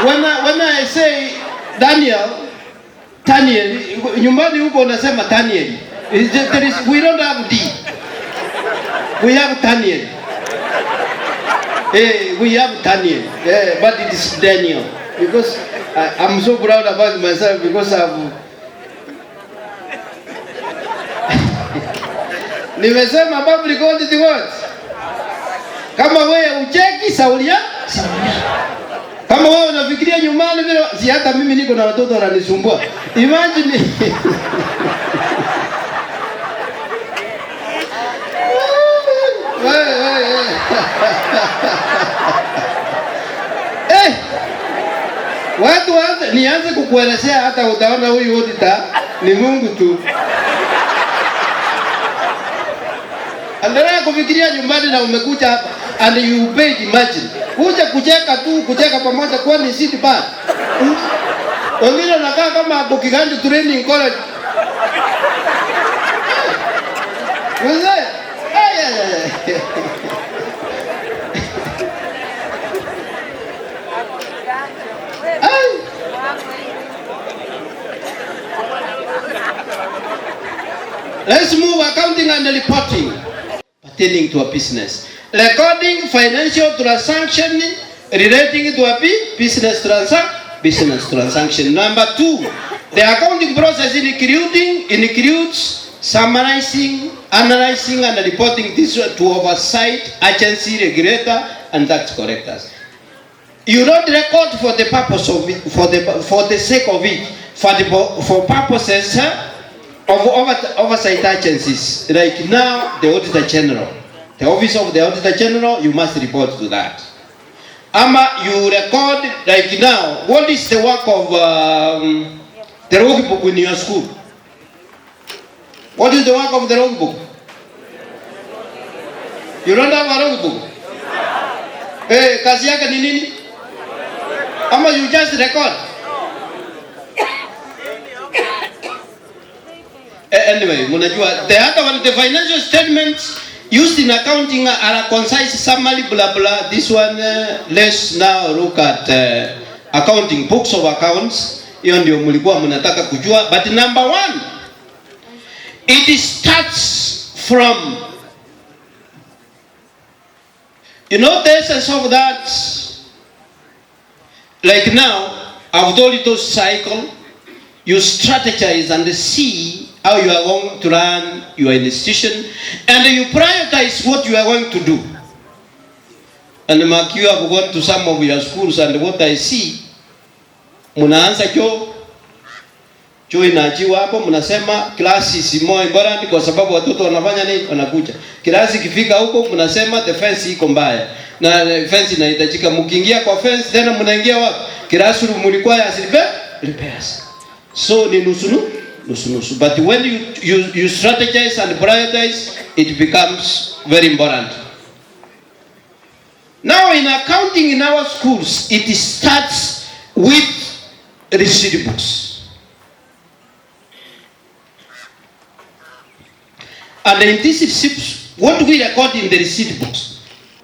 When I say Daniel, Daniel, nyumbani huko unasema Daniel. We don't have D. We have Daniel. We have Daniel. But it is Daniel. Because I'm so proud about myself because I've nimesema public audit words. Kama wewe ucheki Saulia. Kama wewe unafikiria nyumbani vile si hata mimi niko na watoto wananisumbua. Imagine. Watu nianze kukuelezea hata utaona huyu auditor ni Mungu tu. Endelea kufikiria nyumbani na umekuja hapa and you paid, imagine. Kuja kucheka pamoja kwani si bad. Wengine wanakaa kama hapo Kiganjo Training College. Mzee. Let's move accounting and reporting pertaining to a business. Recording financial transaction relating to a business transaction. Number 2, the accounting process includes summarizing, analyzing, and reporting this to oversight, agency, regulator, and tax collectors. You don't record for the purpose of it, for the sake of it, for purposes of oversight agencies. Like now, the Auditor General. The Office of the Auditor General, you must report to that. You record, like now, what is the work of the logbook in your school? What is the work of the logbook? You don't have a logbook? Kazi yake ni nini? You just record? Anyway, munajua, the other one, the financial statements used in accounting are a concise summary, blah blah. This one, let's now look at accounting, books of accounts. Hiyo ndio mlikuwa mnataka kujua. But number 1, it starts from, the essence of that. Like now, I've told you to cycle, you strategize and see how you are going to run your institution, and you prioritize what you are going to do. And Mark, you have gone to some of your schools, and what I see, munaanza choo inaachiwa hapo, mnasema klasi si more important kwa sababu watoto wanafanya nini? Wanakuja. Klasi ikifika huko mnasema the fence iko mbaya. Na fence inahitajika, mkiingia kwa fence tena mnaingia wapi? Klasi mlikuwa ya repairs. So ni nusu. But when you strategize and prioritize, it becomes very important. Now in accounting in our schools, it starts with receipt books. And in this receipt, what we record in the receipt books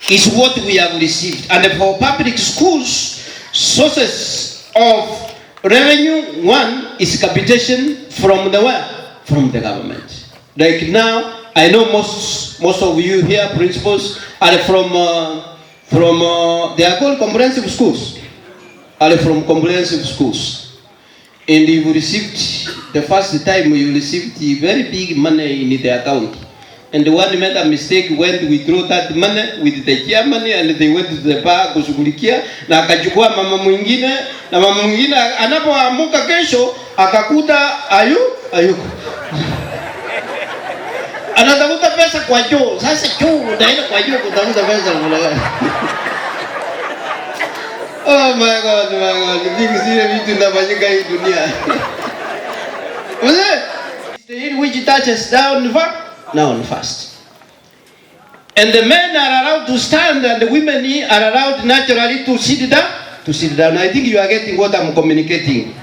is what we have received. And for public schools, sources of revenue, 1 is capitation from the where? From the government. Like now, I know most of you here, principals, are from they are called comprehensive schools. Are from comprehensive schools. And you received, the first time you received very big money in the account. And the one made a mistake when we threw that money with the chairman, and they went to the bar kushughulikia na akachukua mama mwingine, na mama mwingine anapoamuka kesho akakuta ayuko anatafuta pesa kwa choo. Sasa choo unaenda kwa choo kutafuta pesa mbona? Oh my God, vingi zile vitu vinafanyika hii dunia. Which touches down fast. And the men are allowed to stand and the women are allowed naturally to sit down. I think you are getting what I'm communicating.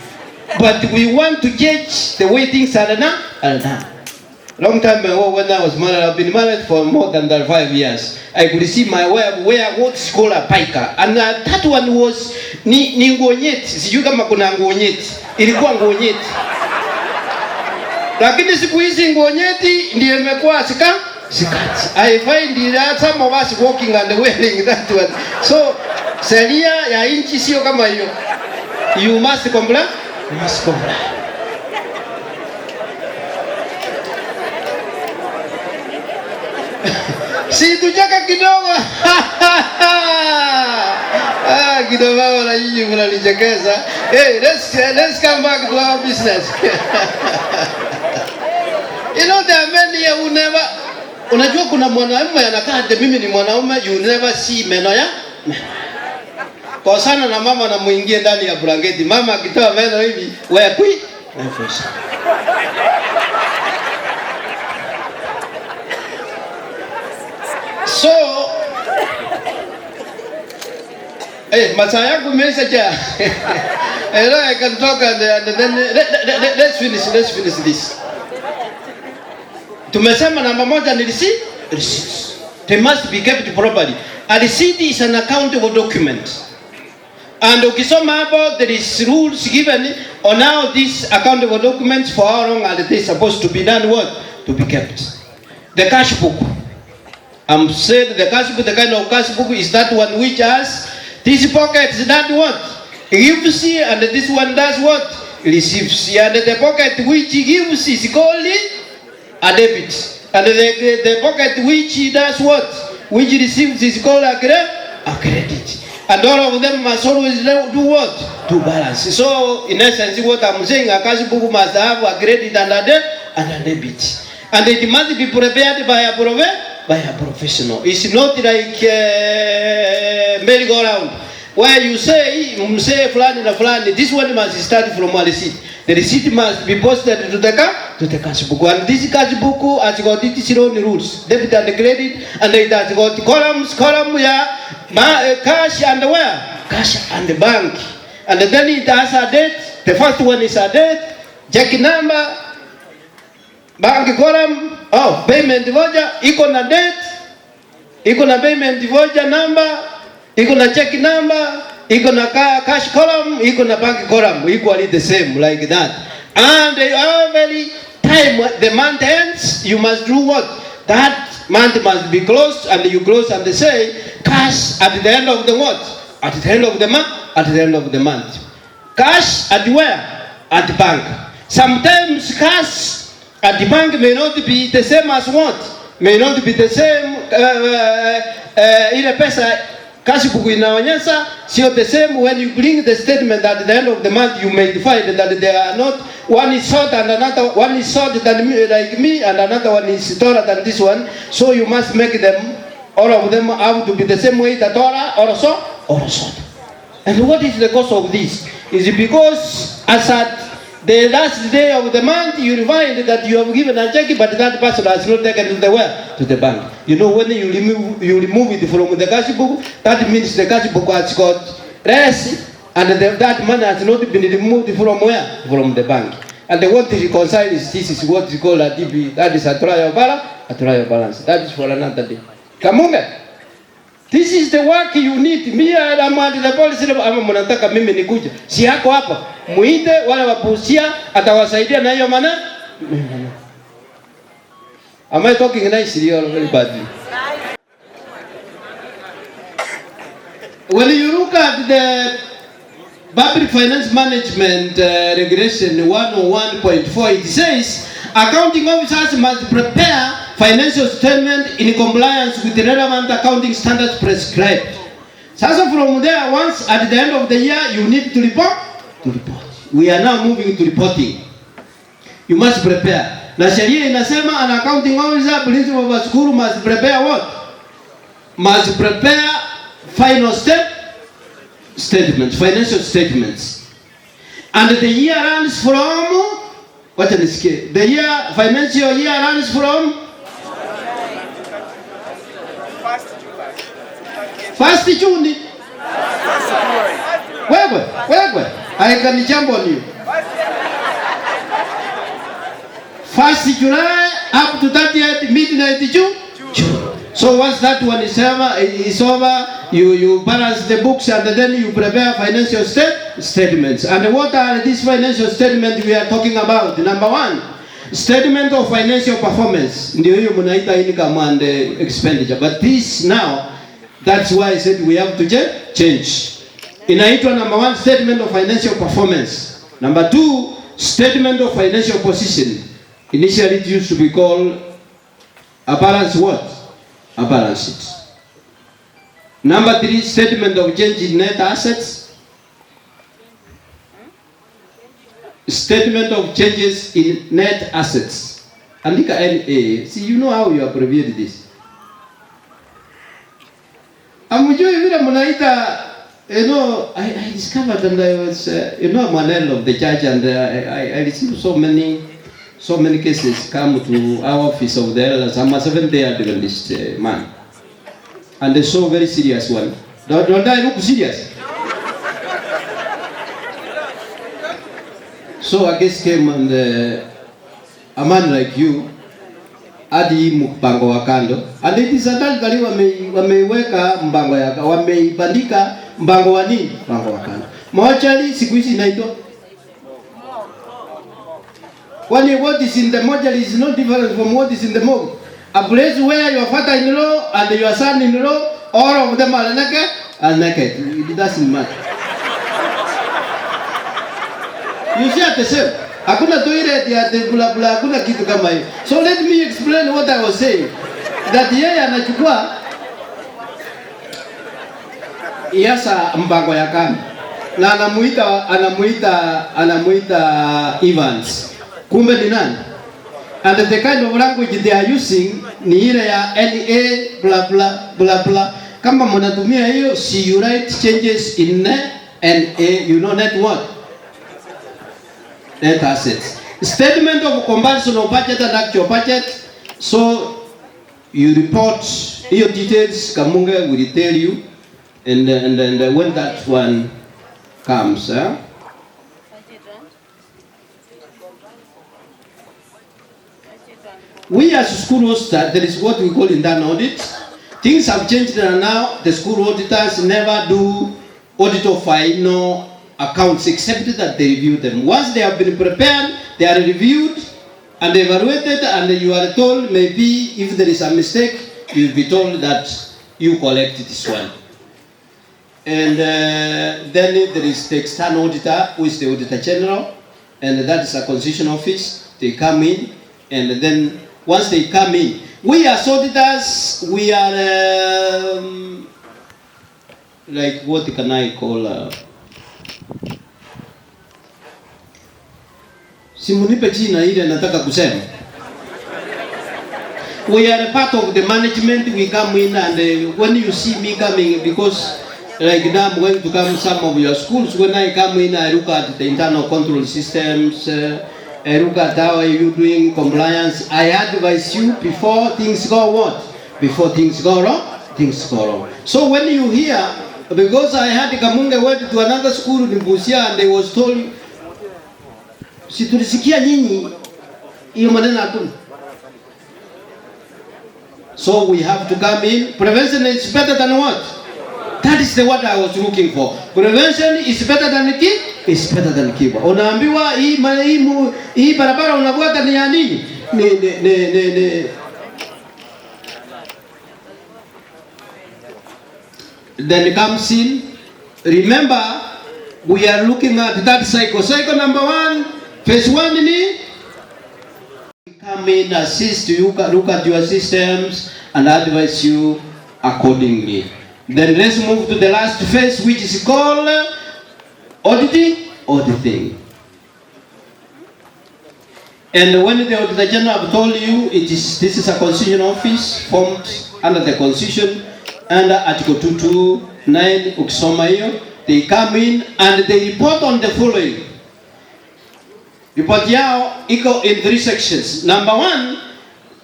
But we want to judge the way things are done. Long time ago when I was married, I've been married for more than 5 years. I could see my wife wear what's called a paika. And that one was ni nguo nyeti. Sijui kama kuna nguo nyeti. Ilikuwa nguo nyeti. Lakini siku hizi nguo nyeti ndio imekuwa sikati. I find that some of us walking and wearing that one. So sheria ya nchi sio kama hiyo. You must comply. You must comply. Si tucheka kidogo. Kidogo wala nyinyi mnanichekeza. Hey, let's come back to our business. You know there are many who never. Unajua kuna mwanaume anakaa ati mimi ni mwanaume, you never see meno ya. Kwa sana na mama na muingie ndani ya blanketi. Mama akitoa meno hivi, wewe kui. So, masaa yangu imeisha ja. I can talk and then let's finish this. Tumesema namba moja ni receipts. They must be kept properly. A receipt is an accountable document. And ukisoma hapo, there is rules given on how these accountable documents, for how long are they supposed to be done what? To be kept. The cash book. I'm saying the cash book, the kind of cash book is that one which has this pocket that what? Gives, and this one does what? Receives. And the pocket which gives is called a debit. And the pocket which does what? Which receives is called a credit. And all of them must always do what? To balance. So, in essence, what I'm saying, a cash book must have a credit and a debit. And it must be prepared by a professional. It's not like merry-go-round, where you say fulani na fulani, this one must start from a receipt. The receipt must be posted to the cash book. And this cash book has got its own rules, debit and credit, and it has got column where cash and where? Cash and the bank. And then it has a date. The first one is a date, check number, bank column, payment voucher, iko na date, iko na payment voucher number, iko na check number, iko na cash column, iko na bank column, equally the same like that. And every time the month ends, you must do what? That month must be closed, and you close and they say cash at the end of the what? At the end of the month. At the end of the month. Cash at where? At the bank. Sometimes cash at the bank may not be the same as what? May not be the same. Ile pesa cash book inaonyesha sio the same. When you bring the statement at the end of the month, you may find that they are not. One is short and another one is short than me, like me, and another one is taller than this one. So you must make them, all of them have to be the same weight, taller or so or short. And what is the cause of this? Is it because as at the last day of the month, you find that you have given a check, but that person has not taken to the where? To the bank. You know, when you remove it from the cash book, that means the cash book has got less, and that money has not been removed from where? From the bank. And what to reconcile is this is what is called a DB. That is a trial balance. That is for another day. Kamunga. This is the work you need. Mimi amandi the policy ama mnataka mimi nikuje. Si yako hapa. Muite wale wapusia atawasaidia na hiyo maana. Am I talking nicely or very badly? When you look at the Public Finance Management Regulation 101.4, it says accounting officers must prepare financial statement in compliance with the relevant accounting standards prescribed. So from there, once at the end of the year, you need to report. We are now moving to reporting. You must prepare. Na sheria inasema an accounting officer, principal of a school must prepare what? Must prepare final statements, financial statements. And the year runs from, financial year runs from 1st June. Wewe, I can jump on you. 1st July up to 30th midnight June. So once that one is over, you balance the books and then you prepare financial statements. And what are these financial statements we are talking about? Number one, Statement of financial performance, ndio hiyo mnaita income and expenditure. But this now, that's why I said we have to change. Inaitwa number 1, statement of financial performance. Number 2, statement of financial position. Initially it used to be called a balance what? A balance sheet. Number 3, statement of change in net assets. Statement of changes in net assets. Andika NA. See, you know how you abbreviate this. Amujui vile mnaita, you know, I discovered and I was, you know, I'm an elder of the church, and I received so many cases come to our office of the elders. I'm a Seventh-day Adventist man. And they saw very serious one. Don't I look serious? So I guess came and a man like you hadi mpango wa kando, and it is adalgali wameiweka mpango yaka, wameibandika mpango wa nini? Mpango wa kando. Mochari siku hizi inaitwa, kwani what is in the mochari is not different from what is in the morgue. A place where your father-in-law and your son-in-law, all of them are naked. It doesn't matter. You see at the same. Hakuna toilet ya bula bula, hakuna kitu kama hiyo. So let me explain what I was saying. That yeye anachukua yasa mpango ya kando na anamuita Evans. Kumbe ni nani? And the kind of language they are using ni ile ya NA blah blah blah blah. Kama mnatumia hiyo, see you write changes in NA, you know net what? Net assets. Statement of comparison of budget and actual budget. So you report your details. Kamunga will tell you, and when that one comes, we as school auditors, there is what we call internal audit. Things have changed now. The school auditors never do audit of final accounts except that they review them. Once they have been prepared, they are reviewed and evaluated, and you are told maybe if there is a mistake, you will be told that you collected this one. And then there is the external auditor, who is the Auditor General, and that is a concession office. They come in, and then once they come in, we as auditors, we are like, what can I call? Simunipe jina ile nataka kusema. We are a part of the management. We come in, and when you see me coming, because like now I'm going to come some of your schools, when I come in, I look at the internal control systems, I look at how are you doing compliance. I advise you before things go what? Before things go wrong, things go wrong. So when you hear, because I had Kamunga went to another school in Busia, and they was told, si tulisikia nyinyi hiyo maneno hakuna. So we have to come in. Prevention is better than what? That is the word I was looking for. Prevention is better than cure. Unaambiwa hii barabara unavuata ni ya nini? Then comes in. Remember, we are looking at that cycle. Cycle number 1, phase 1 ni come in, assist you, look at your systems, and advise you accordingly. Then let's move to the last phase, which is called auditing. And when the Auditor General have told you this is a constitution office formed under the Constitution, under Article 229 ukisoma hiyo, they come in and they report on the following. Report yao iko in 3 sections. Number 1,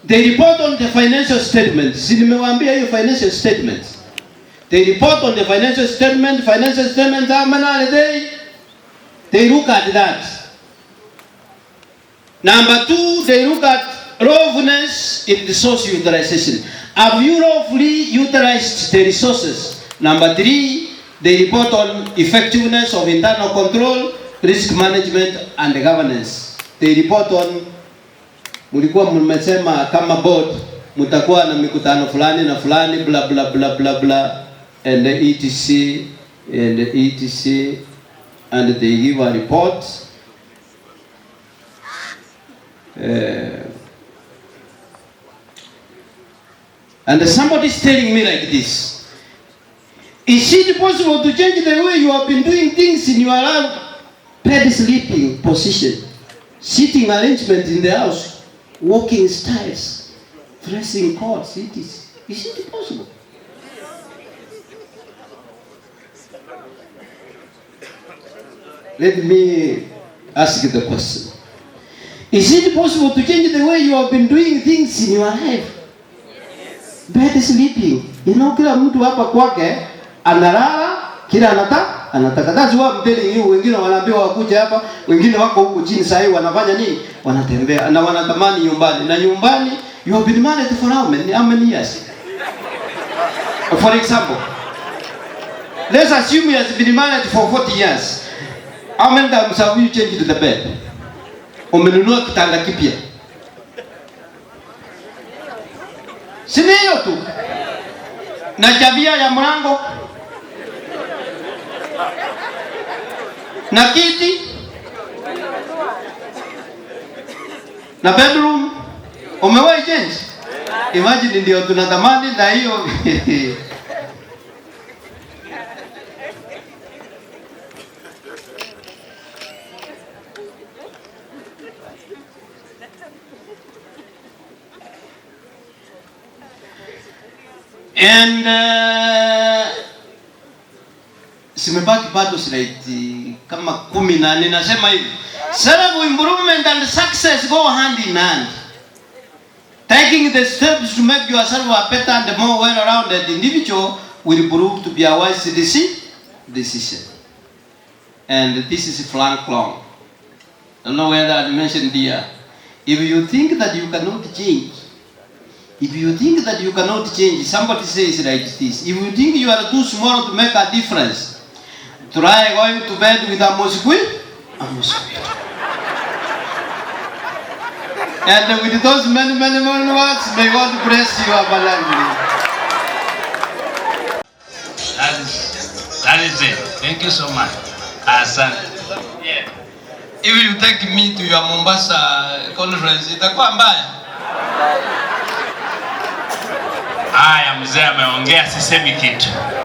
they report on the financial statements. Si nimewaambia hiyo financial statements. They report on the financial statement. Financial statements, how many they look at that. Number 2, they look at lawfulness in the source utilization. Have you lawfully utilized the resources? Number 3, they report on effectiveness of internal control, risk management, and governance. They report on mlikuwa mmesema kama board mtakuwa na mikutano fulani na fulani bla bla bla bla bla and the etc and the etc and they give a report. And somebody is telling me like this: is it possible to change the way you have been doing things in your life? Bed sleeping position, sitting arrangement in the house, walking styles, dressing codes. Is it possible? Let me ask you the question. Is it possible to change the way you have been doing things in your life? Bed sleeping. You know, kila mtu hapa kwake analala kila anataka. That's why I'm telling you, wengine wanaambiwa wakuje hapa, wengine wako huku chini sasa hivi wanafanya nini? Wanatembea na wanatamani nyumbani. Na nyumbani you have been married for how many years? For example, let's assume you have been married for 40 years. How many times have you changed the bed? Umenunua kitanda kipya. Si hiyo tu. Na jabia ya mlango. Na kiti. Na bedroom. Umewahi change? Imagine ndio tunatamani na hiyo. And simebaki bado slide kama 14 nasema hivi: self improvement and success go hand in hand. Taking the steps to make yourself a better and more well-rounded individual will prove to be a wise decision. And this is Frank Long. I don't know whether I mentioned here. If you think that you cannot change, somebody says like this: if you think you are too small to make a difference, try going to bed with a mosquito. And with those many words, may God bless you abundantly. That is it. Thank you so much. Yeah. If you take me to your Mombasa conference, itakuwa mbaya. Haya, mzee ameongea, sisemi kitu.